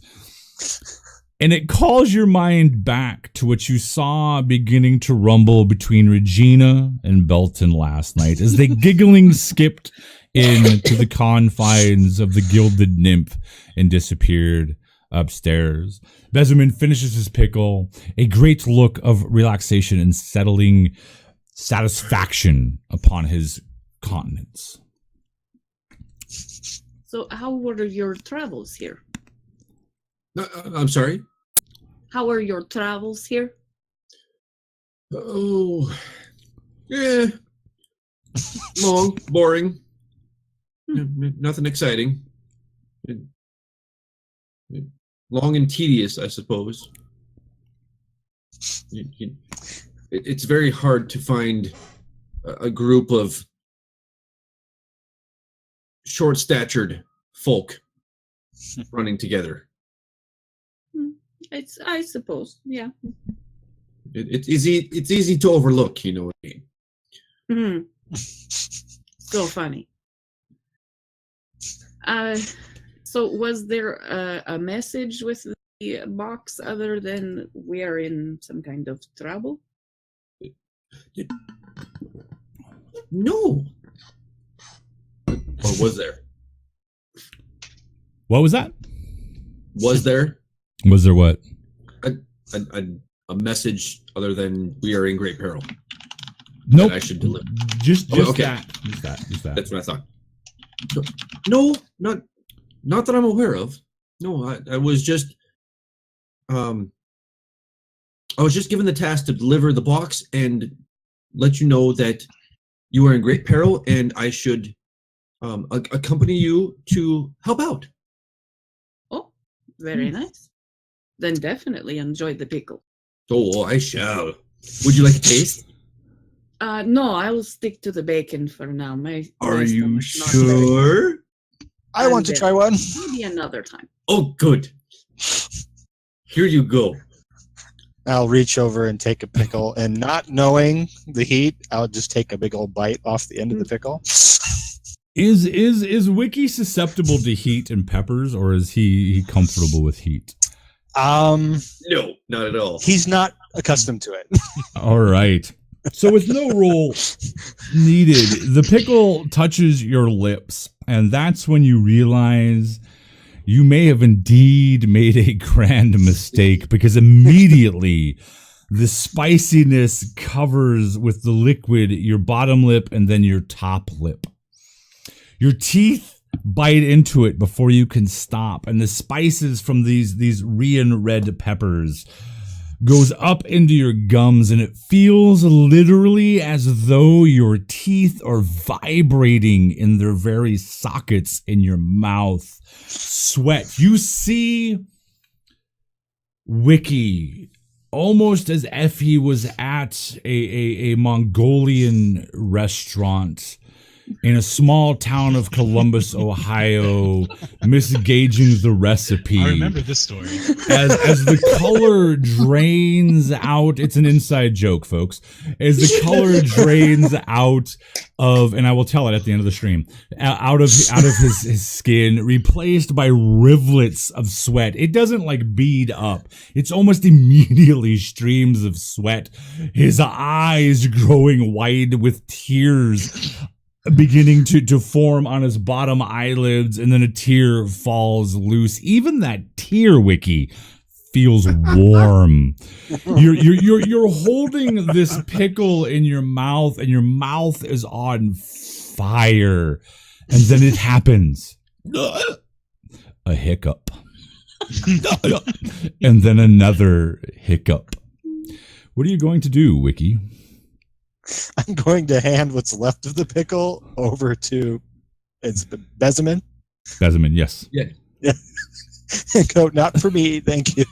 And it calls your mind back to what you saw beginning to rumble between Regina and Belton last night, as they giggling skipped into the confines of the gilded nymph and disappeared upstairs. Bezemin finishes his pickle, a great look of relaxation and settling satisfaction upon his countenance. So, how were your travels here? I'm sorry? How are your travels here? Oh, yeah. Long, boring. Nothing exciting. Long and tedious, I suppose. It's very hard to find a group of short-statured folk running together. I suppose, yeah. It's easy to overlook, you know what I mean. So funny. So was there a message with the box other than we are in some kind of trouble? No. Or was there? What was that? Was there Was there what? a message other than we are in great peril? Nope. That I should deliver. Just okay. that. Just that. That's what I thought. No, not that I'm aware of. No, I was just I was just given the task to deliver the box and let you know that you are in great peril and I should accompany you to help out. Oh, very nice. Then definitely enjoy the pickle. Oh, I shall. Would you like a taste? No, I will stick to the bacon for now. Are my you stomach's not very- sure? I want to try one. Maybe another time. Oh, good. Here you go. I'll reach over and take a pickle, and not knowing the heat, I'll just take a big old bite off the end of the pickle. Is Wiki susceptible to heat and peppers, or is he comfortable with heat? No, not at all. He's not accustomed to it. All right. So with no roll needed, the pickle touches your lips, and that's when you realize you may have indeed made a grand mistake, because immediately the spiciness covers with the liquid your bottom lip and then your top lip. Your teeth bite into it before you can stop, and the spices from these Rian red peppers goes up into your gums, and it feels literally as though your teeth are vibrating in their very sockets in your mouth. Sweat. You see Wiki almost as if he was at a Mongolian restaurant in a small town of Columbus, Ohio, misgauging the recipe. I remember this story. As the color drains out, it's an inside joke, folks. As the color drains out of, and I will tell it at the end of the stream, out of his skin, replaced by rivulets of sweat. It doesn't like bead up. It's almost immediately streams of sweat. His eyes growing wide with tears beginning to form on his bottom eyelids, and then a tear falls loose. Even that tear, Wiki, feels warm. You're holding this pickle in your mouth, and your mouth is on fire, and then it happens. A hiccup. And then another hiccup. What are you going to do, Wiki? I'm going to hand what's left of the pickle over to Bezemin. Bezemin, yes. Yeah. And go, not for me, thank you.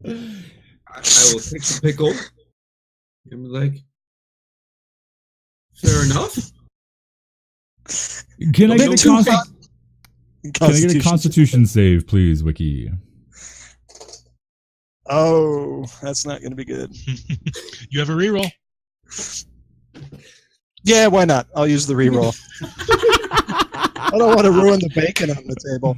I will take the pickle and be like, fair enough. Can I get a Too Constitution save, please, Wiki? Oh, that's not going to be good. You have a reroll. Yeah, why not? I'll use the reroll. I don't want to ruin the bacon on the table.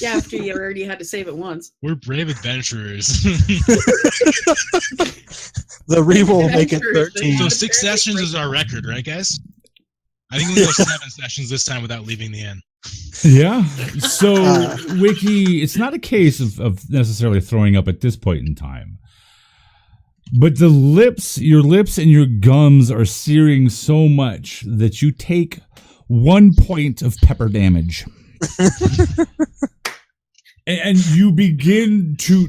Yeah, after you already had to save it once. We're brave adventurers. The reroll will make it Adventurers, 13. So 6 sessions is our record, right, guys? I think we'll go 7 sessions this time without leaving the inn. Yeah. So, Wiki, it's not a case of necessarily throwing up at this point in time. But your lips and your gums are searing so much that you take 1 point of pepper damage. And you begin to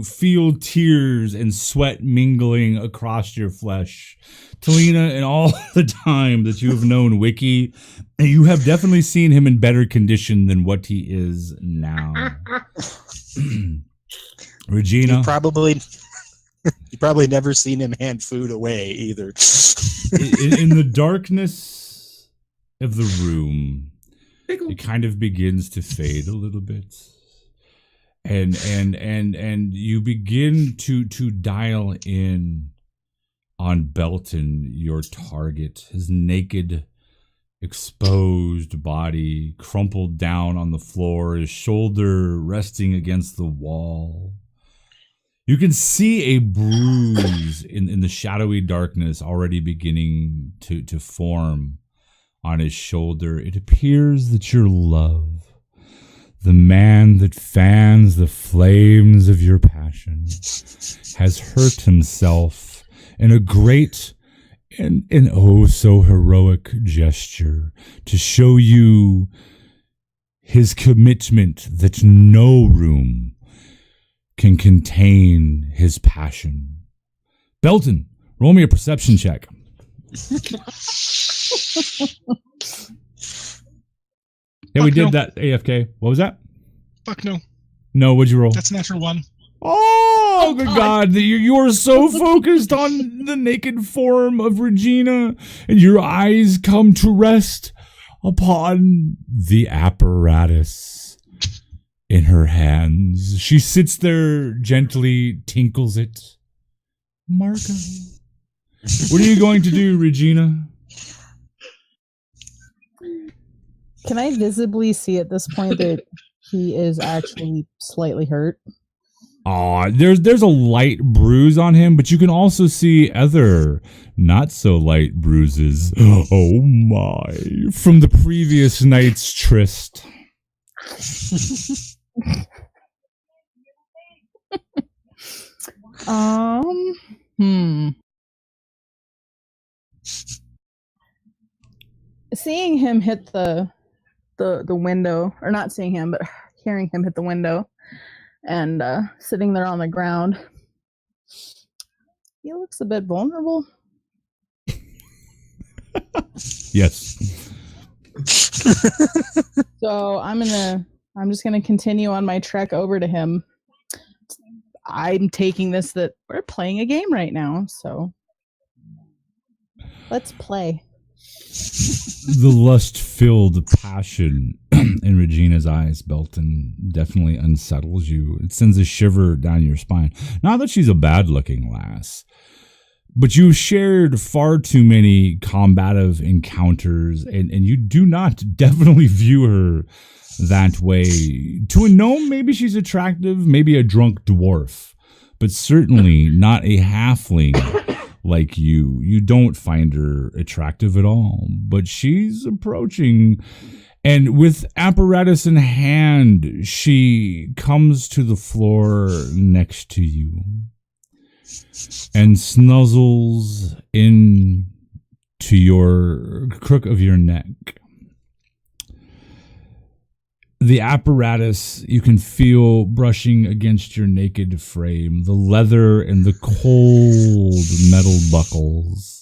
feel tears and sweat mingling across your flesh. Talina, in all the time that you have known Wiki, you have definitely seen him in better condition than what he is now. Regina, You probably never seen him hand food away either. in the darkness of the room, Pickle. it kind of begins to fade a little bit, and you begin to dial in on Belton, your target. His naked, exposed body crumpled down on the floor, his shoulder resting against the wall. You can see a bruise in the shadowy darkness already beginning to form on his shoulder. It appears that your love, the man that fans the flames of your passion, has hurt himself in a great and oh so heroic gesture to show you his commitment that no room can contain his passion. Belton, roll me a perception check. Yeah, we Fuck did no. that, AFK. What was that? Fuck no. No, what'd you roll? That's natural 1. Oh, good God. You are so focused on the naked form of Regina, and your eyes come to rest upon the apparatus in her hands. She sits there, gently tinkles it. Marco. What are you going to do, Regina? Can I visibly see at this point that he is actually slightly hurt? There's a light bruise on him, but you can also see other not so light bruises. Oh my. From the previous night's tryst. Seeing him hit the window, or not seeing him, but hearing him hit the window, and sitting there on the ground, he looks a bit vulnerable. Yes. So I'm just gonna continue on my trek over to him. I'm taking this that we're playing a game right now, so let's play. The lust-filled passion in Regina's eyes, Belton, definitely unsettles you. It sends a shiver down your spine. Not that she's a bad-looking lass, but you've shared far too many combative encounters, and you do not definitely view her that way. To a gnome, maybe she's attractive, maybe a drunk dwarf, but certainly not a halfling like you. You don't find her attractive at all, but she's approaching, and with apparatus in hand, she comes to the floor next to you and snuzzles in to your crook of your neck. the apparatus you can feel brushing against your naked frame, the leather and the cold metal buckles.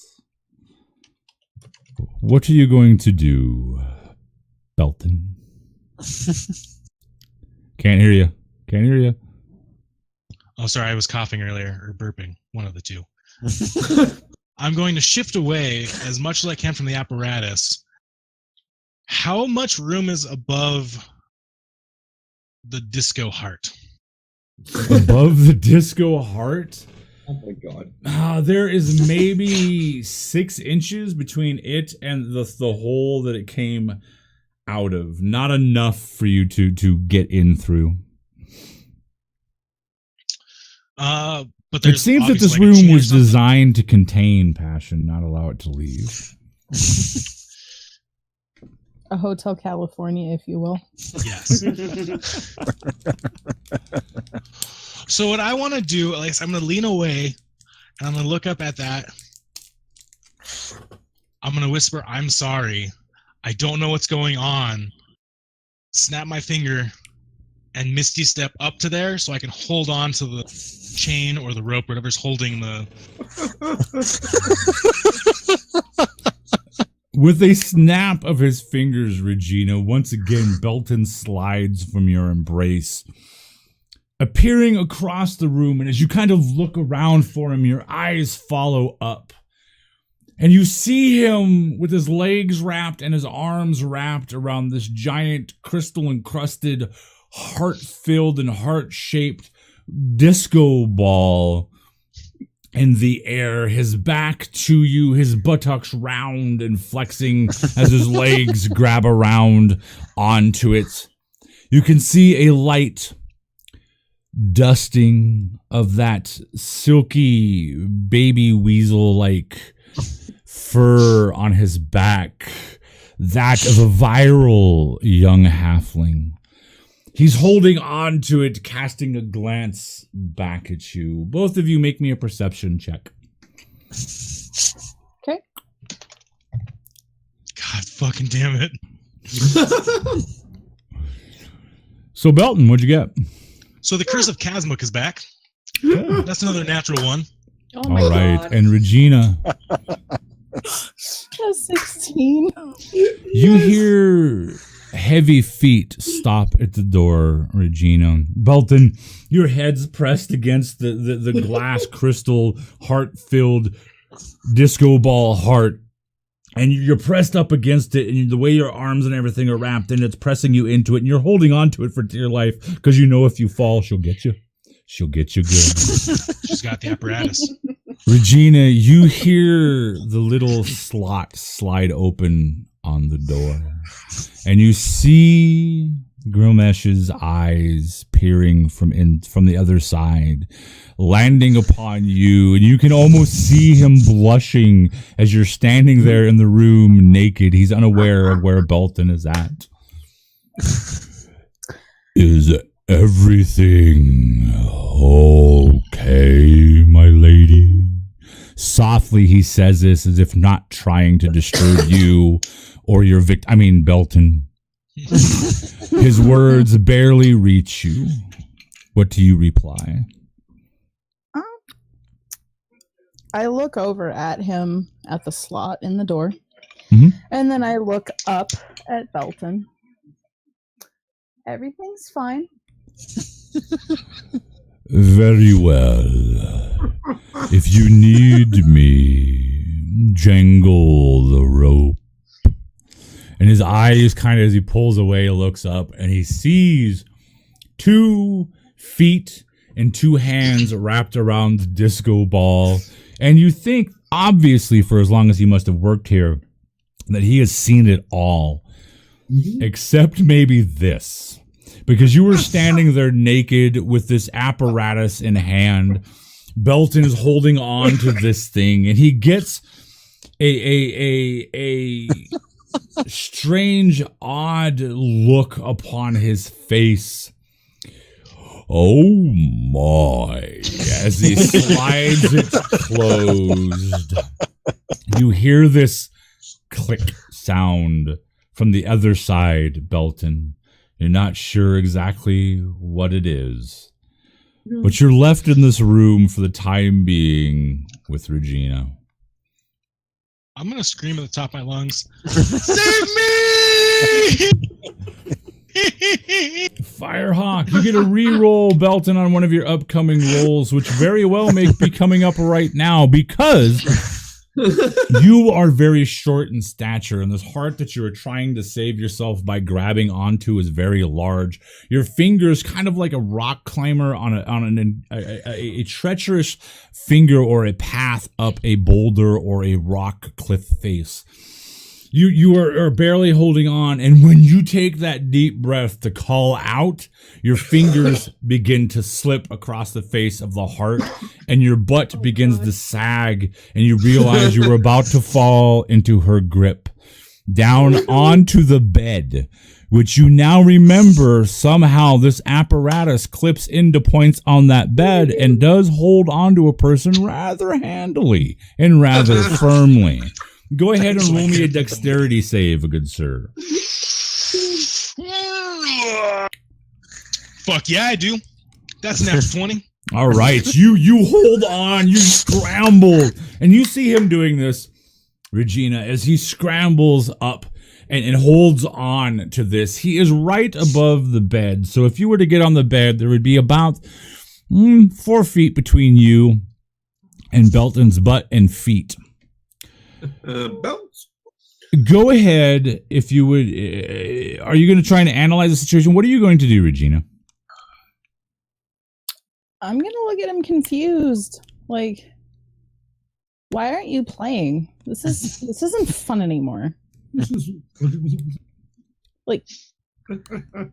What are you going to do, Belton? Can't hear you. Can't hear you. Oh, sorry, I was coughing earlier, or burping, one of the two. I'm going to shift away as much as I can from the apparatus. How much room is above the disco heart? Above the disco heart? Oh my god. There is maybe 6 inches between it and the hole that it came out of. Not enough for you to get in through. But It seems that this room was designed to contain passion, not allow it to leave. A Hotel California, if you will. Yes. So what I want to do, at least I'm going to lean away, and I'm going to look up at that. I'm going to whisper, "I'm sorry. I don't know what's going on." Snap my finger and Misty step up to there so I can hold on to the chain or the rope, whatever's holding the... With a snap of his fingers, Regina, once again, Belton slides from your embrace, appearing across the room. And as you kind of look around for him, your eyes follow up. And you see him with his legs wrapped and his arms wrapped around this giant crystal-encrusted, heart-filled and heart-shaped disco ball in the air, his back to you, his buttocks round and flexing as his legs grab around onto it. You can see a light dusting of that silky baby weasel-like fur on his back, that of a viral young halfling. He's holding on to it, casting a glance back at you. Both of you make me a perception check. Okay. God fucking damn it. So, Belton, what'd you get? So the Curse of Casmuk is back. That's another natural one. Oh my All right. god. And Regina, A 16. you hear heavy feet stop at the door, Regina. Belton, your head's pressed against the glass crystal heart-filled disco ball heart, and you're pressed up against it, and the way your arms and everything are wrapped, and it's pressing you into it, and you're holding on to it for dear life, because you know if you fall, she'll get you. She'll get you good. She's got the apparatus. Regina, you hear the little slot slide open on the door, and you see Grilmesh's eyes peering from the other side, landing upon you, and you can almost see him blushing as you're standing there in the room naked. He's unaware of where Belton is at. Is everything okay, my lady? Softly, he says this as if not trying to disturb you or your Belton. His words barely reach you. What do you reply? I look over at him at the slot in the door, Mhm. and then I look up at Belton. Everything's fine. Very well. If you need me, jangle the rope. And his eyes kind of, as he pulls away, looks up, and he sees 2 feet and 2 hands wrapped around the disco ball. And you think, obviously, for as long as he must have worked here, that he has seen it all. Except maybe this. Because you were standing there naked with this apparatus in hand. Belton is holding on to this thing, and he gets a strange, odd look upon his face. Oh my, as he slides it closed. You hear this click sound from the other side, Belton. You're not sure exactly what it is. But you're left in this room for the time being with Regina. I'm going to scream at the top of my lungs, save me! Firehawk, you get a re-roll, Belton, on one of your upcoming rolls, which very well may be coming up right now because you are very short in stature, and this heart that you are trying to save yourself by grabbing onto is very large. Your fingers, kind of like a rock climber on a treacherous finger or a path up a boulder or a rock cliff face. You are barely holding on, and when you take that deep breath to call out, your fingers begin to slip across the face of the heart, and your butt begins to sag, and you realize you were about to fall into her grip, down onto the bed, which you now remember somehow this apparatus clips into points on that bed and does hold onto a person rather handily and rather firmly. Go ahead and roll me a dexterity save, good sir. Fuck yeah, I do. That's an after 20. All right, you hold on, you scramble, and you see him doing this, Regina, as he scrambles up and holds on to this. He is right above the bed, so if you were to get on the bed, there would be about 4 feet between you and Belton's butt and feet. Bounce. Go ahead, if you would. Are you going to try and analyze the situation? What are you going to do, Regina? I'm going to look at him confused. Like, why aren't you playing? This isn't fun anymore. Like,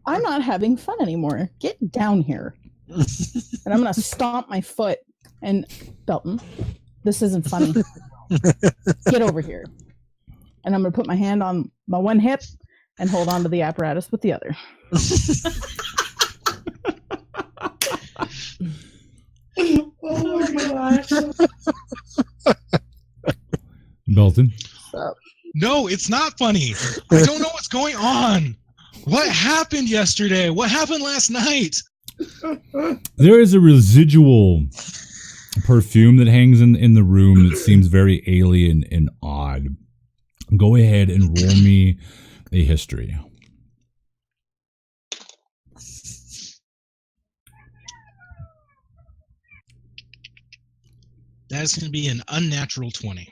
I'm not having fun anymore. Get down here. And I'm going to stomp my foot. And Belton, this isn't funny. Get over here. And I'm going to put my hand on my one hip and hold on to the apparatus with the other. Oh my gosh. Belton? No, it's not funny. I don't know what's going on. What happened yesterday? What happened last night? There is a residual perfume that hangs in the room that seems very alien and odd. Go ahead and roll me a history. That's going to be an unnatural 20.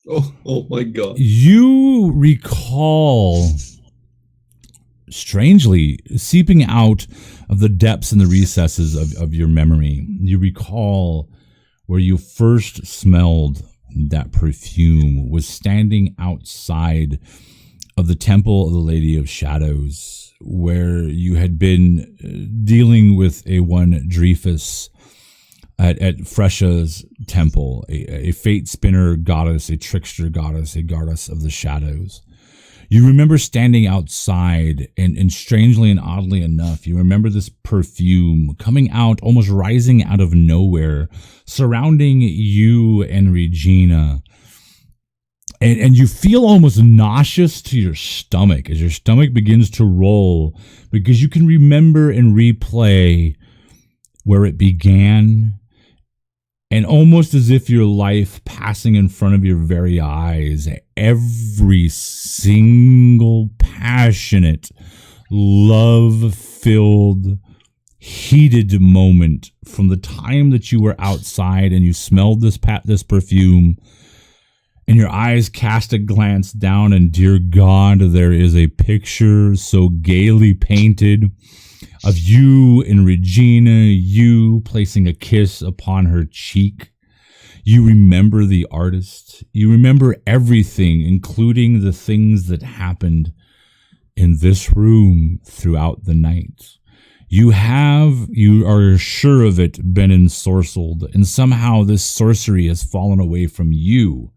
Oh my god. You recall, strangely, seeping out of the depths and the recesses of your memory, you recall where you first smelled that perfume was standing outside of the Temple of the Lady of Shadows, where you had been dealing with a one Dreyfus at Fresha's temple, a fate spinner goddess, a trickster goddess, a goddess of the shadows. You remember standing outside, and strangely and oddly enough, you remember this perfume coming out, almost rising out of nowhere, surrounding you and Regina. And you feel almost nauseous to your stomach as your stomach begins to roll, because you can remember and replay where it began, and almost as if your life passing in front of your very eyes, every single passionate, love-filled, heated moment from the time that you were outside and you smelled this perfume, and your eyes cast a glance down, and dear God, there is a picture so gaily painted of you and Regina, you placing a kiss upon her cheek. You remember the artist. You remember everything, including the things that happened in this room throughout the night. You are sure of it, been ensorcelled, and somehow this sorcery has fallen away from you,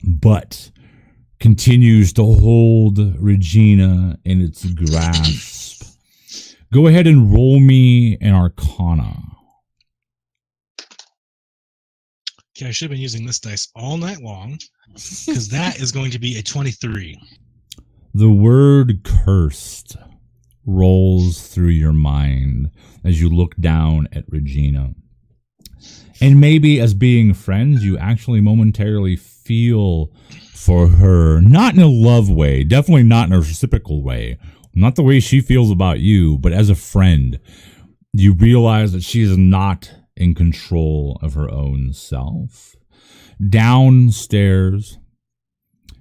but continues to hold Regina in its grasp. Go ahead and roll me an Arcana. Okay, I should have been using this dice all night long, because that is going to be a 23. The word cursed rolls through your mind as you look down at Regina. And maybe as being friends, you actually momentarily feel for her, not in a love way, definitely not in a reciprocal way, not the way she feels about you, but as a friend, you realize that she is not in control of her own self. Downstairs,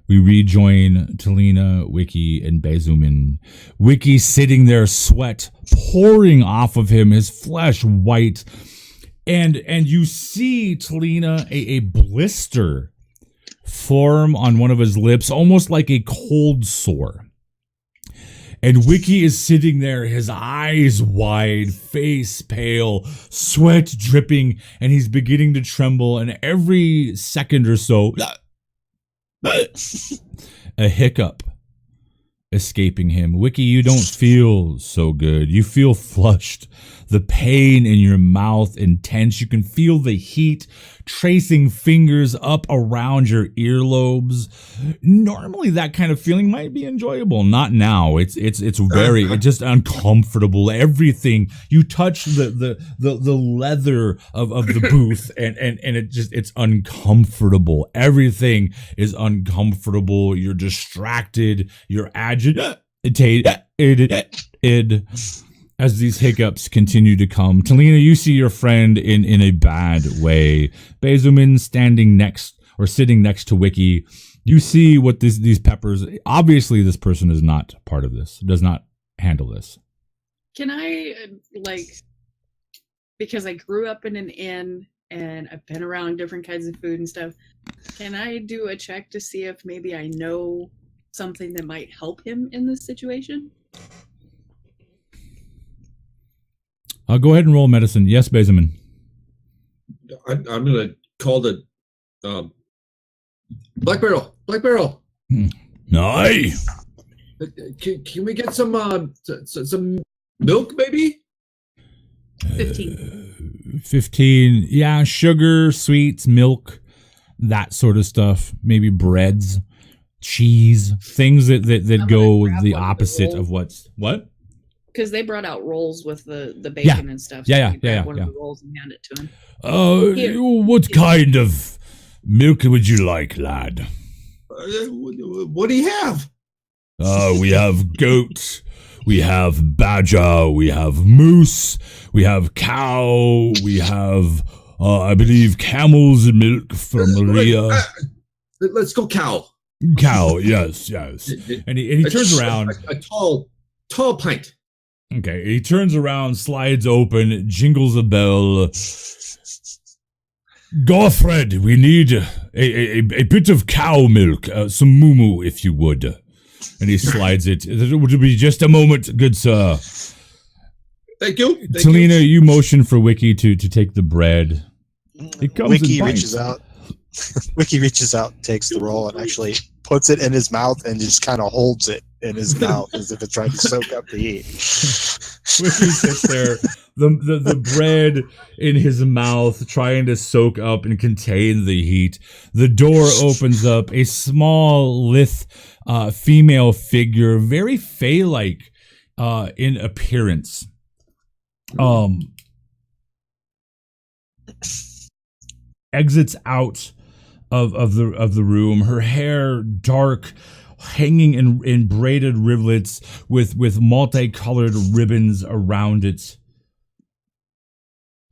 we rejoin Talina, Wiki, and Bezumin. Wiki sitting there, sweat pouring off of him, his flesh white. And you see Talina, a blister form on one of his lips, almost like a cold sore. And Wiki is sitting there, his eyes wide, face pale, sweat dripping, and he's beginning to tremble. And every second or so, a hiccup escaping him. Wiki, you don't feel so good. You feel flushed. The pain in your mouth intense. You can feel the heat tracing fingers up around your earlobes. Normally that kind of feeling might be enjoyable. Not now. It's just uncomfortable. Everything you touch the leather of the booth and it's uncomfortable. Everything is uncomfortable. You're distracted. You're agitated. As these hiccups continue to come, Talina, you see your friend in a bad way. Bezumin sitting next to Wiki. You see what these peppers. Obviously, this person is not part of this. Does not handle this. Can I because I grew up in an inn and I've been around different kinds of food and stuff. Can I do a check to see if maybe I know something that might help him in this situation? Go ahead and roll medicine. Yes, Bezumin. I'm gonna call the Black Barrel. Aye. Can we get some milk, maybe? 15. 15. Yeah, sugar, sweets, milk, that sort of stuff. Maybe breads, cheese, things that go the opposite of what? Because they brought out rolls with the bacon and stuff. Yeah. One of the rolls and hand it to him. What kind of milk would you like, lad? What do you have? We have goat, we have badger, we have moose, we have cow, we have, I believe, camel's milk from Maria. Let's go cow. Cow, yes. And he turns around. A tall pint. Okay, he turns around, slides open, jingles a bell. Gothred, we need a bit of cow milk, some moo if you would. And he slides it. It would be just a moment, good sir. Thank you. Talina, you motion for Wiki to take the bread. It comes Wiki in reaches out. Wiki reaches out, takes the roll, and actually puts it in his mouth and just kind of holds it in his mouth as if it's trying to soak up the heat. Wiki sits there, the bread in his mouth, trying to soak up and contain the heat. The door opens up. A small, lithe female figure, very Fae-like in appearance. Exits out of the room. Her hair dark, hanging in braided rivulets with multicolored ribbons around it.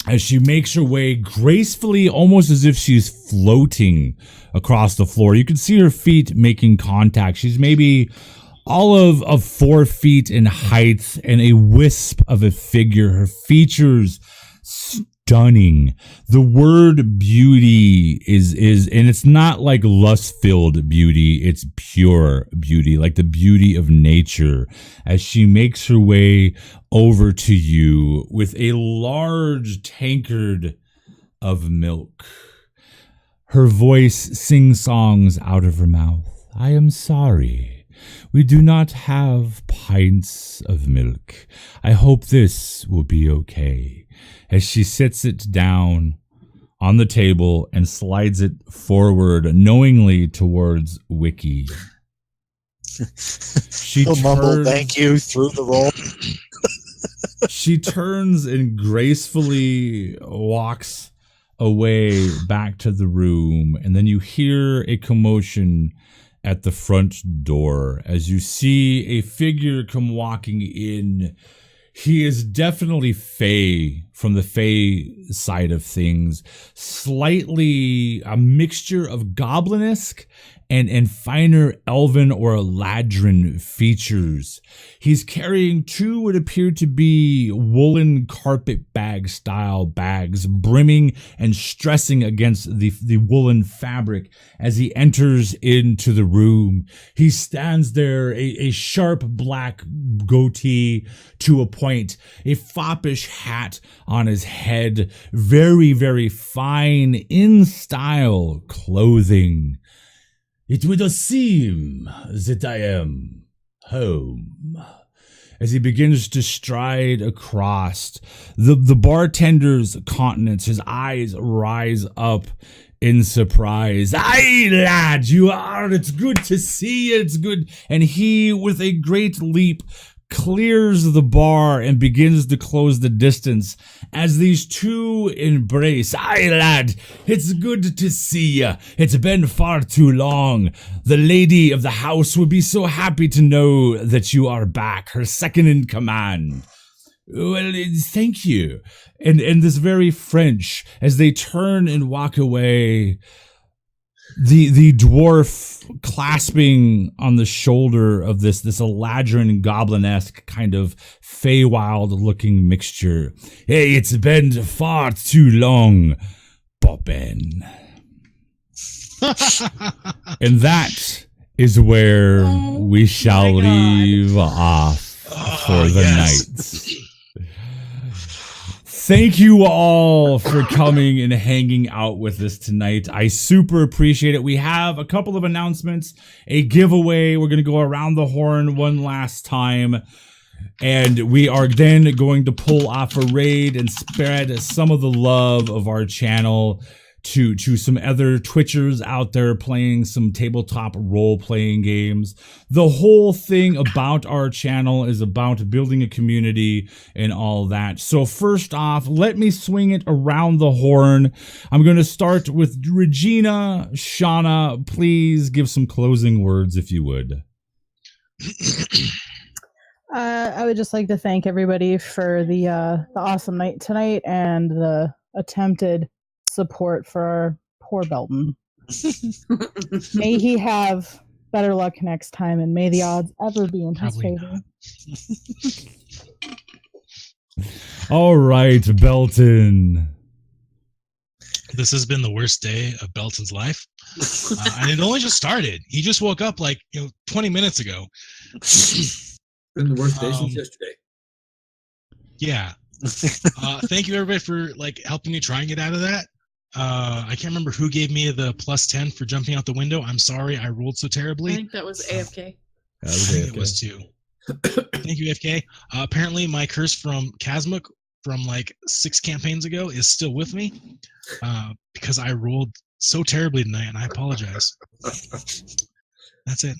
As she makes her way gracefully, almost as if she's floating across the floor. You can see her feet making contact. She's maybe all of 4 feet in height and a wisp of a figure. Her features stunning. The word beauty is and it's not like lust-filled beauty, it's pure beauty, like the beauty of nature, as she makes her way over to you with a large tankard of milk. Her voice sings songs out of her mouth. I am sorry. We do not have pints of milk. I hope this will be okay. As she sits it down on the table and slides it forward knowingly towards Wiki. She He'll mumble turns- thank you through the roll. She turns and gracefully walks away back to the room, and then you hear a commotion at the front door as you see a figure come walking in. He is definitely Fey, from the Fey side of things, slightly a mixture of goblin-esque and finer elven or eladrin features. He's carrying two what appear to be woolen carpet bag style bags, brimming and stressing against the woolen fabric as he enters into the room. He stands there, a sharp black goatee to a point, a foppish hat on his head, very, very fine in style clothing. It would seem that I am home. As he begins to stride across, the bartender's countenance, his eyes rise up in surprise. Aye, lad, you are. It's good to see you. It's good. And he, with a great leap, clears the bar and begins to close the distance as these two embrace. Aye, lad, it's good to see you. It's been far too long. The lady of the house would be so happy to know that you are back, her second in command. Well, thank you. And this very French, as they turn and walk away, the dwarf clasping on the shoulder of this Eladrin goblin-esque kind of Feywild looking mixture. Hey, it's been far too long, Bobbin. And that is where we shall my God. leave off for the night. Thank you all for coming and hanging out with us tonight. I super appreciate it. We have a couple of announcements, a giveaway. We're going to go around the horn one last time. And we are then going to pull off a raid and spread some of the love of our channel to some other Twitchers out there playing some tabletop role-playing games. The whole thing about our channel is about building a community and all that. So first off, let me swing it around the horn. I'm going to start with Regina. Shauna, please give some closing words if you would. I would just like to thank everybody for the awesome night tonight and the attempted support for our poor Belton. May he have better luck next time, and may the odds ever be in his Probably favor. All right, Belton. This has been the worst day of Belton's life. And it only just started. He just woke up 20 minutes ago. Been the worst day Um, since yesterday. Yeah. Thank you everybody for helping me try and get out of that. I can't remember who gave me the +10 for jumping out the window. I'm sorry, I rolled so I terribly. think that was AFK. I think it was too. Thank you, FK. Apparently, my curse from Kazmuk from 6 campaigns ago is still with me because I rolled so terribly tonight, and I apologize. That's it.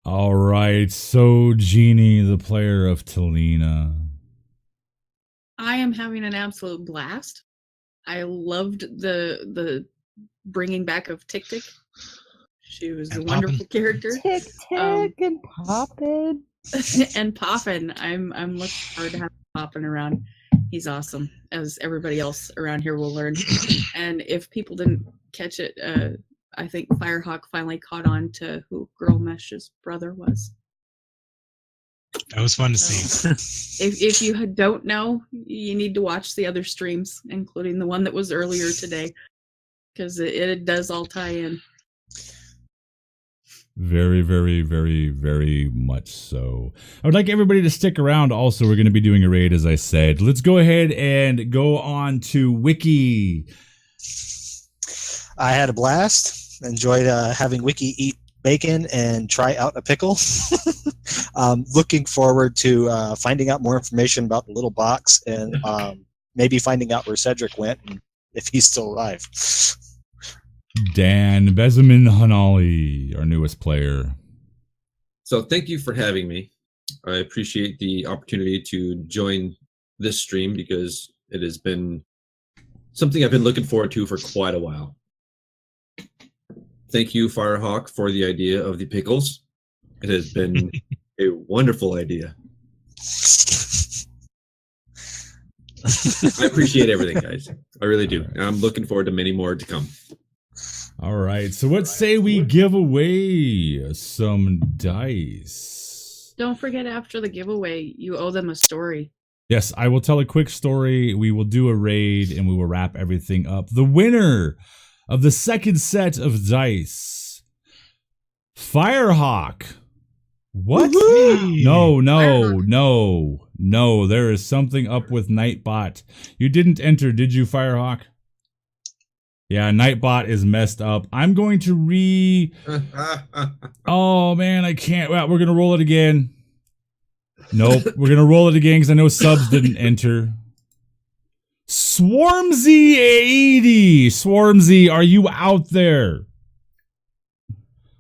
All right, so Jeannie, the player of Talina. I am having an absolute blast. I loved the bringing back of Tick Tick. She was a And wonderful character. Tick tick and Poppin. And Poffin, I'm looking forward to having Poffin around. He's awesome, as everybody else around here will learn. And if people didn't catch it, I think Firehawk finally caught on to who Girl Mesh's brother was. That was fun to see. If you don't know, you need to watch the other streams, including the one that was earlier today, because it does all tie in. Very, very, very, very much so. I would like everybody to stick around. Also, we're going to be doing a raid, as I said. Let's go ahead and go on to Wiki. I had a blast. Enjoyed having Wiki eat bacon and try out a pickle. Looking forward to finding out more information about the little box and maybe finding out where Cedric went and if he's still alive. Dan Bezemin Hanali, our newest player. So thank you for having me. I appreciate the opportunity to join this stream because it has been something I've been looking forward to for quite a while. Thank you, Firehawk, for the idea of the pickles. It has been a wonderful idea. I appreciate everything, guys. I really do. And I'm looking forward to many more to come. All right. So what say we give away some dice? Don't forget after the giveaway, you owe them a story. Yes, I will tell a quick story. We will do a raid and we will wrap everything up. The winner of the second set of dice, Firehawk. What? Hey. No. There is something up with Nightbot. You didn't enter, did you, Firehawk? Yeah, Nightbot is messed up. I'm going to Oh, man, I can't. Well, we're going to roll it again. Nope, we're going to roll it again because I know subs didn't enter. Swarmzy80. Swarmzy, are you out there?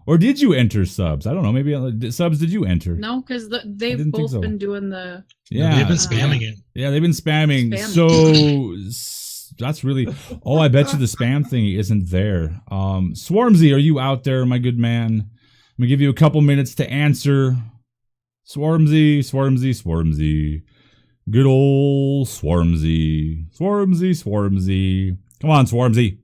Or did you enter subs? I don't know. Maybe subs, did you enter? No, because they've didn't think both so. been doing the. Yeah. They've been spamming it. Yeah, they've been spamming. Spamming. So that's really. Oh, I bet you the spam thing isn't there. Swarmzy, are you out there, my good man? I'm gonna give you a couple minutes to answer. Swarmzy. Good old Swarmzy. Swarmzy. Come on, Swarmzy.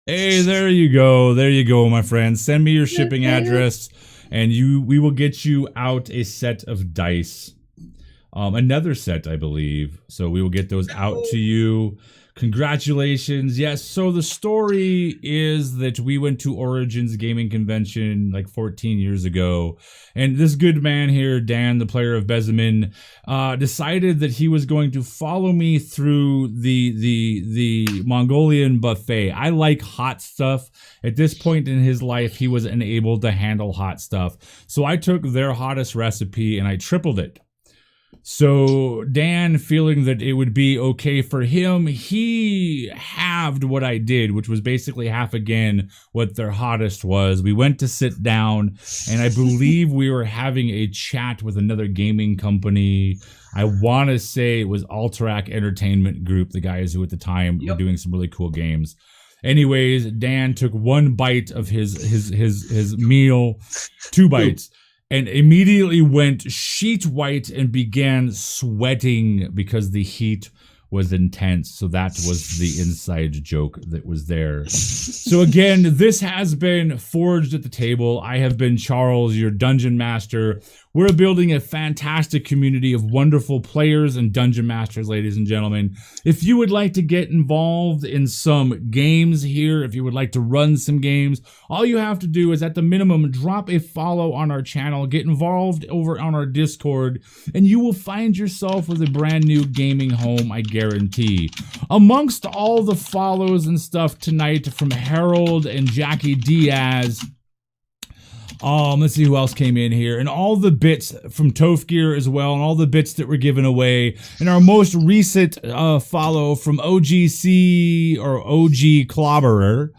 Hey, there you go, my friend. Send me your shipping address, and we will get you out a set of dice. Another set, I believe. So we will get those out to you. Congratulations. Yes, so the story is that we went to Origins Gaming Convention like 14 years ago, and this good man here, Dan, the player of Bezemin, decided that he was going to follow me through the Mongolian buffet. I like hot stuff. At this point in his life, he was unable to handle hot stuff. So I took their hottest recipe and I tripled it. So Dan, feeling that it would be okay for him, he halved what I did, which was basically half again what their hottest was. We went to sit down, and I believe we were having a chat with another gaming company. I want to say it was Alterac Entertainment Group, the guys who at the time were doing some really cool games. Anyways, Dan took one bite of his meal, 2 bites, and immediately went sheet white and began sweating because the heat was intense. So that was the inside joke that was there. So again, this has been Forged at the Table. I have been Charles, your dungeon master. We're building a fantastic community of wonderful players and dungeon masters, ladies and gentlemen. If you would like to get involved in some games here, if you would like to run some games, all you have to do is at the minimum drop a follow on our channel, get involved over on our Discord, and you will find yourself with a brand new gaming home, I guarantee. Amongst all the follows and stuff tonight from Harold and Jackie Diaz, let's see who else came in here. And all the bits from Toph Gear as well, and all the bits that were given away. And our most recent follow from OGC or OG Clobberer.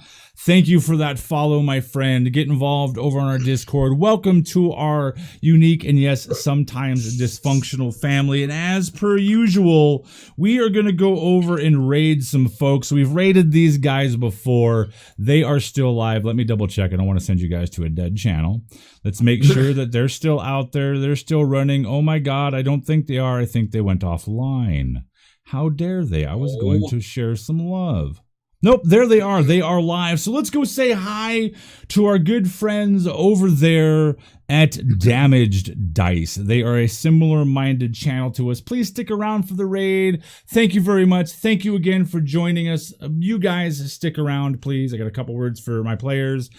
Thank you for that follow, my friend. Get involved over on our Discord. Welcome to our unique and yes, sometimes dysfunctional family. And as per usual, we are going to go over and raid some folks. We've raided these guys before. They are still live. Let me double check. I don't want to send you guys to a dead channel. Let's make sure that they're still out there. They're still running. Oh my God, I don't think they are. I think they went offline. How dare they? I was going to share some love. Nope, there they are. They are live. So let's go say hi to our good friends over there at Damaged Dice. They are a similar-minded channel to us. Please stick around for the raid. Thank you very much. Thank you again for joining us. You guys stick around, please. I got a couple words for my players.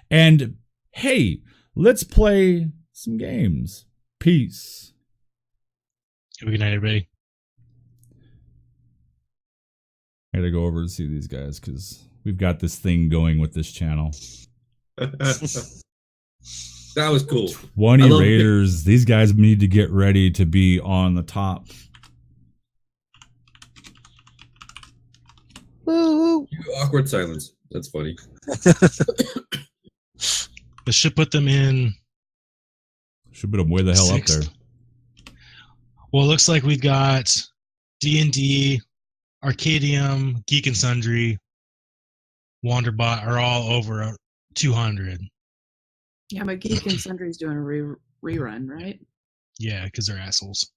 And hey, let's play some games. Peace. Have a good night, everybody. I gotta go over to see these guys because we've got this thing going with this channel. That was cool. 20 raiders. These guys need to get ready to be on the top. Woo! Awkward silence. That's funny. This should put them in Should put them way the hell up Six. there. Well, it looks like we've got D&D, Arcadium, Geek and Sundry, Wanderbot are all over 200. Yeah, but Geek and Sundry's doing a rerun, right? Yeah, because they're assholes.